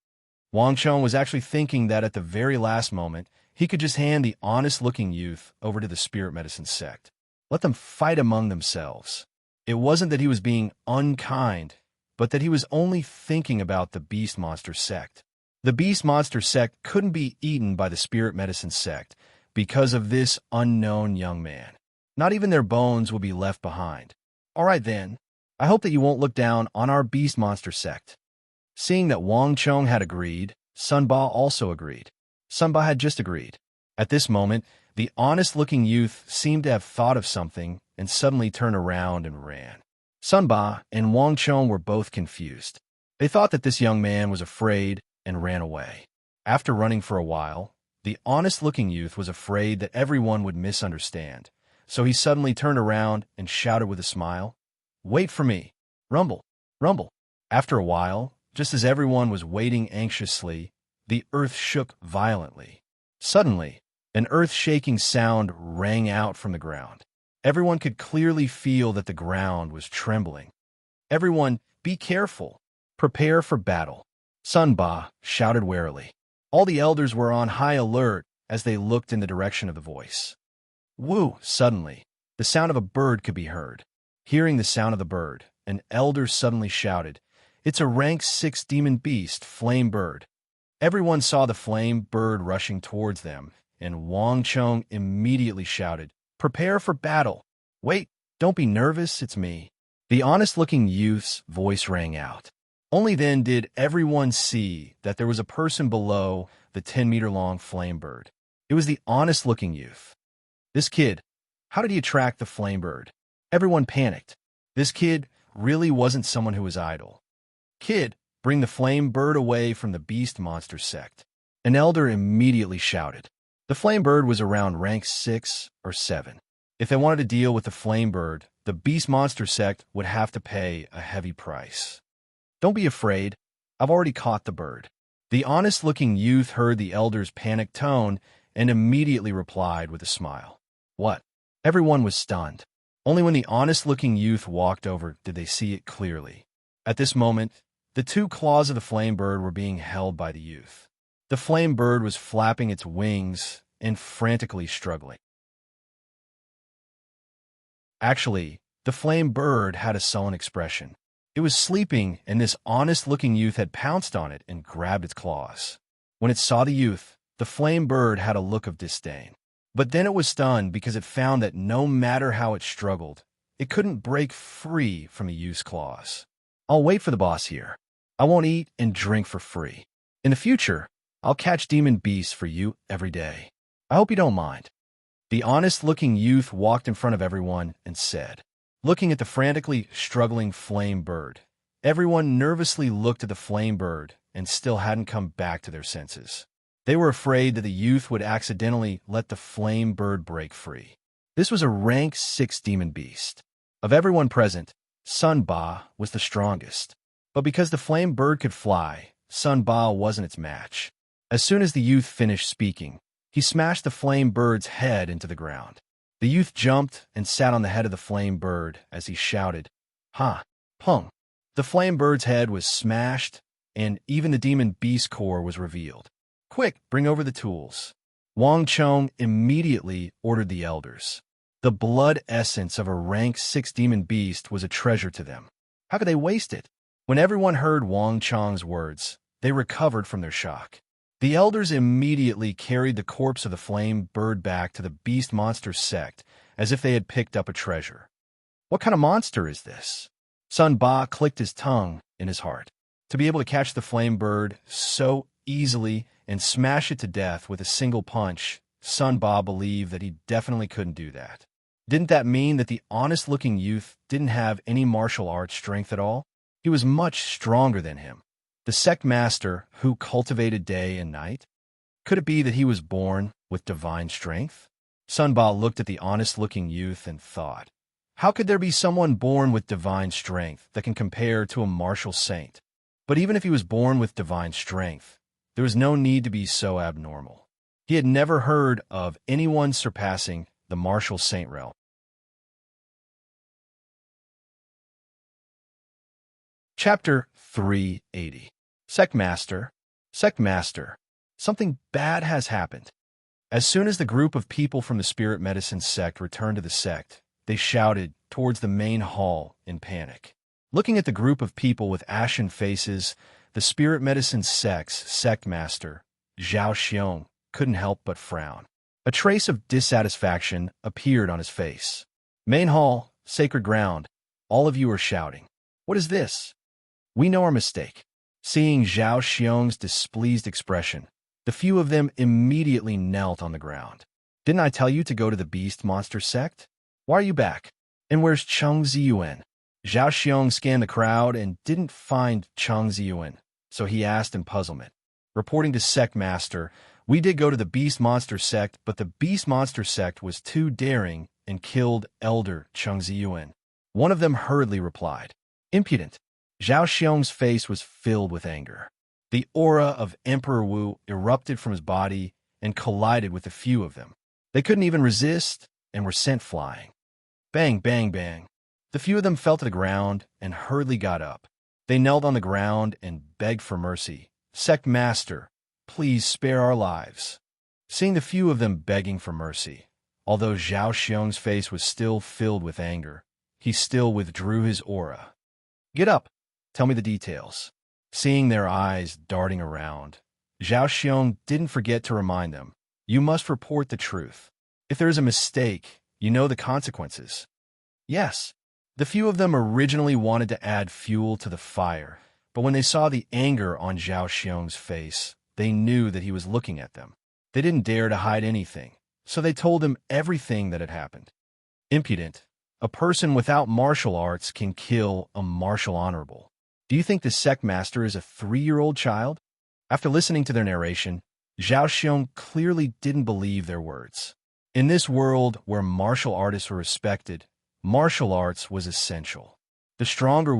Wang Chong was actually thinking that at the very last moment, he could just hand the honest-looking youth over to the spirit medicine sect. Let them fight among themselves. It wasn't that he was being unkind, but that he was only thinking about the beast monster sect. The beast monster sect couldn't be eaten by the spirit medicine sect because of this unknown young man. Not even their bones would be left behind. "All right then, I hope that you won't look down on our beast monster sect." Seeing that Wang Chong had agreed, Sun Ba also agreed. Sun Ba had just agreed. At this moment, the honest-looking youth seemed to have thought of something and suddenly turned around and ran. Sun Ba and Wang Chong were both confused. They thought that this young man was afraid and ran away. After running for a while, the honest-looking youth was afraid that everyone would misunderstand, so he suddenly turned around and shouted with a smile, "Wait for me! Rumble! Rumble!" After a while, just as everyone was waiting anxiously, the earth shook violently. Suddenly, an earth-shaking sound rang out from the ground. Everyone could clearly feel that the ground was trembling. "Everyone, be careful! Prepare for battle!" Sun Ba shouted warily. All the elders were on high alert as they looked in the direction of the voice. Woo! Suddenly, the sound of a bird could be heard. Hearing the sound of the bird, an elder suddenly shouted, "It's a rank 6 demon beast, flame bird." Everyone saw the flame bird rushing towards them, and Wang Chong immediately shouted, "Prepare for battle!" "Wait, don't be nervous, it's me." The honest-looking youth's voice rang out. Only then did everyone see that there was a person below the 10-meter-long flame bird. It was the honest-looking youth. This kid, how did he attract the flame bird? Everyone panicked. This kid really wasn't someone who was idle. "Kid, bring the flame bird away from the beast monster sect." An elder immediately shouted. The flame bird was around rank 6 or 7. If they wanted to deal with the flame bird, the beast monster sect would have to pay a heavy price. "Don't be afraid. I've already caught the bird." The honest-looking youth heard the elder's panicked tone and immediately replied with a smile. "What?" Everyone was stunned. Only when the honest-looking youth walked over did they see it clearly. At this moment, the 2 claws of the flame bird were being held by the youth. The flame bird was flapping its wings and frantically struggling. Actually, the flame bird had a sullen expression. It was sleeping, and this honest-looking youth had pounced on it and grabbed its claws. When it saw the youth, the flame bird had a look of disdain. But then it was stunned because it found that no matter how it struggled, it couldn't break free from the youth's claws. "I'll wait for the boss here. I won't eat and drink for free. In the future, I'll catch demon beasts for you every day. I hope you don't mind." The honest-looking youth walked in front of everyone and said, looking at the frantically struggling flame bird. Everyone nervously looked at the flame bird and still hadn't come back to their senses. They were afraid that the youth would accidentally let the flame bird break free. This was a rank 6 demon beast. Of everyone present, Sun Ba was the strongest. But because the flame bird could fly, Sun Ba wasn't its match. As soon as the youth finished speaking, he smashed the flame bird's head into the ground. The youth jumped and sat on the head of the flame bird as he shouted, "Ha! Pung!" The flame bird's head was smashed, and even the demon beast core was revealed. "Quick, bring over the tools." Wang Chong immediately ordered the elders. The blood essence of a rank 6 demon beast was a treasure to them. How could they waste it? When everyone heard Wang Chong's words, they recovered from their shock. The elders immediately carried the corpse of the flame bird back to the beast monster sect as if they had picked up a treasure. What kind of monster is this? Sun Ba clicked his tongue in his heart. To be able to catch the flame bird so easily and smash it to death with a single punch, Sun Ba believed that he definitely couldn't do that. Didn't that mean that the honest-looking youth didn't have any martial arts strength at all? He was much stronger than him. The sect master who cultivated day and night? Could it be that he was born with divine strength? Sun Ba looked at the honest-looking youth and thought, how could there be someone born with divine strength that can compare to a martial saint? But even if he was born with divine strength, there was no need to be so abnormal. He had never heard of anyone surpassing the martial saint realm. Chapter 380. Sect Master, something bad has happened. As soon as the group of people from the spirit medicine sect returned to the sect, they shouted towards the main hall in panic. Looking at the group of people with ashen faces, the spirit medicine sect's sect master, Zhao Xiong, couldn't help but frown. A trace of dissatisfaction appeared on his face. Main hall, sacred ground, all of you are shouting. What is this? We know our mistake. Seeing Zhao Xiong's displeased expression, the few of them immediately knelt on the ground. Didn't I tell you to go to the beast monster sect? Why are you back? And where's Cheng Ziyuan? Zhao Xiong scanned the crowd and didn't find Cheng Ziyuan, so he asked in puzzlement. Reporting to Sect Master, we did go to the beast monster sect, but the beast monster sect was too daring and killed Elder Cheng Ziyuan. One of them hurriedly replied, impudent. Zhao Xiong's face was filled with anger. The aura of Emperor Wu erupted from his body and collided with a few of them. They couldn't even resist and were sent flying. Bang, bang, bang. The few of them fell to the ground and hurriedly got up. They knelt on the ground and begged for mercy. Sect Master, please spare our lives. Seeing the few of them begging for mercy, although Zhao Xiong's face was still filled with anger, he still withdrew his aura. Get up. Tell me the details. Seeing their eyes darting around, Zhao Xiong didn't forget to remind them, you must report the truth. If there is a mistake, you know the consequences. Yes. The few of them originally wanted to add fuel to the fire, but when they saw the anger on Zhao Xiong's face, they knew that he was looking at them. They didn't dare to hide anything, so they told him everything that had happened. Impudent. A person without martial arts can kill a martial honorable. Do you think the sect master is a 3-year-old child? After listening to their narration, Zhao Xiong clearly didn't believe their words. In this world where martial artists were respected, martial arts was essential. The stronger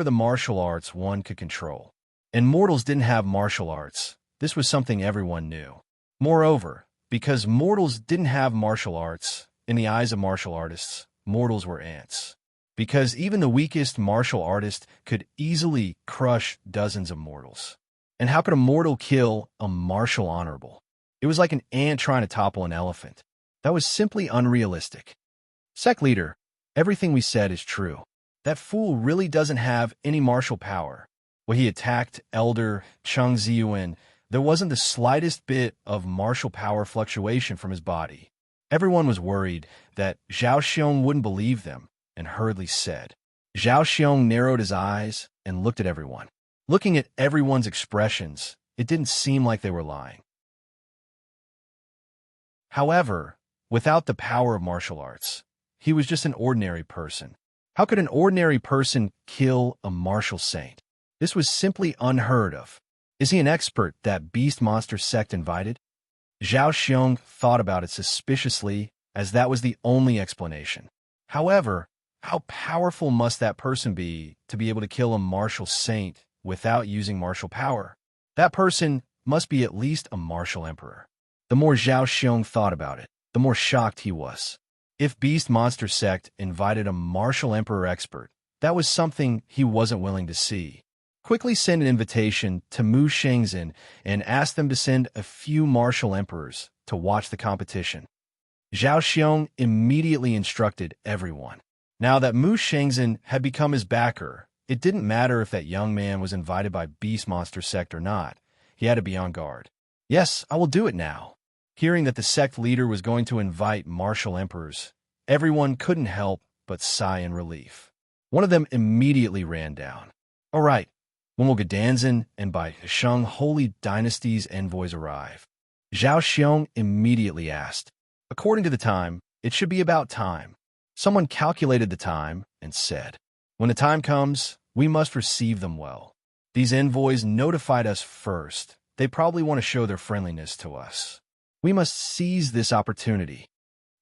the martial arts one could control. And mortals didn't have martial arts. This was something everyone knew. Moreover, because mortals didn't have martial arts, in the eyes of martial artists, mortals were ants. Because even the weakest martial artist could easily crush dozens of mortals. And how could a mortal kill a martial honorable? It was like an ant trying to topple an elephant. That was simply unrealistic. Sect leader, everything we said is true. That fool really doesn't have any martial power. When he attacked Elder Cheng Ziyuan, there wasn't the slightest bit of martial power fluctuation from his body. Everyone was worried that Zhao Xiong wouldn't believe them, and hurriedly said. Zhao Xiong narrowed his eyes and looked at everyone. Looking at everyone's expressions, it didn't seem like they were lying. However, without the power of martial arts, he was just an ordinary person. How could an ordinary person kill a martial saint? This was simply unheard of. Is he an expert that beast monster sect invited? Zhao Xiong thought about it suspiciously, as that was the only explanation. However, how powerful must that person be to be able to kill a martial saint without using martial power? That person must be at least a martial emperor. The more Zhao Xiong thought about it, the more shocked he was. If Beast Monster Sect invited a martial emperor expert, that was something he wasn't willing to see. Quickly send an invitation to Mu Shengzhen and ask them to send a few martial emperors to watch the competition. Zhao Xiong immediately instructed everyone. Now that Mu Shengzhen had become his backer, it didn't matter if that young man was invited by Beast Monster Sect or not. He had to be on guard. Yes, I will do it now. Hearing that the sect leader was going to invite martial emperors, everyone couldn't help but sigh in relief. One of them immediately ran down. All right, when will Gedanzhen and Bai Sheng Holy Dynasty's envoys arrive? Zhao Xiong immediately asked. According to the time, it should be about time. Someone calculated the time and said, when the time comes, we must receive them well. These envoys notified us first. They probably want to show their friendliness to us. We must seize this opportunity.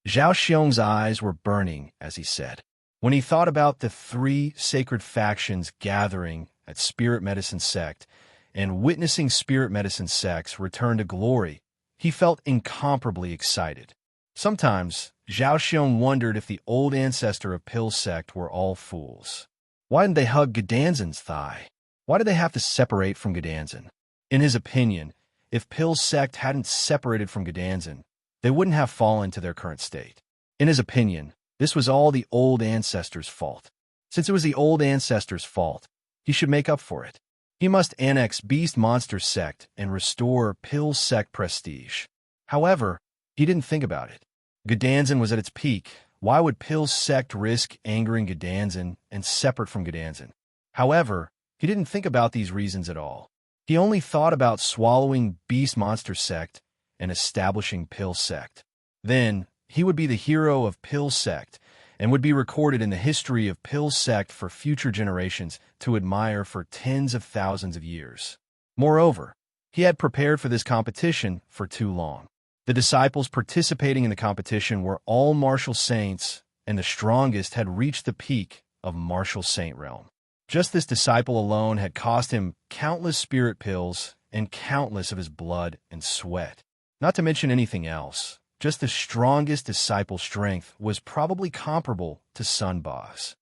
Zhao Xiong's eyes were burning as he said. When he thought about the 3 sacred factions gathering at Spirit Medicine Sect and witnessing Spirit Medicine Sect's return to glory, he felt incomparably excited. Sometimes, Zhao Xiong wondered if the old ancestor of Pill Sect were all fools. Why didn't they hug Gedanzhen's thigh? Why did they have to separate from Gedanzhen? In his opinion, if Pill Sect hadn't separated from Gedanzhen, they wouldn't have fallen to their current state. In his opinion, this was all the old ancestor's fault. Since it was the old ancestor's fault, he should make up for it. He must annex Beast Monster Sect and restore Pill Sect prestige. However, he didn't think about it. Gedanzhen was at its peak. Why would Pill Sect risk angering Gedanzhen and separate from Gedanzhen? However, he didn't think about these reasons at all. He only thought about swallowing Beast Monster Sect and establishing Pill Sect. Then, he would be the hero of Pill Sect and would be recorded in the history of Pill Sect for future generations to admire for tens of thousands of years. Moreover, he had prepared for this competition for too long. The disciples participating in the competition were all martial saints, and the strongest had reached the peak of martial saint realm. Just this disciple alone had cost him countless spirit pills and countless of his blood and sweat. Not to mention anything else, just the strongest disciple strength was probably comparable to Sun Ba's.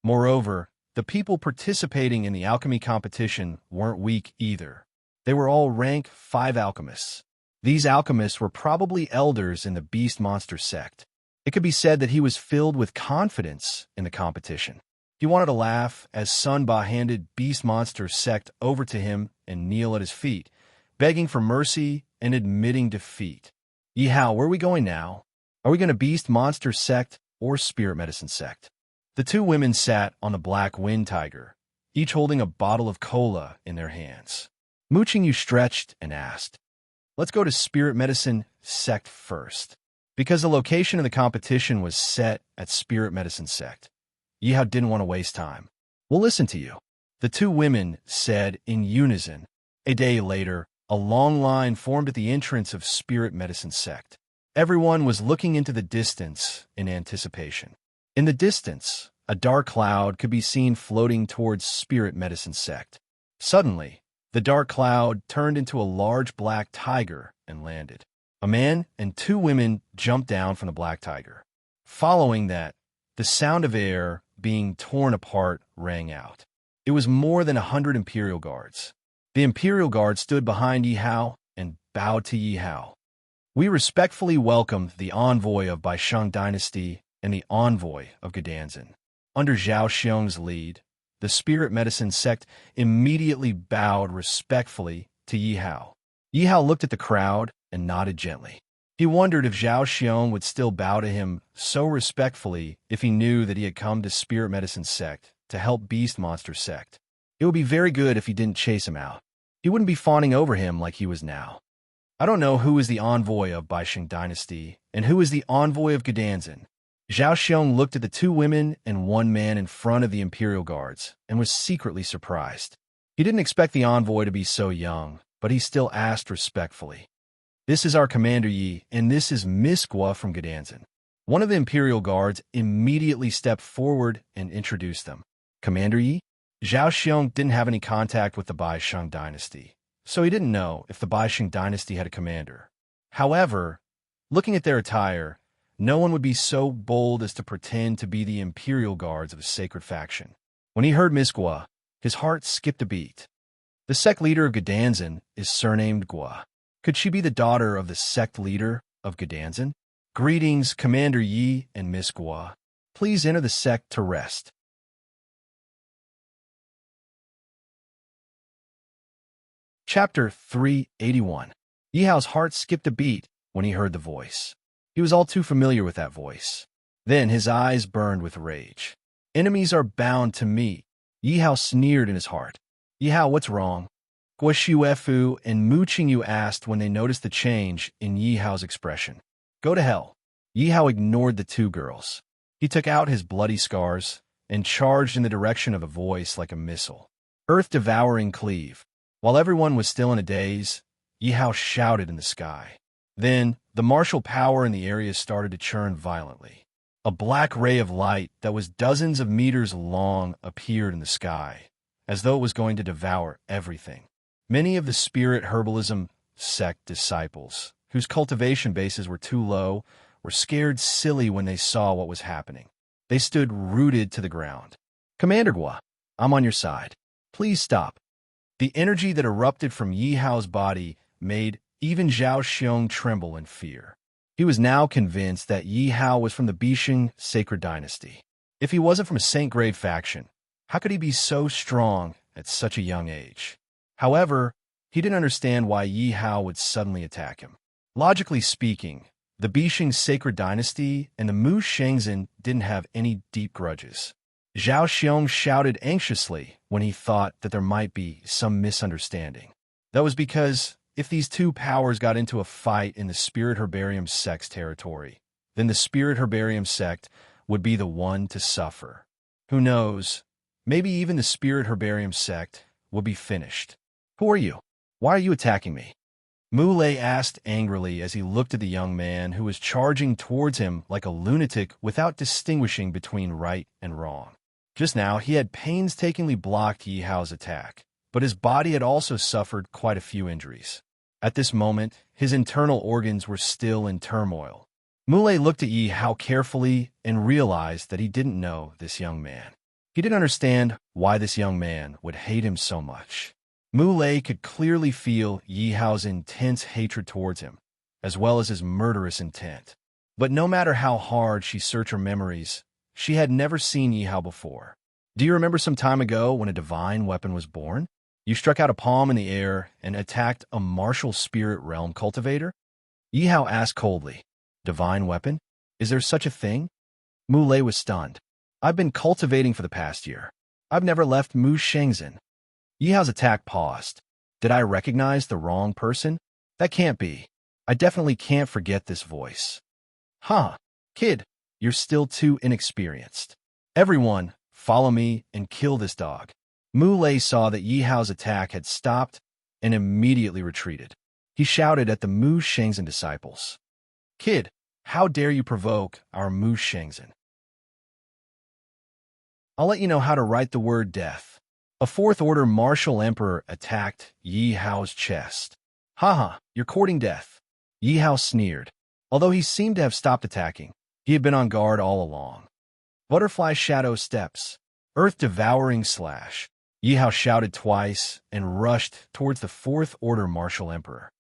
Moreover, the people participating in the alchemy competition weren't weak either. They were all rank 5 alchemists. These alchemists were probably elders in the Beast Monster Sect. It could be said that he was filled with confidence in the competition. He wanted to laugh as Sun Ba handed Beast Monster Sect over to him and kneel at his feet, begging for mercy and admitting defeat. Yi Hao, where are we going now? Are we going to Beast Monster Sect or Spirit Medicine Sect? The 2 women sat on the black wind tiger, each holding a bottle of cola in their hands. Mooching Yu stretched and asked, let's go to Spirit Medicine Sect first. Because the location of the competition was set at Spirit Medicine Sect, Yi Hao didn't want to waste time. We'll listen to you, the 2 women said in unison. A day later, a long line formed at the entrance of Spirit Medicine Sect. Everyone was looking into the distance in anticipation. In the distance, a dark cloud could be seen floating towards Spirit Medicine Sect. Suddenly, the dark cloud turned into a large black tiger and landed. A man and 2 women jumped down from the black tiger. Following that, the sound of air being torn apart rang out. It was more than 100 Imperial Guards. The Imperial Guard stood behind Yi Hao and bowed to Yi Hao. We respectfully welcome the envoy of Baisheng Dynasty and the envoy of Gedanzhen. Under Zhao Xiong's lead, the Spirit Medicine Sect immediately bowed respectfully to Yi Hao. Yi Hao looked at the crowd and nodded gently. He wondered if Zhao Xiong would still bow to him so respectfully if he knew that he had come to Spirit Medicine Sect to help Beast Monster Sect. It would be very good if he didn't chase him out. He wouldn't be fawning over him like he was now. I don't know who is the envoy of Baisheng Dynasty and who is the envoy of Gedanzhen. Zhao Xiong looked at the 2 women and 1 man in front of the Imperial Guards and was secretly surprised. He didn't expect the envoy to be so young, but he still asked respectfully. "This is our Commander Yi, and this is Miss Gua from Gdanzin." One of the Imperial Guards immediately stepped forward and introduced them. "Commander Yi?" Zhao Xiong didn't have any contact with the Baisheng dynasty, so he didn't know if the Baisheng dynasty had a commander. However, looking at their attire, no one would be so bold as to pretend to be the Imperial Guards of a sacred faction. When he heard Miss Gua, his heart skipped a beat. The sect leader of Gdanzin is surnamed Gua. Could she be the daughter of the sect leader of Gdanzin? "Greetings, Commander Yi and Miss Gua. Please enter the sect to rest." Chapter 381. Yi Hao's heart skipped a beat when he heard the voice. He was all too familiar with that voice. Then his eyes burned with rage. "Enemies are bound to meet." Yi Hao sneered in his heart. "Yi Hao, what's wrong?" Guo Shuefu and Mu Qingyu asked when they noticed the change in Yi Hao's expression. "Go to hell." Yi Hao ignored the two girls. He took out his bloody scars and charged in the direction of a voice like a missile. Earth-devouring cleave. While everyone was still in a daze, Yi Hao shouted in the sky. Then, the martial power in the area started to churn violently. A black ray of light that was dozens of meters long appeared in the sky, as though it was going to devour everything. Many of the spirit herbalism sect disciples, whose cultivation bases were too low, were scared silly when they saw what was happening. They stood rooted to the ground. "Commander Gua, I'm on your side. Please stop." The energy that erupted from Yi Hao's body made even Zhao Xiong tremble in fear. He was now convinced that Yi Hao was from the Bisheng sacred dynasty. If he wasn't from a Saint-grade faction, how could he be so strong at such a young age? However, he didn't understand why Yi Hao would suddenly attack him. Logically speaking, the Bisheng sacred dynasty and the Mu Shengzhen didn't have any deep grudges. Zhao Xiong shouted anxiously when he thought that there might be some misunderstanding. That was because if these two powers got into a fight in the Spirit Herbarium sect's territory, then the Spirit Herbarium sect would be the one to suffer. Who knows, maybe even the Spirit Herbarium sect would be finished. "Who are you? Why are you attacking me?" Mu Lei asked angrily as he looked at the young man who was charging towards him like a lunatic without distinguishing between right and wrong. Just now, he had painstakingly blocked Yi Hao's attack, but his body had also suffered quite a few injuries. At this moment, his internal organs were still in turmoil. Mu Lei looked at Yi Hao carefully and realized that he didn't know this young man. He didn't understand why this young man would hate him so much. Mu Lei could clearly feel Yi Hao's intense hatred towards him, as well as his murderous intent. But no matter how hard she searched her memories, she had never seen Yi Hao before. "Do you remember some time ago when a divine weapon was born? You struck out a palm in the air and attacked a martial spirit realm cultivator?" Yi Hao asked coldly. "Divine weapon? Is there such a thing?" Mu Lei was stunned. "I've been cultivating for the past year. I've never left Mu Shengzhen." Yi Hao's attack paused. "Did I recognize the wrong person? That can't be. I definitely can't forget this voice." "Huh, kid, you're still too inexperienced. Everyone, follow me and kill this dog." Mu Lei saw that Yi Hao's attack had stopped and immediately retreated. He shouted at the Mu Shengzhen disciples. "Kid, how dare you provoke our Mu Shengzhen? I'll let you know how to write the word death." A fourth-order martial emperor attacked Yi Hao's chest. "Haha, you're courting death." Yi Hao sneered. Although he seemed to have stopped attacking, he had been on guard all along. Butterfly shadow steps. Earth-devouring slash. Yi Hao shouted twice and rushed towards the fourth-order martial emperor.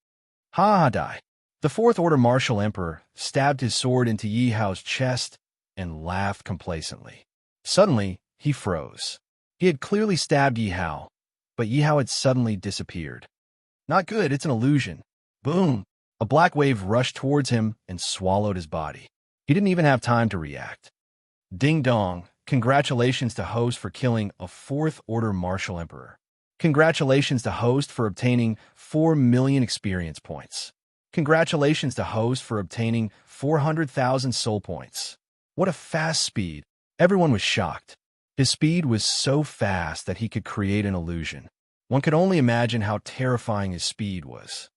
"Ha die." The fourth-order martial emperor stabbed his sword into Yi Hao's chest and laughed complacently. Suddenly, he froze. He had clearly stabbed Yi Hao, but Yi Hao had suddenly disappeared. "Not good, it's an illusion." Boom! A black wave rushed towards him and swallowed his body. He didn't even have time to react. Ding dong, congratulations to host for killing a fourth-order martial emperor. Congratulations to host for obtaining 4 million experience points. Congratulations to host for obtaining 400,000 soul points. What a fast speed. Everyone was shocked. His speed was so fast that he could create an illusion. One could only imagine how terrifying his speed was.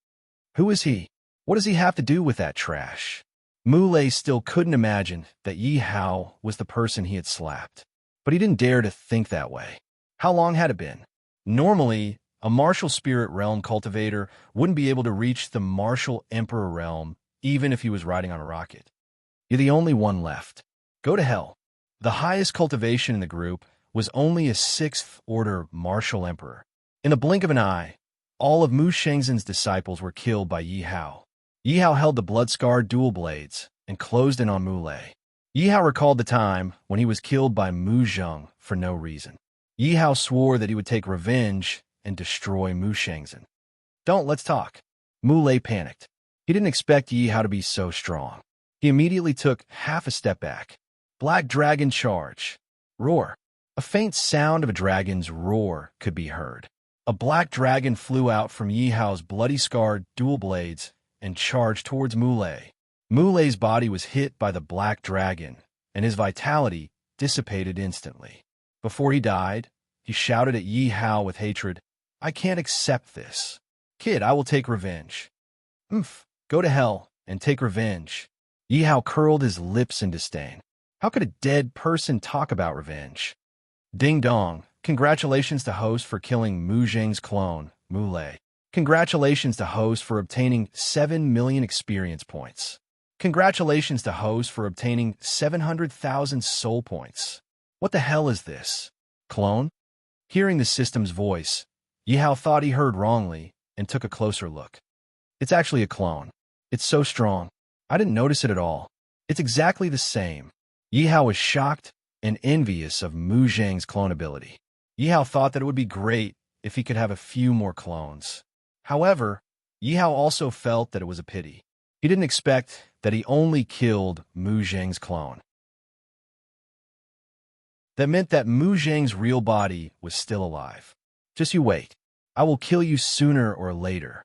Who is he? What does he have to do with that trash? Muley still couldn't imagine that Yi Hao was the person he had slapped. But he didn't dare to think that way. How long had it been? Normally, a martial spirit realm cultivator wouldn't be able to reach the martial emperor realm even if he was riding on a rocket. You're the only one left. Go to hell. The highest cultivation in the group was only a 6th order martial emperor. In the blink of an eye, all of Mu Shengzhen's disciples were killed by Yi Hao. Yi Hao held the blood-scarred dual blades and closed in on Muley. Yi Hao recalled the time when he was killed by Mu Zheng for no reason. Yi Hao swore that he would take revenge and destroy Mu Shengzhen. Let's talk. Muley panicked. He didn't expect Yi Hao to be so strong. He immediately took half a step back. Black Dragon Charge. Roar. A faint sound of a dragon's roar could be heard. A black dragon flew out from Yi Hao's bloody-scarred dual blades and charged towards Muley. Muley's body was hit by the black dragon, and his vitality dissipated instantly. Before he died, he shouted at Yi Hao with hatred, "I can't accept this. Kid, I will take revenge." Go to hell and take revenge. Yi Hao curled his lips in disdain. How could a dead person talk about revenge? Ding dong. Congratulations to host for killing Mu Zheng's clone, Muley. Congratulations to host for obtaining 7 million experience points. Congratulations to host for obtaining 700,000 soul points. What the hell is this? Clone? Hearing the system's voice, Yi Hao thought he heard wrongly and took a closer look. It's actually a clone. It's so strong. I didn't notice it at all. It's exactly the same. Yi Hao was shocked and envious of Mu Zheng's clone ability. Yi Hao thought that it would be great if he could have a few more clones. However, Yi Hao also felt that it was a pity. He didn't expect that he only killed Mu Zheng's clone. That meant that Mu Zheng's real body was still alive. Just you wait. I will kill you sooner or later.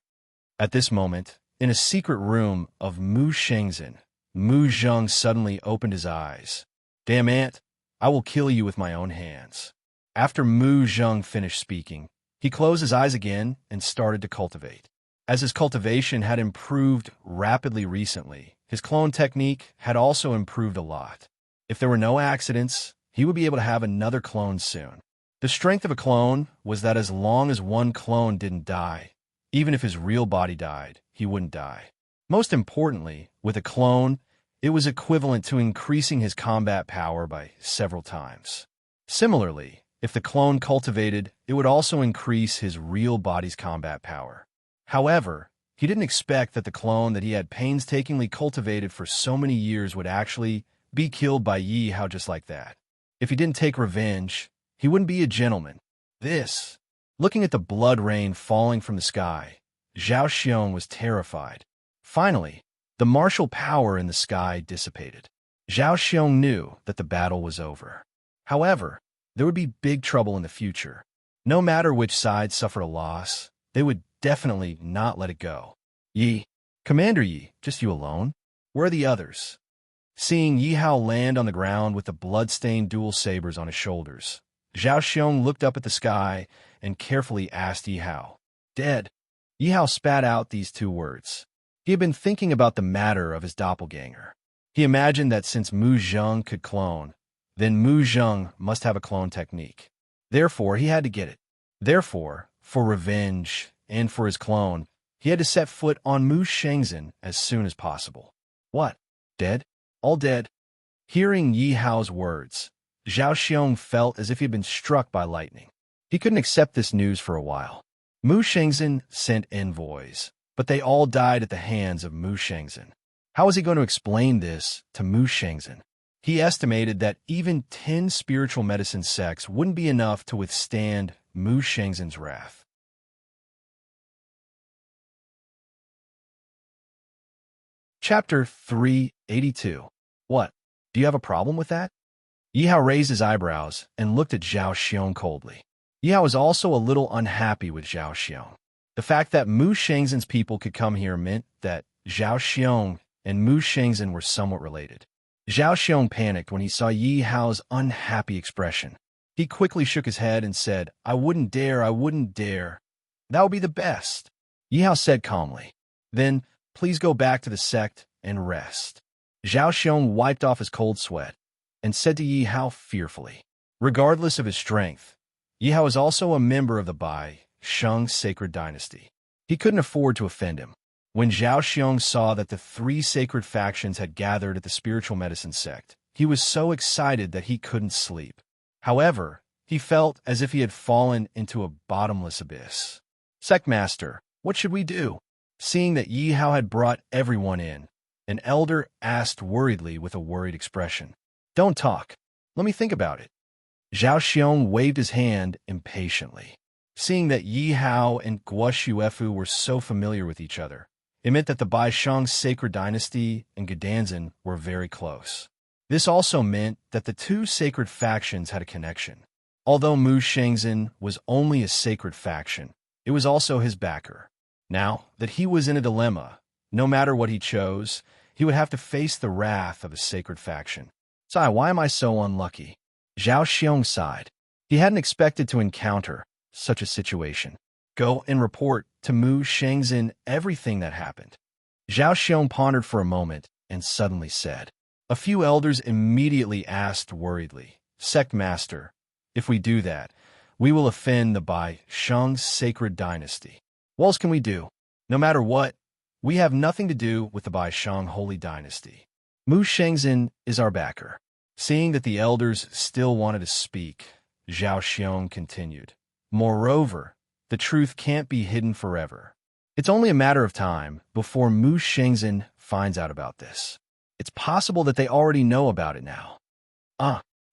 At this moment, in a secret room of Mu Shengzhen, Mu Zheng suddenly opened his eyes. Damn ant, I will kill you with my own hands. After Mu Zheng finished speaking, he closed his eyes again and started to cultivate. As his cultivation had improved rapidly recently, his clone technique had also improved a lot. If there were no accidents, he would be able to have another clone soon. The strength of a clone was that as long as one clone didn't die, even if his real body died, he wouldn't die. Most importantly, with a clone, it was equivalent to increasing his combat power by several times. Similarly, if the clone cultivated, it would also increase his real body's combat power. However, he didn't expect that the clone that he had painstakingly cultivated for so many years would actually be killed by Yi Hao just like that. If he didn't take revenge, he wouldn't be a gentleman. Looking at the blood rain falling from the sky, Zhao Xiong was terrified. Finally, the martial power in the sky dissipated. Zhao Xiong knew that the battle was over. However, there would be big trouble in the future. No matter which side suffered a loss, they would definitely not let it go. Commander Yi, just you alone? Where are the others? Seeing Yi Hao land on the ground with the blood-stained dual sabers on his shoulders, Zhao Xiong looked up at the sky and carefully asked Yi Hao. Dead. Yi Hao spat out these 2 words. He had been thinking about the matter of his doppelganger. He imagined that since Mu Zheng could clone, then Mu Zheng must have a clone technique. Therefore, he had to get it. Therefore, for revenge and for his clone, he had to set foot on Mu Shengzhen as soon as possible. What? Dead? All dead? Hearing Yi Hao's words, Zhao Xiong felt as if he had been struck by lightning. He couldn't accept this news for a while. Mu Shengzhen sent envoys, but they all died at the hands of Mu Shengzhen. How was he going to explain this to Mu Shengzhen? He estimated that even 10 spiritual medicine sects wouldn't be enough to withstand Mu Shengzhen's wrath. Chapter 382. What? Do you have a problem with that? Yi Hao raised his eyebrows and looked at Zhao Xiong coldly. Yi Hao was also a little unhappy with Zhao Xiong. The fact that Mu Shengzhen's people could come here meant that Zhao Xiong and Mu Shengzhen were somewhat related. Zhao Xiong panicked when he saw Yi Hao's unhappy expression. He He quickly shook his head and said, I wouldn't dare, I wouldn't dare. That would be the best. Yi Hao said calmly. Then, please go back to the sect and rest. Zhao Xiong wiped off his cold sweat and said to Yi Hao fearfully. Regardless of his strength, Yi Hao is also a member of the Bai Sheng sacred dynasty. He couldn't afford to offend him. When Zhao Xiong saw that the 3 sacred factions had gathered at the spiritual medicine sect, he was so excited that he couldn't sleep. However, he felt as if he had fallen into a bottomless abyss. Sect Master, what should we do? Seeing that Yi Hao had brought everyone in, an elder asked worriedly with a worried expression. Don't talk. Let me think about it. Zhao Xiong waved his hand impatiently. Seeing that Yi Hao and Guo Xuefu were so familiar with each other, it meant that the Bai Sheng sacred dynasty and Gedanzin were very close. This also meant that the 2 sacred factions had a connection. Although Mu Shengzhen was only a sacred faction, it was also his backer. Now that he was in a dilemma, no matter what he chose, he would have to face the wrath of a sacred faction. Sigh, why am I so unlucky? Zhao Xiong sighed. He hadn't expected to encounter such a situation. Go and report to Mu Shengzhen everything that happened. Zhao Xiong pondered for a moment and suddenly said. A few elders immediately asked worriedly, Sect Master, if we do that, we will offend the Bai Sheng sacred dynasty. What else can we do? No matter what, we have nothing to do with the Bai Sheng holy dynasty. Mu Shengzhen is our backer. Seeing that the elders still wanted to speak, Zhao Xiong continued. Moreover, the truth can't be hidden forever. It's only a matter of time before Mu Shengzhen finds out about this. It's possible that they already know about it now.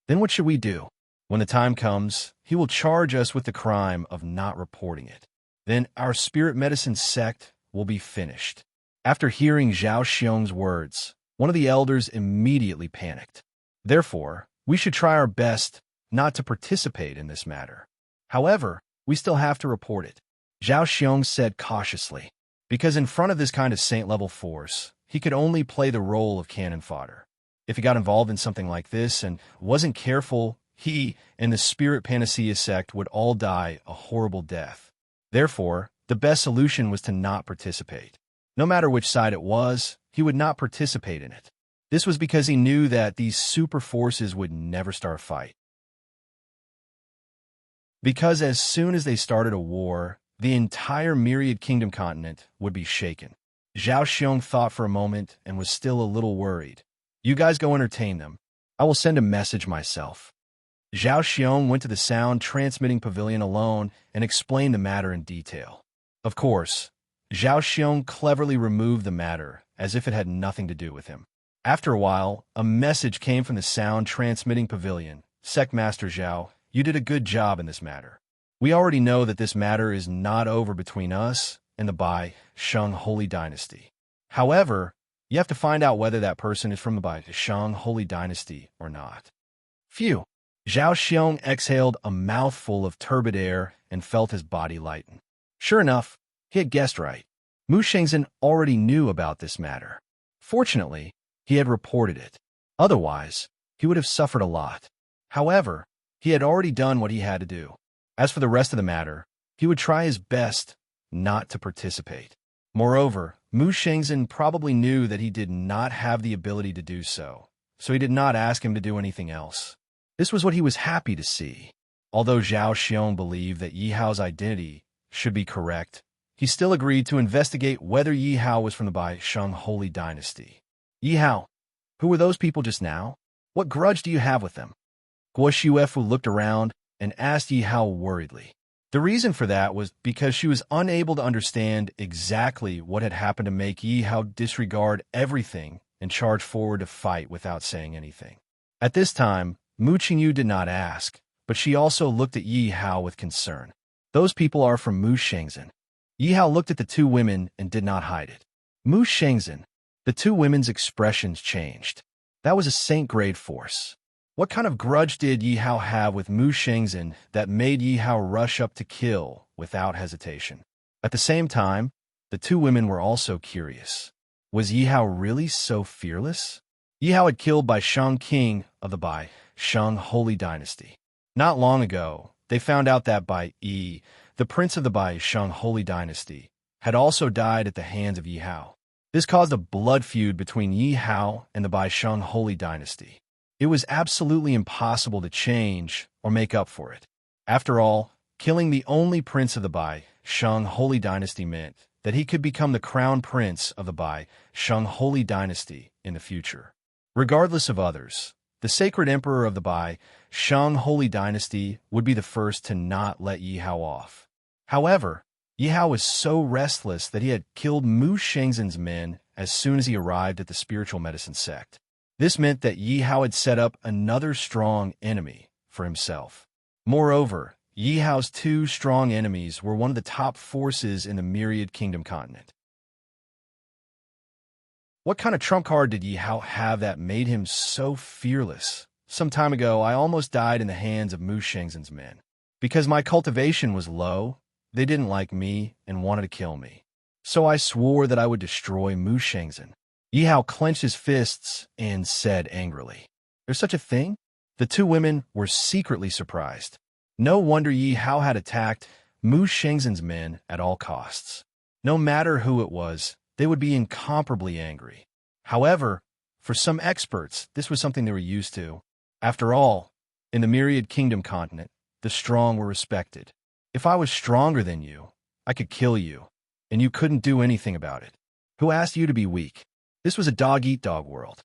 Then what should we do? When the time comes, he will charge us with the crime of not reporting it. Then our spirit medicine sect will be finished. After hearing Zhao Xiong's words, one of the elders immediately panicked. Therefore, we should try our best not to participate in this matter. However, we still have to report it. Zhao Xiong said cautiously, because in front of this kind of saint-level force, he could only play the role of cannon fodder. If he got involved in something like this and wasn't careful, he and the Spirit Panacea sect would all die a horrible death. Therefore, the best solution was to not participate. No matter which side it was, he would not participate in it. This was because he knew that these super forces would never start a fight. Because as soon as they started a war, the entire Myriad Kingdom continent would be shaken. Zhao Xiong thought for a moment and was still a little worried. You guys go entertain them. I will send a message myself. Zhao Xiong went to the sound transmitting pavilion alone and explained the matter in detail. Of course, Zhao Xiong cleverly removed the matter as if it had nothing to do with him. After a while, a message came from the sound transmitting pavilion. Sect Master Zhao, you did a good job in this matter. We already know that this matter is not over between us and the Bai Sheng holy dynasty. However, you have to find out whether that person is from the Bai Sheng holy dynasty or not. Phew! Zhao Xiong exhaled a mouthful of turbid air and felt his body lighten. Sure enough, he had guessed right. Mu Shengzhen already knew about this matter. Fortunately, he had reported it. Otherwise, he would have suffered a lot. However, he had already done what he had to do. As for the rest of the matter, he would try his best not to participate. Moreover, Mu Shengzhen probably knew that he did not have the ability to do so he did not ask him to do anything else. This was what he was happy to see. Although Zhao Xiong believed that Yi Hao's identity should be correct, he still agreed to investigate whether Yi Hao was from the Bai Sheng holy dynasty. Yi Hao, who were those people just now? What grudge do you have with them? Guo Xuefu looked around and asked Yi Hao worriedly. The reason for that was because she was unable to understand exactly what had happened to make Yi Hao disregard everything and charge forward to fight without saying anything. At this time, Mu Qingyu did not ask, but she also looked at Yi Hao with concern. Those people are from Mu Shengzhen. Yi Hao looked at the two women and did not hide it. Mu Shengzhen. The two women's expressions changed. That was a saint-grade force. What kind of grudge did Yi Hao have with Mu Shengzhen that made Yi Hao rush up to kill without hesitation? At the same time, the two women were also curious. Was Yi Hao really so fearless? Yi Hao had killed Bai Sheng king of the Bai Sheng holy dynasty. Not long ago, they found out that the prince of the Bai Shang Holy Dynasty, had also died at the hands of Yi Hao. This caused a blood feud between Yi Hao and the Bai Shang Holy Dynasty. It was absolutely impossible to change or make up for it. After all, killing the only prince of the Bai Shang Holy Dynasty meant that he could become the crown prince of the Bai Shang Holy Dynasty in the future. Regardless of others, the sacred emperor of the Bai Shang Holy Dynasty would be the first to not let Yi Hao off. However, Yi Hao was so restless that he had killed Mu Shengzhen's men as soon as he arrived at the spiritual medicine sect. This meant that Yi Hao had set up another strong enemy for himself. Moreover, Yi Hao's two strong enemies were one of the top forces in the Myriad Kingdom continent. What kind of trump card did Yi Hao have that made him so fearless? Some time ago, I almost died in the hands of Mu Shengzhen's men. Because my cultivation was low, they didn't like me and wanted to kill me. So I swore that I would destroy Mu Shengzhen. Yi Hao clenched his fists and said angrily, "There's such a thing?" The two women were secretly surprised. No wonder Yi Hao had attacked Mu Shengzhen's men at all costs. No matter who it was, they would be incomparably angry. However, for some experts, this was something they were used to. After all, in the Myriad Kingdom continent, the strong were respected. If I was stronger than you, I could kill you, and you couldn't do anything about it. Who asked you to be weak? This was a dog-eat-dog world.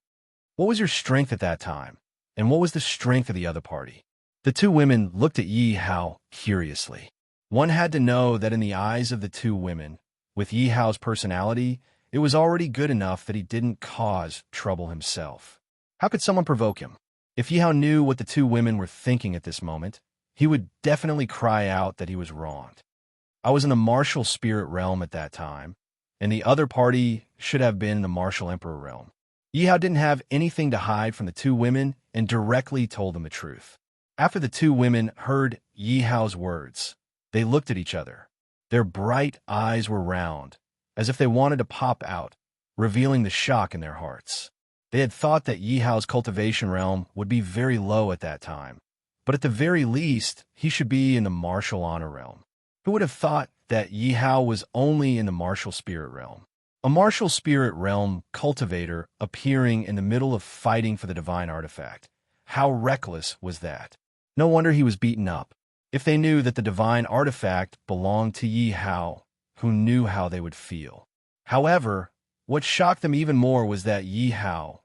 What was your strength at that time? And what was the strength of the other party? The two women looked at Yi Hao curiously. One had to know that in the eyes of the two women, with Yi Hao's personality, it was already good enough that he didn't cause trouble himself. How could someone provoke him? If Yi Hao knew what the two women were thinking at this moment, he would definitely cry out that he was wronged. I was in the martial spirit realm at that time, and the other party should have been in the martial emperor realm. Yi Hao didn't have anything to hide from the two women and directly told them the truth. After the two women heard Yi Hao's words, they looked at each other. Their bright eyes were round, as if they wanted to pop out, revealing the shock in their hearts. They had thought that Yi Hao's cultivation realm would be very low at that time, but at the very least, he should be in the martial honor realm. Who would have thought that Yi Hao was only in the martial spirit realm? A martial spirit realm cultivator appearing in the middle of fighting for the divine artifact. How reckless was that? No wonder he was beaten up. If they knew that the divine artifact belonged to Yi Hao, who knew how they would feel? However, what shocked them even more was that Yi Hao,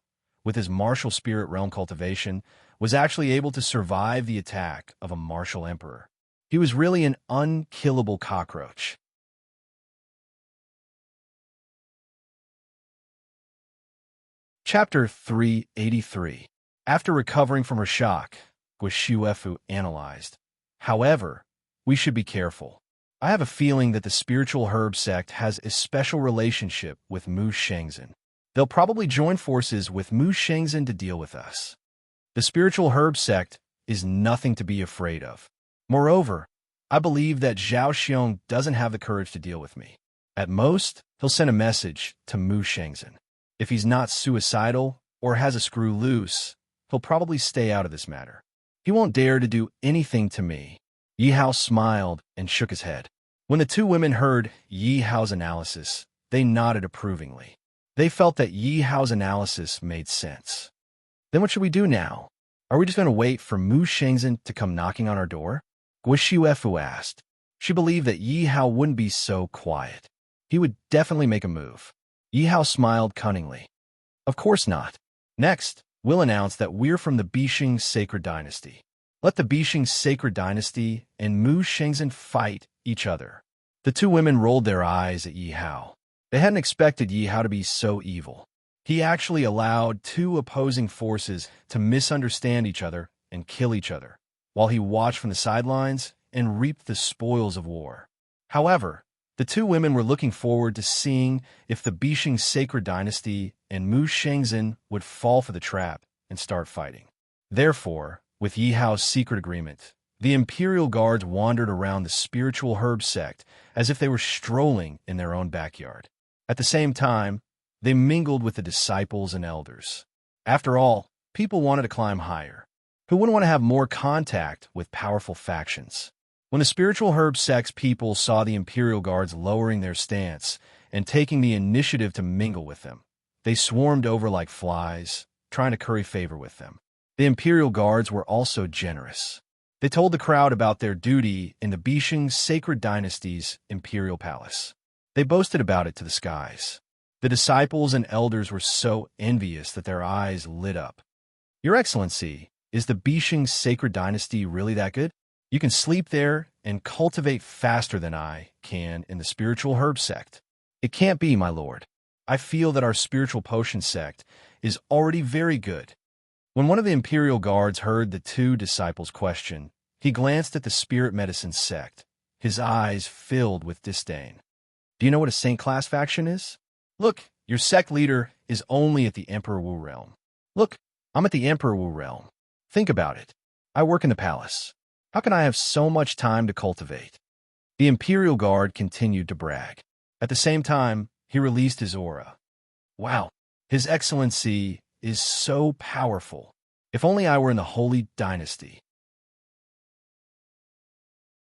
with his martial spirit realm cultivation, was actually able to survive the attack of a martial emperor. He was really an unkillable cockroach. Chapter 383. After recovering from her shock, Guishuefu analyzed. However, we should be careful. I have a feeling that the spiritual herb sect has a special relationship with Mu Shengzhen. They'll probably join forces with Mu Shengzhen to deal with us. The spiritual herb sect is nothing to be afraid of. Moreover, I believe that Zhao Xiong doesn't have the courage to deal with me. At most, he'll send a message to Mu Shengzhen. If he's not suicidal or has a screw loose, he'll probably stay out of this matter. He won't dare to do anything to me. Yi Hao smiled and shook his head. When the two women heard Yi Hao's analysis, they nodded approvingly. They felt that Yi Hao's analysis made sense. Then what should we do now? Are we just going to wait for Mu Shengzhen to come knocking on our door? Guishuefu asked. She believed that Yi Hao wouldn't be so quiet. He would definitely make a move. Yi Hao smiled cunningly. Of course not. Next, we'll announce that we're from the Bishing Sacred Dynasty. Let the Bishing Sacred Dynasty and Mu Shengzhen fight each other. The two women rolled their eyes at Yi Hao. They hadn't expected Yi Hao to be so evil. He actually allowed two opposing forces to misunderstand each other and kill each other, while he watched from the sidelines and reaped the spoils of war. However, the two women were looking forward to seeing if the Bishing Sacred Dynasty and Mu Shengzhen would fall for the trap and start fighting. Therefore, with Yi Hao's secret agreement, the Imperial Guards wandered around the spiritual herb sect as if they were strolling in their own backyard. At the same time, they mingled with the disciples and elders. After all, people wanted to climb higher. Who wouldn't want to have more contact with powerful factions? When the spiritual herb sect's people saw the Imperial Guards lowering their stance and taking the initiative to mingle with them, they swarmed over like flies, trying to curry favor with them. The Imperial Guards were also generous. They told the crowd about their duty in the Bishing Sacred Dynasty's Imperial Palace. They boasted about it to the skies. The disciples and elders were so envious that their eyes lit up. Your Excellency, is the Bishing Sacred Dynasty really that good? You can sleep there and cultivate faster than I can in the spiritual herb sect. It can't be, my lord. I feel that our spiritual potion sect is already very good. When one of the Imperial Guards heard the two disciples' question, he glanced at the spirit medicine sect, his eyes filled with disdain. Do you know what a Saint Class faction is? Look, your sect leader is only at the Emperor Wu realm. Look, I'm at the Emperor Wu realm. Think about it. I work in the palace. How can I have so much time to cultivate? The Imperial Guard continued to brag. At the same time, he released his aura. Wow, His Excellency is so powerful. If only I were in the Holy Dynasty.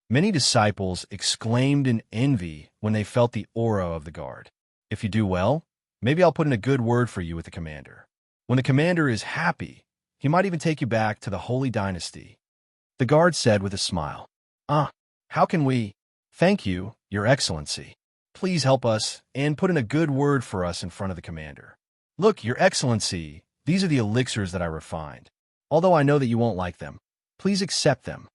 Many disciples exclaimed in envy when they felt the aura of the guard. If you do well, maybe I'll put in a good word for you with the commander. When the commander is happy, he might even take you back to the Holy Dynasty. The guard said with a smile, how can we? Thank you, Your Excellency. Please help us and put in a good word for us in front of the commander. Look, Your Excellency, these are the elixirs that I refined. Although I know that you won't like them, please accept them.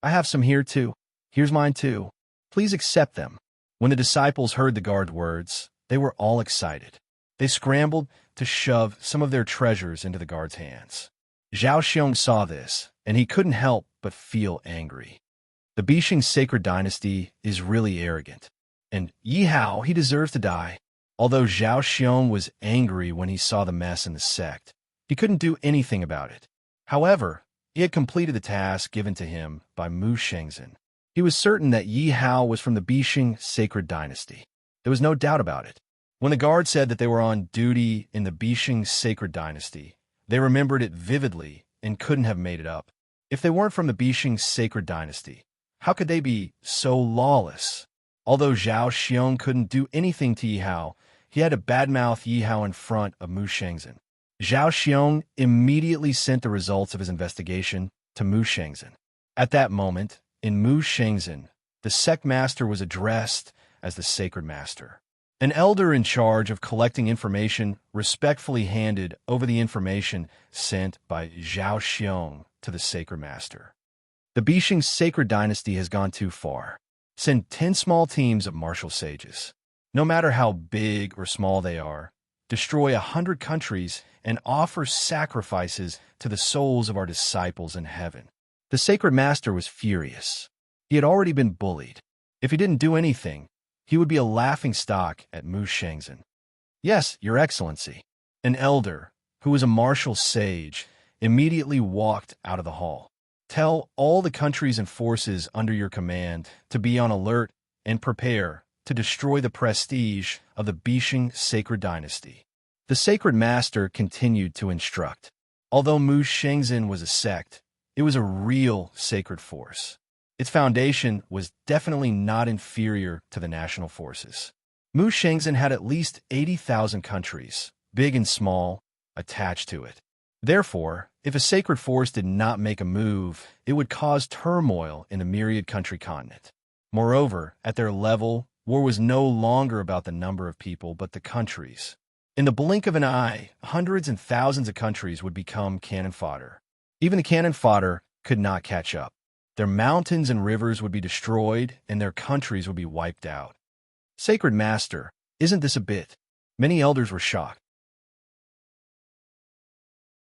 I have some here too. Here's mine too. Please accept them. When the disciples heard the guard's words, they were all excited. They scrambled to shove some of their treasures into the guard's hands. Zhao Xiong saw this, and he couldn't help but feel angry. The Bishing Sacred Dynasty is really arrogant, and Yi Hao, he deserves to die. Although Zhao Xiong was angry when he saw the mess in the sect, he couldn't do anything about it. However, he had completed the task given to him by Mu Shengzhen. He was certain that Yi Hao was from the Bishing Sacred Dynasty. There was no doubt about it. When the guard said that they were on duty in the Bishing Sacred Dynasty, they remembered it vividly and couldn't have made it up. If they weren't from the Bishing Sacred Dynasty, how could they be so lawless? Although Zhao Xiong couldn't do anything to Yi Hao, he had to badmouth Yi Hao in front of Mu Shengzhen. Zhao Xiong immediately sent the results of his investigation to Mu Shengzhen. At that moment, in Mu Shengzhen, the sect master was addressed as the Sacred Master. An elder in charge of collecting information respectfully handed over the information sent by Zhao Xiong to the Sacred Master. The Bishing Sacred Dynasty has gone too far. Send 10 small teams of martial sages. No matter how big or small they are, destroy 100 countries and offer sacrifices to the souls of our disciples in heaven. The Sacred Master was furious. He had already been bullied. If he didn't do anything, he would be a laughingstock at Mu Shengzhen. Yes, Your Excellency. An elder, who was a martial sage, immediately walked out of the hall. Tell all the countries and forces under your command to be on alert and prepare to destroy the prestige of the Bishing Sacred Dynasty. The Sacred Master continued to instruct. Although Mu Shengzhen was a sect, it was a real sacred force. Its foundation was definitely not inferior to the national forces. Mu Shengzhen had at least 80,000 countries, big and small, attached to it. Therefore, if a sacred force did not make a move, it would cause turmoil in the myriad country continent. Moreover, at their level, war was no longer about the number of people but the countries. In the blink of an eye, hundreds and thousands of countries would become cannon fodder. Even the cannon fodder could not catch up. Their mountains and rivers would be destroyed, and their countries would be wiped out. Sacred Master, isn't this a bit? Many elders were shocked.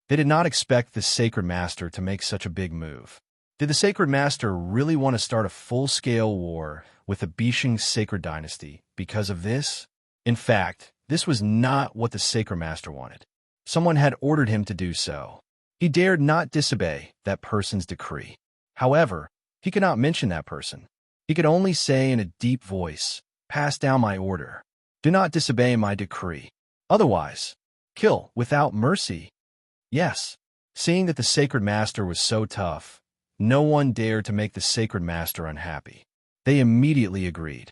They did not expect the Sacred Master to make such a big move. Did the Sacred Master really want to start a full-scale war with the Bishing Sacred Dynasty because of this? In fact, this was not what the Sacred Master wanted. Someone had ordered him to do so. He dared not disobey that person's decree. However, he could not mention that person. He could only say in a deep voice, "Pass down my order. Do not disobey my decree. Otherwise, kill without mercy." Yes, Seeing that the sacred master was so tough, no one dared to make the sacred master unhappy. They immediately agreed.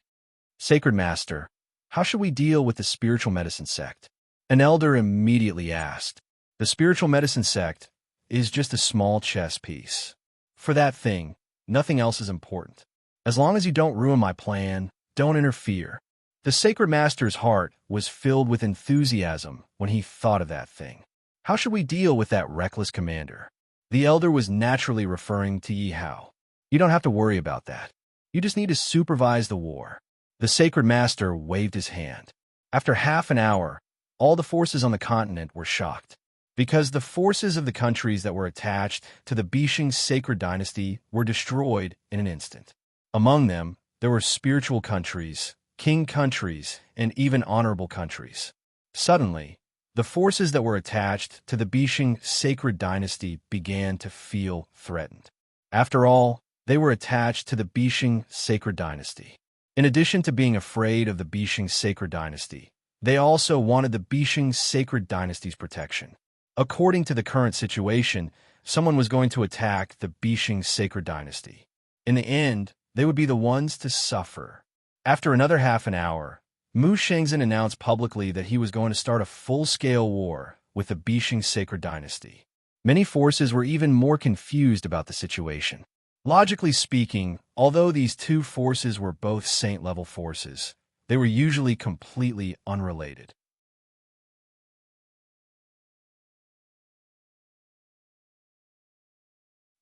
Sacred master, how should we deal with the spiritual medicine sect? An elder immediately asked. The spiritual medicine sect is just a small chess piece. For that thing, nothing else is important. As long as you don't ruin my plan, don't interfere. The sacred master's heart was filled with enthusiasm when he thought of that thing. How should we deal with that reckless commander? The elder was naturally referring to Yi Hao. You don't have to worry about that. You just need to supervise the war. The sacred master waved his hand. After half an hour, all the forces on the continent were shocked, because the forces of the countries that were attached to the Bishing sacred dynasty were destroyed in an instant. Among them, there were spiritual countries, king countries, and even honorable countries. Suddenly, the forces that were attached to the Bishing sacred dynasty began to feel threatened. After all, they were attached to the Bishing sacred dynasty. In addition to being afraid of the Bishing sacred dynasty, they also wanted the Bishing sacred dynasty's protection. According to the current situation, someone was going to attack the Bishing sacred dynasty. In the end, they would be the ones to suffer. After another half an hour, Mu Shengzhen announced publicly that he was going to start a full-scale war with the Bishing sacred dynasty. Many forces were even more confused about the situation. Logically speaking, although these two forces were both saint-level forces, they were usually completely unrelated.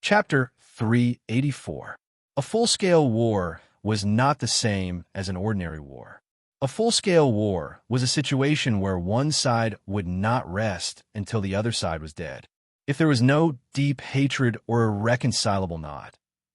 Chapter 384. A full-scale war was not the same as an ordinary war. A full-scale war was a situation where one side would not rest until the other side was dead. If there was no deep hatred or irreconcilable knot,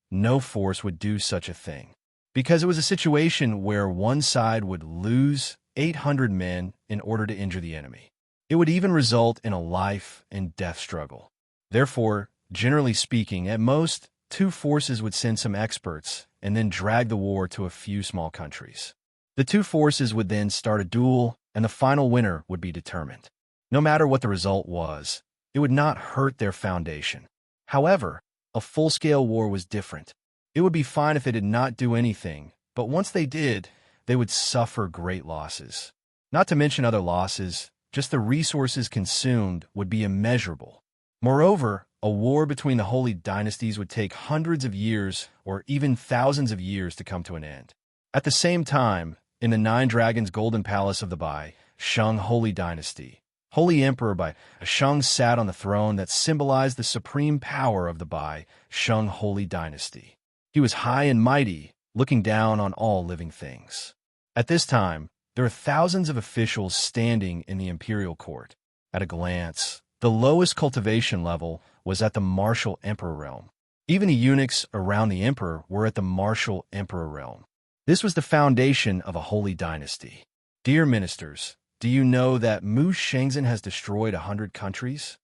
no force would do such a thing, because it was a situation where one side would lose 800 men in order to injure the enemy. It would even result in a life and death struggle. Therefore, generally speaking, at most, two forces would send some experts and then drag the war to a few small countries. The two forces would then start a duel, and the final winner would be determined. No matter what the result was, it would not hurt their foundation. However, a full-scale war was different. It would be fine if they did not do anything, but once they did, they would suffer great losses. Not to mention other losses, just the resources consumed would be immeasurable. Moreover, a war between the holy dynasties would take hundreds of years or even thousands of years to come to an end. At the same time, in the Nine Dragons Golden Palace of the Bai, Shang Holy Dynasty, Holy Emperor Bai Shang sat on the throne that symbolized the supreme power of the Bai Shang Holy Dynasty. He was high and mighty, looking down on all living things. At this time, there are thousands of officials standing in the imperial court. At a glance, the lowest cultivation level was at the martial emperor realm. Even the eunuchs around the emperor were at the martial emperor realm. This was the foundation of a holy dynasty. Dear ministers, do you know that Mu Shengzhen has destroyed 100 countries?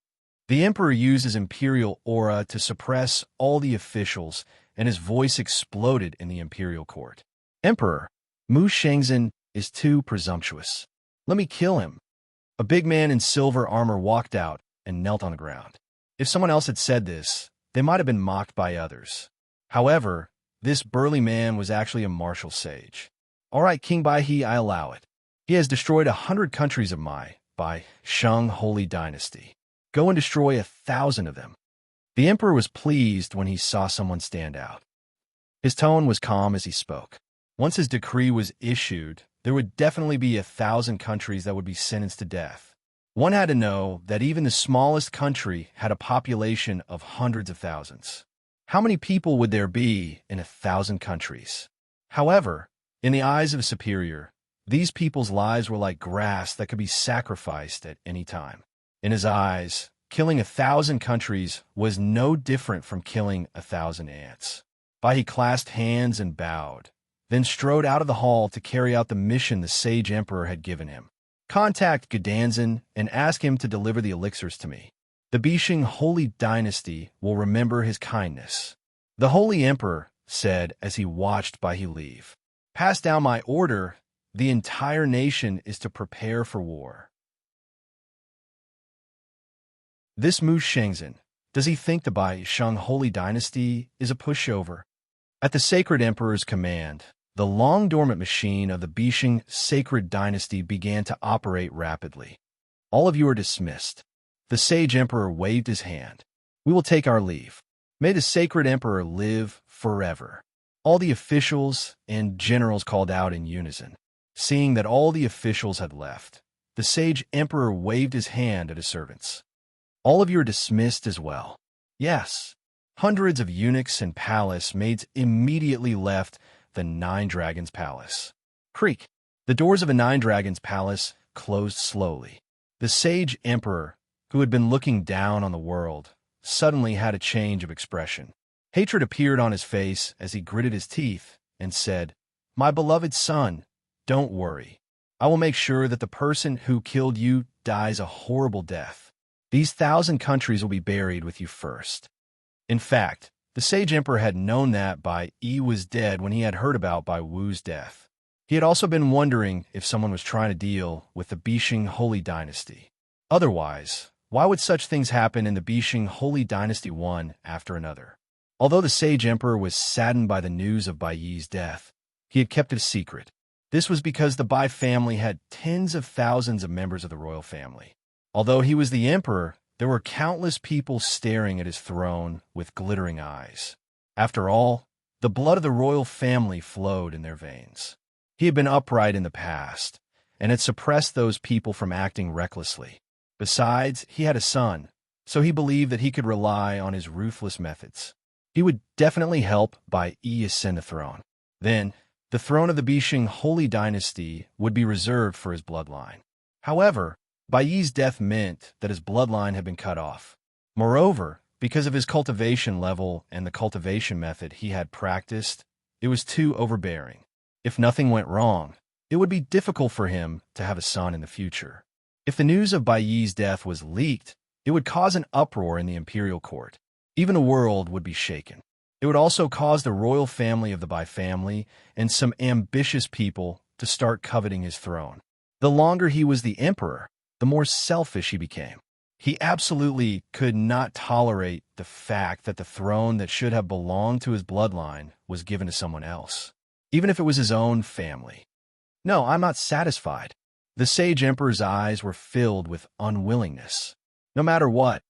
The emperor used his imperial aura to suppress all the officials, and his voice exploded in the imperial court. Emperor, Mu Shengzhen is too presumptuous. Let me kill him. A big man in silver armor walked out and knelt on the ground. If someone else had said this, they might have been mocked by others. However, this burly man was actually a martial sage. All right, King Baihe, I allow it. He has destroyed 100 countries of Bai Shang Holy Dynasty. Go and destroy 1,000 of them. The emperor was pleased when he saw someone stand out. His tone was calm as he spoke. Once his decree was issued, there would definitely be 1,000 countries that would be sentenced to death. One had to know that even the smallest country had a population of hundreds of thousands. How many people would there be in 1,000 countries? However, in the eyes of a superior, these people's lives were like grass that could be sacrificed at any time. In his eyes, killing 1,000 countries was no different from killing 1,000 ants. Baihe clasped hands and bowed, then strode out of the hall to carry out the mission the sage emperor had given him. Contact Gedanzin and ask him to deliver the elixirs to me. The Bishing Holy Dynasty will remember his kindness. The Holy Emperor said as he watched Baihe leave. Pass down my order. The entire nation is to prepare for war. This Mu Shengzhen, Does he think the Bai Shang Holy Dynasty is a pushover? At the Sacred Emperor's command, the long-dormant machine of the Bishing Sacred Dynasty began to operate rapidly. All of you are dismissed. The Sage Emperor waved his hand. We will take our leave. May the Sacred Emperor live forever. All the officials and generals called out in unison. Seeing that all the officials had left, the Sage Emperor waved his hand at his servants. All of you are dismissed as well. Yes. Hundreds of eunuchs and palace maids immediately left the Nine Dragons Palace. Creak. The doors of a Nine Dragons Palace closed slowly. The Sage Emperor, who had been looking down on the world, suddenly had a change of expression. Hatred appeared on his face as he gritted his teeth and said, "My beloved son, don't worry. I will make sure that the person who killed you dies a horrible death. These 1,000 countries will be buried with you first." In fact, the Sage Emperor had known that Bai Yi was dead when he had heard about Bai Wu's death. He had also been wondering if someone was trying to deal with the Bishing Holy Dynasty. Otherwise, why would such things happen in the Bishing Holy Dynasty one after another? Although the Sage Emperor was saddened by the news of Bai Yi's death, he had kept it a secret. This was because the Bai family had tens of thousands of members of the royal family. Although he was the emperor, there were countless people staring at his throne with glittering eyes. After all, the blood of the royal family flowed in their veins. He had been upright in the past, and had suppressed those people from acting recklessly. Besides, he had a son, so he believed that he could rely on his ruthless methods. He would definitely help Bai Yi ascend the throne. Then, the throne of the Bishing Holy Dynasty would be reserved for his bloodline. However, Bai Yi's death meant that his bloodline had been cut off. Moreover, because of his cultivation level and the cultivation method he had practiced, it was too overbearing. If nothing went wrong, it would be difficult for him to have a son in the future. If the news of Bai Yi's death was leaked, it would cause an uproar in the imperial court. Even the world would be shaken. It would also cause the royal family of the Bai family and some ambitious people to start coveting his throne. The longer he was the emperor, the more selfish he became. He absolutely could not tolerate the fact that the throne that should have belonged to his bloodline was given to someone else, even if it was his own family. No, I'm not satisfied. The Sage Emperor's eyes were filled with unwillingness. No matter what,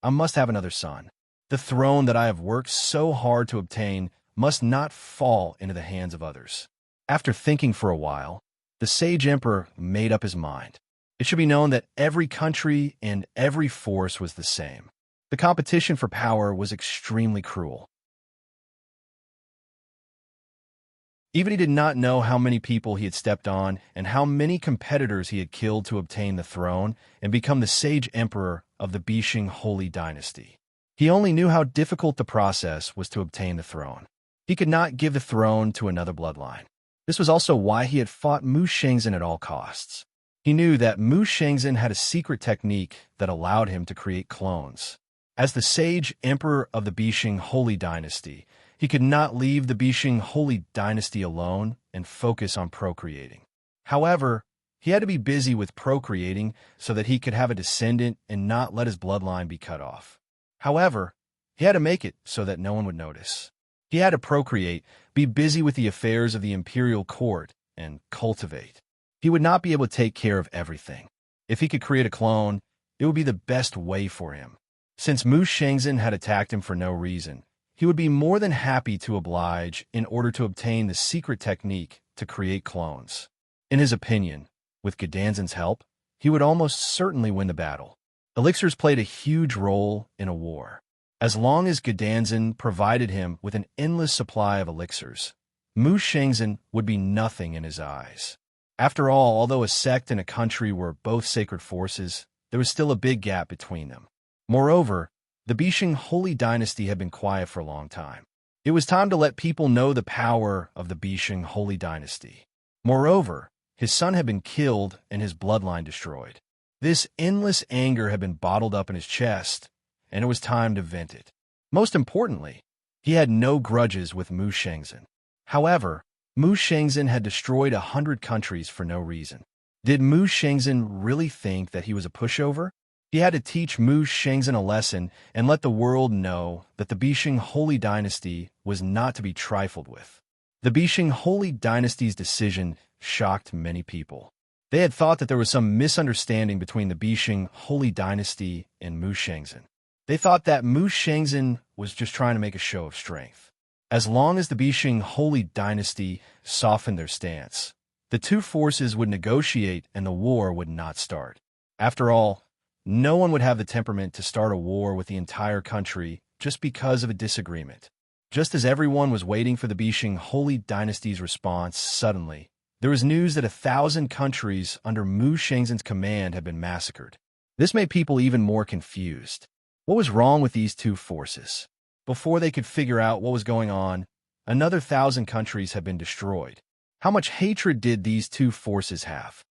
I must have another son. The throne that I have worked so hard to obtain must not fall into the hands of others. After thinking for a while, the Sage Emperor made up his mind. It should be known that every country and every force was the same. The competition for power was extremely cruel. Even he did not know how many people he had stepped on and how many competitors he had killed to obtain the throne and become the Sage Emperor of the Bishing Holy Dynasty. He only knew how difficult the process was to obtain the throne. He could not give the throne to another bloodline. This was also why he had fought Mu Shengzhen at all costs. He knew that Mu Shengzhen had a secret technique that allowed him to create clones. As the Sage Emperor of the Bishing Holy Dynasty, he could not leave the Bishing Holy Dynasty alone and focus on procreating. However, he had to be busy with procreating so that he could have a descendant and not let his bloodline be cut off. However, he had to make it so that no one would notice. He had to procreate, be busy with the affairs of the imperial court, and cultivate. He would not be able to take care of everything. If he could create a clone, it would be the best way for him. Since Mu Shengzhen had attacked him for no reason, he would be more than happy to oblige in order to obtain the secret technique to create clones. In his opinion, with Gedanzen's help, he would almost certainly win the battle. Elixirs played a huge role in a war. As long as Gedanzen provided him with an endless supply of elixirs, Mu Shengzhen would be nothing in his eyes. After all, although a sect and a country were both sacred forces, there was still a big gap between them. Moreover, the Bishing Holy Dynasty had been quiet for a long time. It was time to let people know the power of the Bishing Holy Dynasty. Moreover, his son had been killed and his bloodline destroyed. This endless anger had been bottled up in his chest, and it was time to vent it. Most importantly, he had no grudges with Mu Shengzhen. However, Mu Shengzhen had destroyed 100 countries for no reason. Did Mu Shengzhen really think that he was a pushover? He had to teach Mu Shengzhen a lesson and let the world know that the Bishing Holy Dynasty was not to be trifled with. The Bishing Holy Dynasty's decision shocked many people. They had thought that there was some misunderstanding between the Bishing Holy Dynasty and Mu Shengzhen. They thought that Mu Shengzhen was just trying to make a show of strength. As long as the Bishing Holy Dynasty softened their stance, the two forces would negotiate and the war would not start. After all, no one would have the temperament to start a war with the entire country just because of a disagreement. Just as everyone was waiting for the Bishing Holy Dynasty's response, suddenly, there was news that 1,000 countries under Mu Shengzhen's command had been massacred. This made people even more confused. What was wrong with these two forces? Before they could figure out what was going on, another 1,000 countries had been destroyed. How much hatred did these two forces have?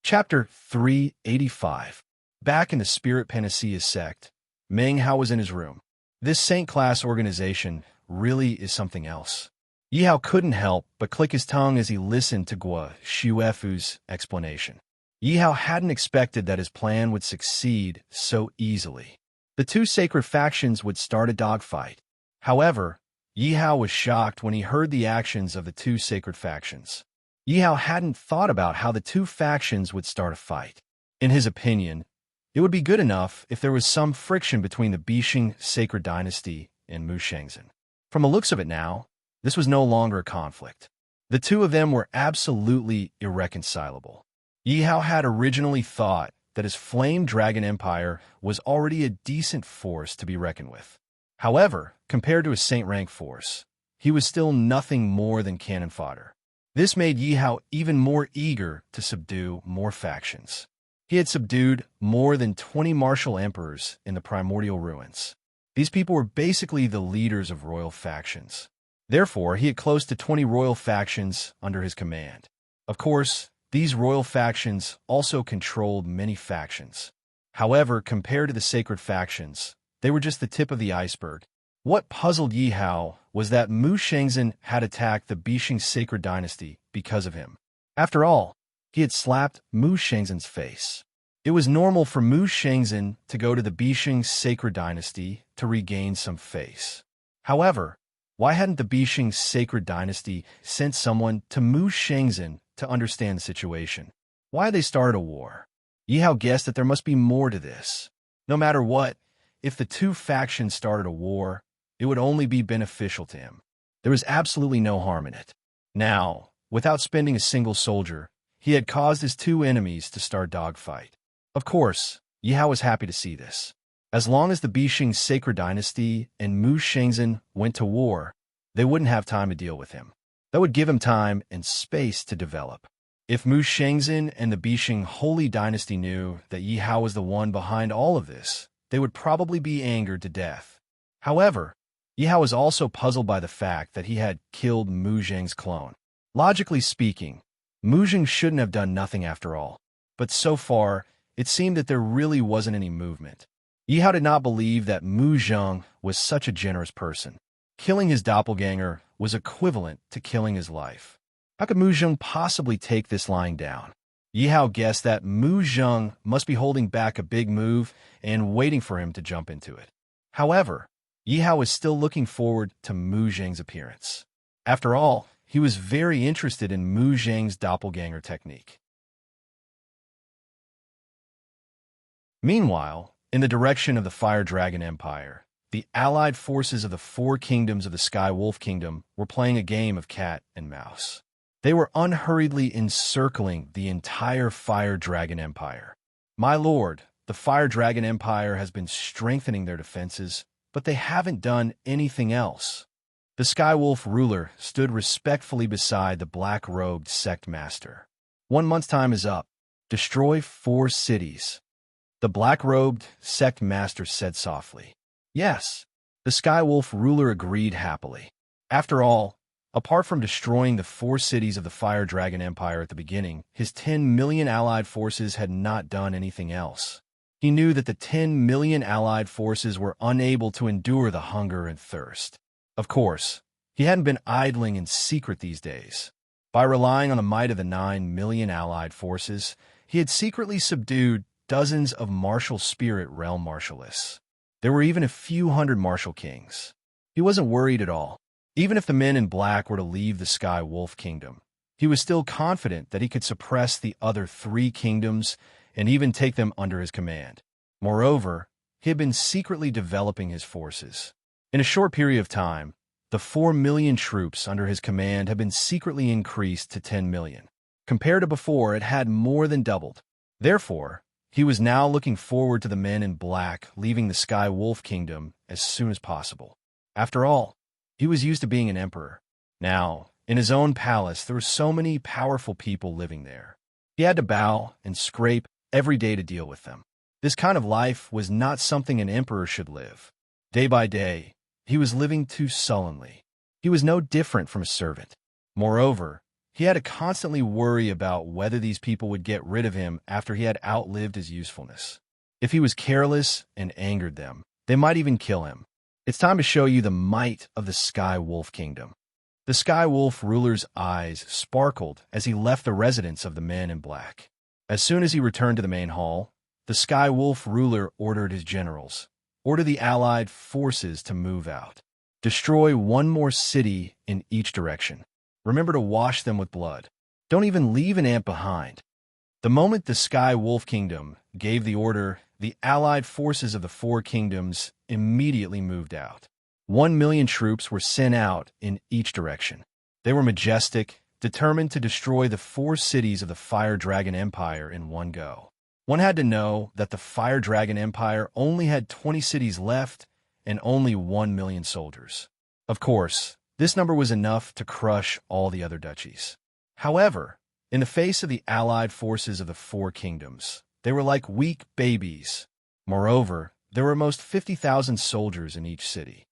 Chapter 385. Back in the Spirit Panacea sect, Meng Hao was in his room. This saint-class organization really is something else. Yi Hao couldn't help but click his tongue as he listened to Guo Xuefu's explanation. Yi Hao hadn't expected that his plan would succeed so easily. The two sacred factions would start a dogfight. However, Yi Hao was shocked when he heard the actions of the two sacred factions. Yi Hao hadn't thought about how the two factions would start a fight. In his opinion, it would be good enough if there was some friction between the Bishing Sacred Dynasty and Mu Shengzhen. From the looks of it now, this was no longer a conflict. The two of them were absolutely irreconcilable. Yi Hao had originally thought that his Flame Dragon Empire was already a decent force to be reckoned with. However, compared to his Saint rank force, he was still nothing more than cannon fodder. This made Yi Hao even more eager to subdue more factions. He had subdued more than 20 martial emperors in the primordial ruins. These people were basically the leaders of royal factions. Therefore, he had close to 20 royal factions under his command. Of course, these royal factions also controlled many factions. However, compared to the sacred factions, they were just the tip of the iceberg. What puzzled Yi Hao was that Mu Shengzhen had attacked the Bishing Sacred Dynasty because of him. After all, he had slapped Mu Shengzhen's face. It was normal for Mu Shengzhen to go to the Bishing Sacred Dynasty to regain some face. However, why hadn't the Bishing Sacred Dynasty sent someone to Mu Shengzhen to understand the situation? Why had they started a war? Yi Hao guessed that there must be more to this. No matter what, if the two factions started a war, it would only be beneficial to him. There was absolutely no harm in it. Now, without spending a single soldier, he had caused his two enemies to start dogfight. Of course, Yi Hao was happy to see this. As long as the Bishing Sacred Dynasty and Mu Shengzhen went to war, they wouldn't have time to deal with him. That would give him time and space to develop. If Mu Shengzhen and the Bishing Holy Dynasty knew that Yi Hao was the one behind all of this, they would probably be angered to death. However, Yi Hao was also puzzled by the fact that he had killed Mu Zheng's clone. Logically speaking, Mu Zheng shouldn't have done nothing after all. But so far, it seemed that there really wasn't any movement. Yi Hao did not believe that Mu Zheng was such a generous person. Killing his doppelganger was equivalent to killing his life. How could Mu Zheng possibly take this lying down? Yi Hao guessed that Mu Zheng must be holding back a big move and waiting for him to jump into it. However, Yi Hao was still looking forward to Mu Zheng's appearance. After all, he was very interested in Mu Zheng's doppelganger technique. Meanwhile, in the direction of the Fire Dragon Empire, the allied forces of the four kingdoms of the Sky Wolf Kingdom were playing a game of cat and mouse. They were unhurriedly encircling the entire Fire Dragon Empire. My lord, the Fire Dragon Empire has been strengthening their defenses, but they haven't done anything else. The Sky Wolf ruler stood respectfully beside the black-robed sect master. 1 month's time is up. Destroy 4 cities. The black-robed sect master said softly. Yes, the Sky Wolf ruler agreed happily. After all, apart from destroying the 4 cities of the Fire Dragon Empire at the beginning, his 10 million allied forces had not done anything else. He knew that the 10 million allied forces were unable to endure the hunger and thirst. Of course, he hadn't been idling in secret these days. By relying on the might of the 9 million allied forces, he had secretly subdued dozens of martial spirit realm marshalists. There were even a few hundred martial kings. He wasn't worried at all. Even if the men in black were to leave the Sky Wolf Kingdom, he was still confident that he could suppress the other 3 kingdoms and even take them under his command. Moreover, he had been secretly developing his forces. In a short period of time, the 4 million troops under his command had been secretly increased to 10 million. Compared to before, it had more than doubled. Therefore, he was now looking forward to the men in black leaving the Sky Wolf Kingdom as soon as possible. After all, he was used to being an emperor. Now, in his own palace, there were so many powerful people living there. He had to bow and scrape every day to deal with them. This kind of life was not something an emperor should live. Day by day, he was living too sullenly. He was no different from a servant. Moreover, he had to constantly worry about whether these people would get rid of him after he had outlived his usefulness. If he was careless and angered them, they might even kill him. It's time to show you the might of the Sky Wolf Kingdom. The Sky Wolf ruler's eyes sparkled as he left the residence of the men in black. As soon as he returned to the main hall, the Sky Wolf ruler ordered his generals, order the allied forces to move out. Destroy 1 more city in each direction. Remember to wash them with blood. Don't even leave an ant behind. The moment the Sky Wolf Kingdom gave the order, the allied forces of the 4 kingdoms immediately moved out. 1 million troops were sent out in each direction. They were majestic, determined to destroy the 4 cities of the Fire Dragon Empire in one go. One had to know that the Fire Dragon Empire only had 20 cities left and only 1 million soldiers. Of course, this number was enough to crush all the other duchies. However, in the face of the allied forces of the 4 kingdoms, they were like weak babies. Moreover, there were almost 50,000 soldiers in each city.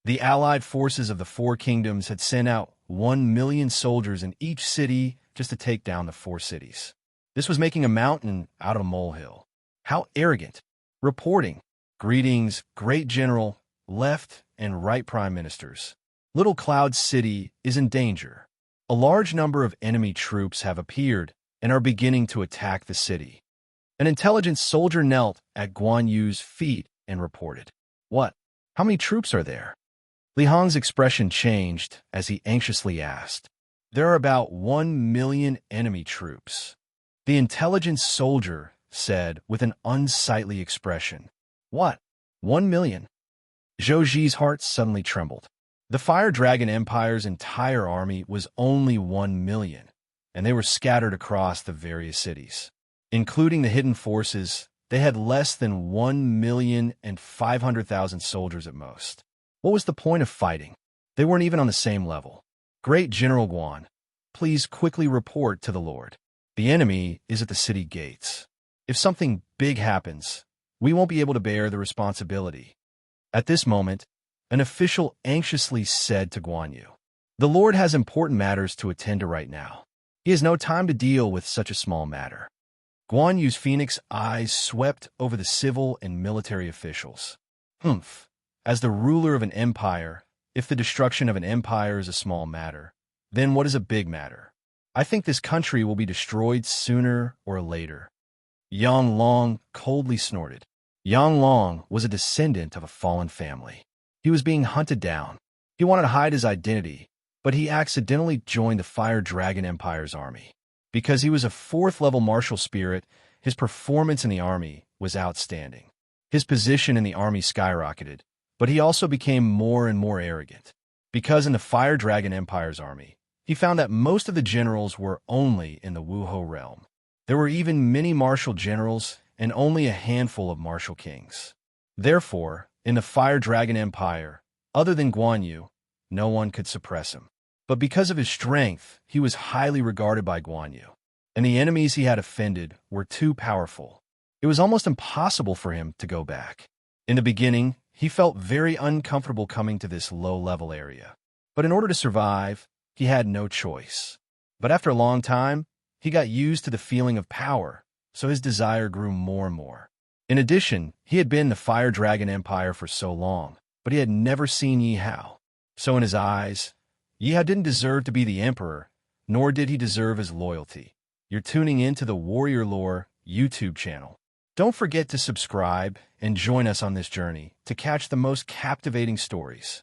The allied forces of the 4 kingdoms had sent out 1 million soldiers in each city just to take down the 4 cities. This was making a mountain out of a molehill. How arrogant! Reporting. Greetings, great general, left and right prime ministers. Little Cloud City is in danger. A large number of enemy troops have appeared and are beginning to attack the city. An intelligent soldier knelt at Guan Yu's feet and reported. What? How many troops are there? Li Hong's expression changed as he anxiously asked. There are about 1 million enemy troops. The intelligent soldier said with an unsightly expression. What? 1 million? Zhou Ji's heart suddenly trembled. The Fire Dragon Empire's entire army was only 1 million, and they were scattered across the various cities. Including the hidden forces, they had less than 1,500,000 soldiers at most. What was the point of fighting? They weren't even on the same level. Great General Guan, please quickly report to the Lord. The enemy is at the city gates. If something big happens, we won't be able to bear the responsibility. At this moment, an official anxiously said to Guan Yu, the Lord has important matters to attend to right now. He has no time to deal with such a small matter. Guan Yu's phoenix eyes swept over the civil and military officials. Humph. As the ruler of an empire, if the destruction of an empire is a small matter, then what is a big matter? I think this country will be destroyed sooner or later. Yang Long coldly snorted. Yang Long was a descendant of a fallen family. He was being hunted down. He wanted to hide his identity, but he accidentally joined the Fire Dragon Empire's army. Because he was a 4th-level martial spirit, his performance in the army was outstanding. His position in the army skyrocketed, but he also became more and more arrogant. Because in the Fire Dragon Empire's army, he found that most of the generals were only in the Wuhou realm. There were even many martial generals and only a handful of martial kings. Therefore, in the Fire Dragon Empire, other than Guan Yu, no one could suppress him. But because of his strength, he was highly regarded by Guan Yu, and the enemies he had offended were too powerful. It was almost impossible for him to go back. In the beginning, he felt very uncomfortable coming to this low-level area. But in order to survive, he had no choice. But after a long time, he got used to the feeling of power, so his desire grew more and more. In addition, he had been in the Fire Dragon Empire for so long, but he had never seen Yi Hao. So in his eyes, Yeehaw didn't deserve to be the emperor, nor did he deserve his loyalty. You're tuning in to the Warrior Lore YouTube channel. Don't forget to subscribe and join us on this journey to catch the most captivating stories.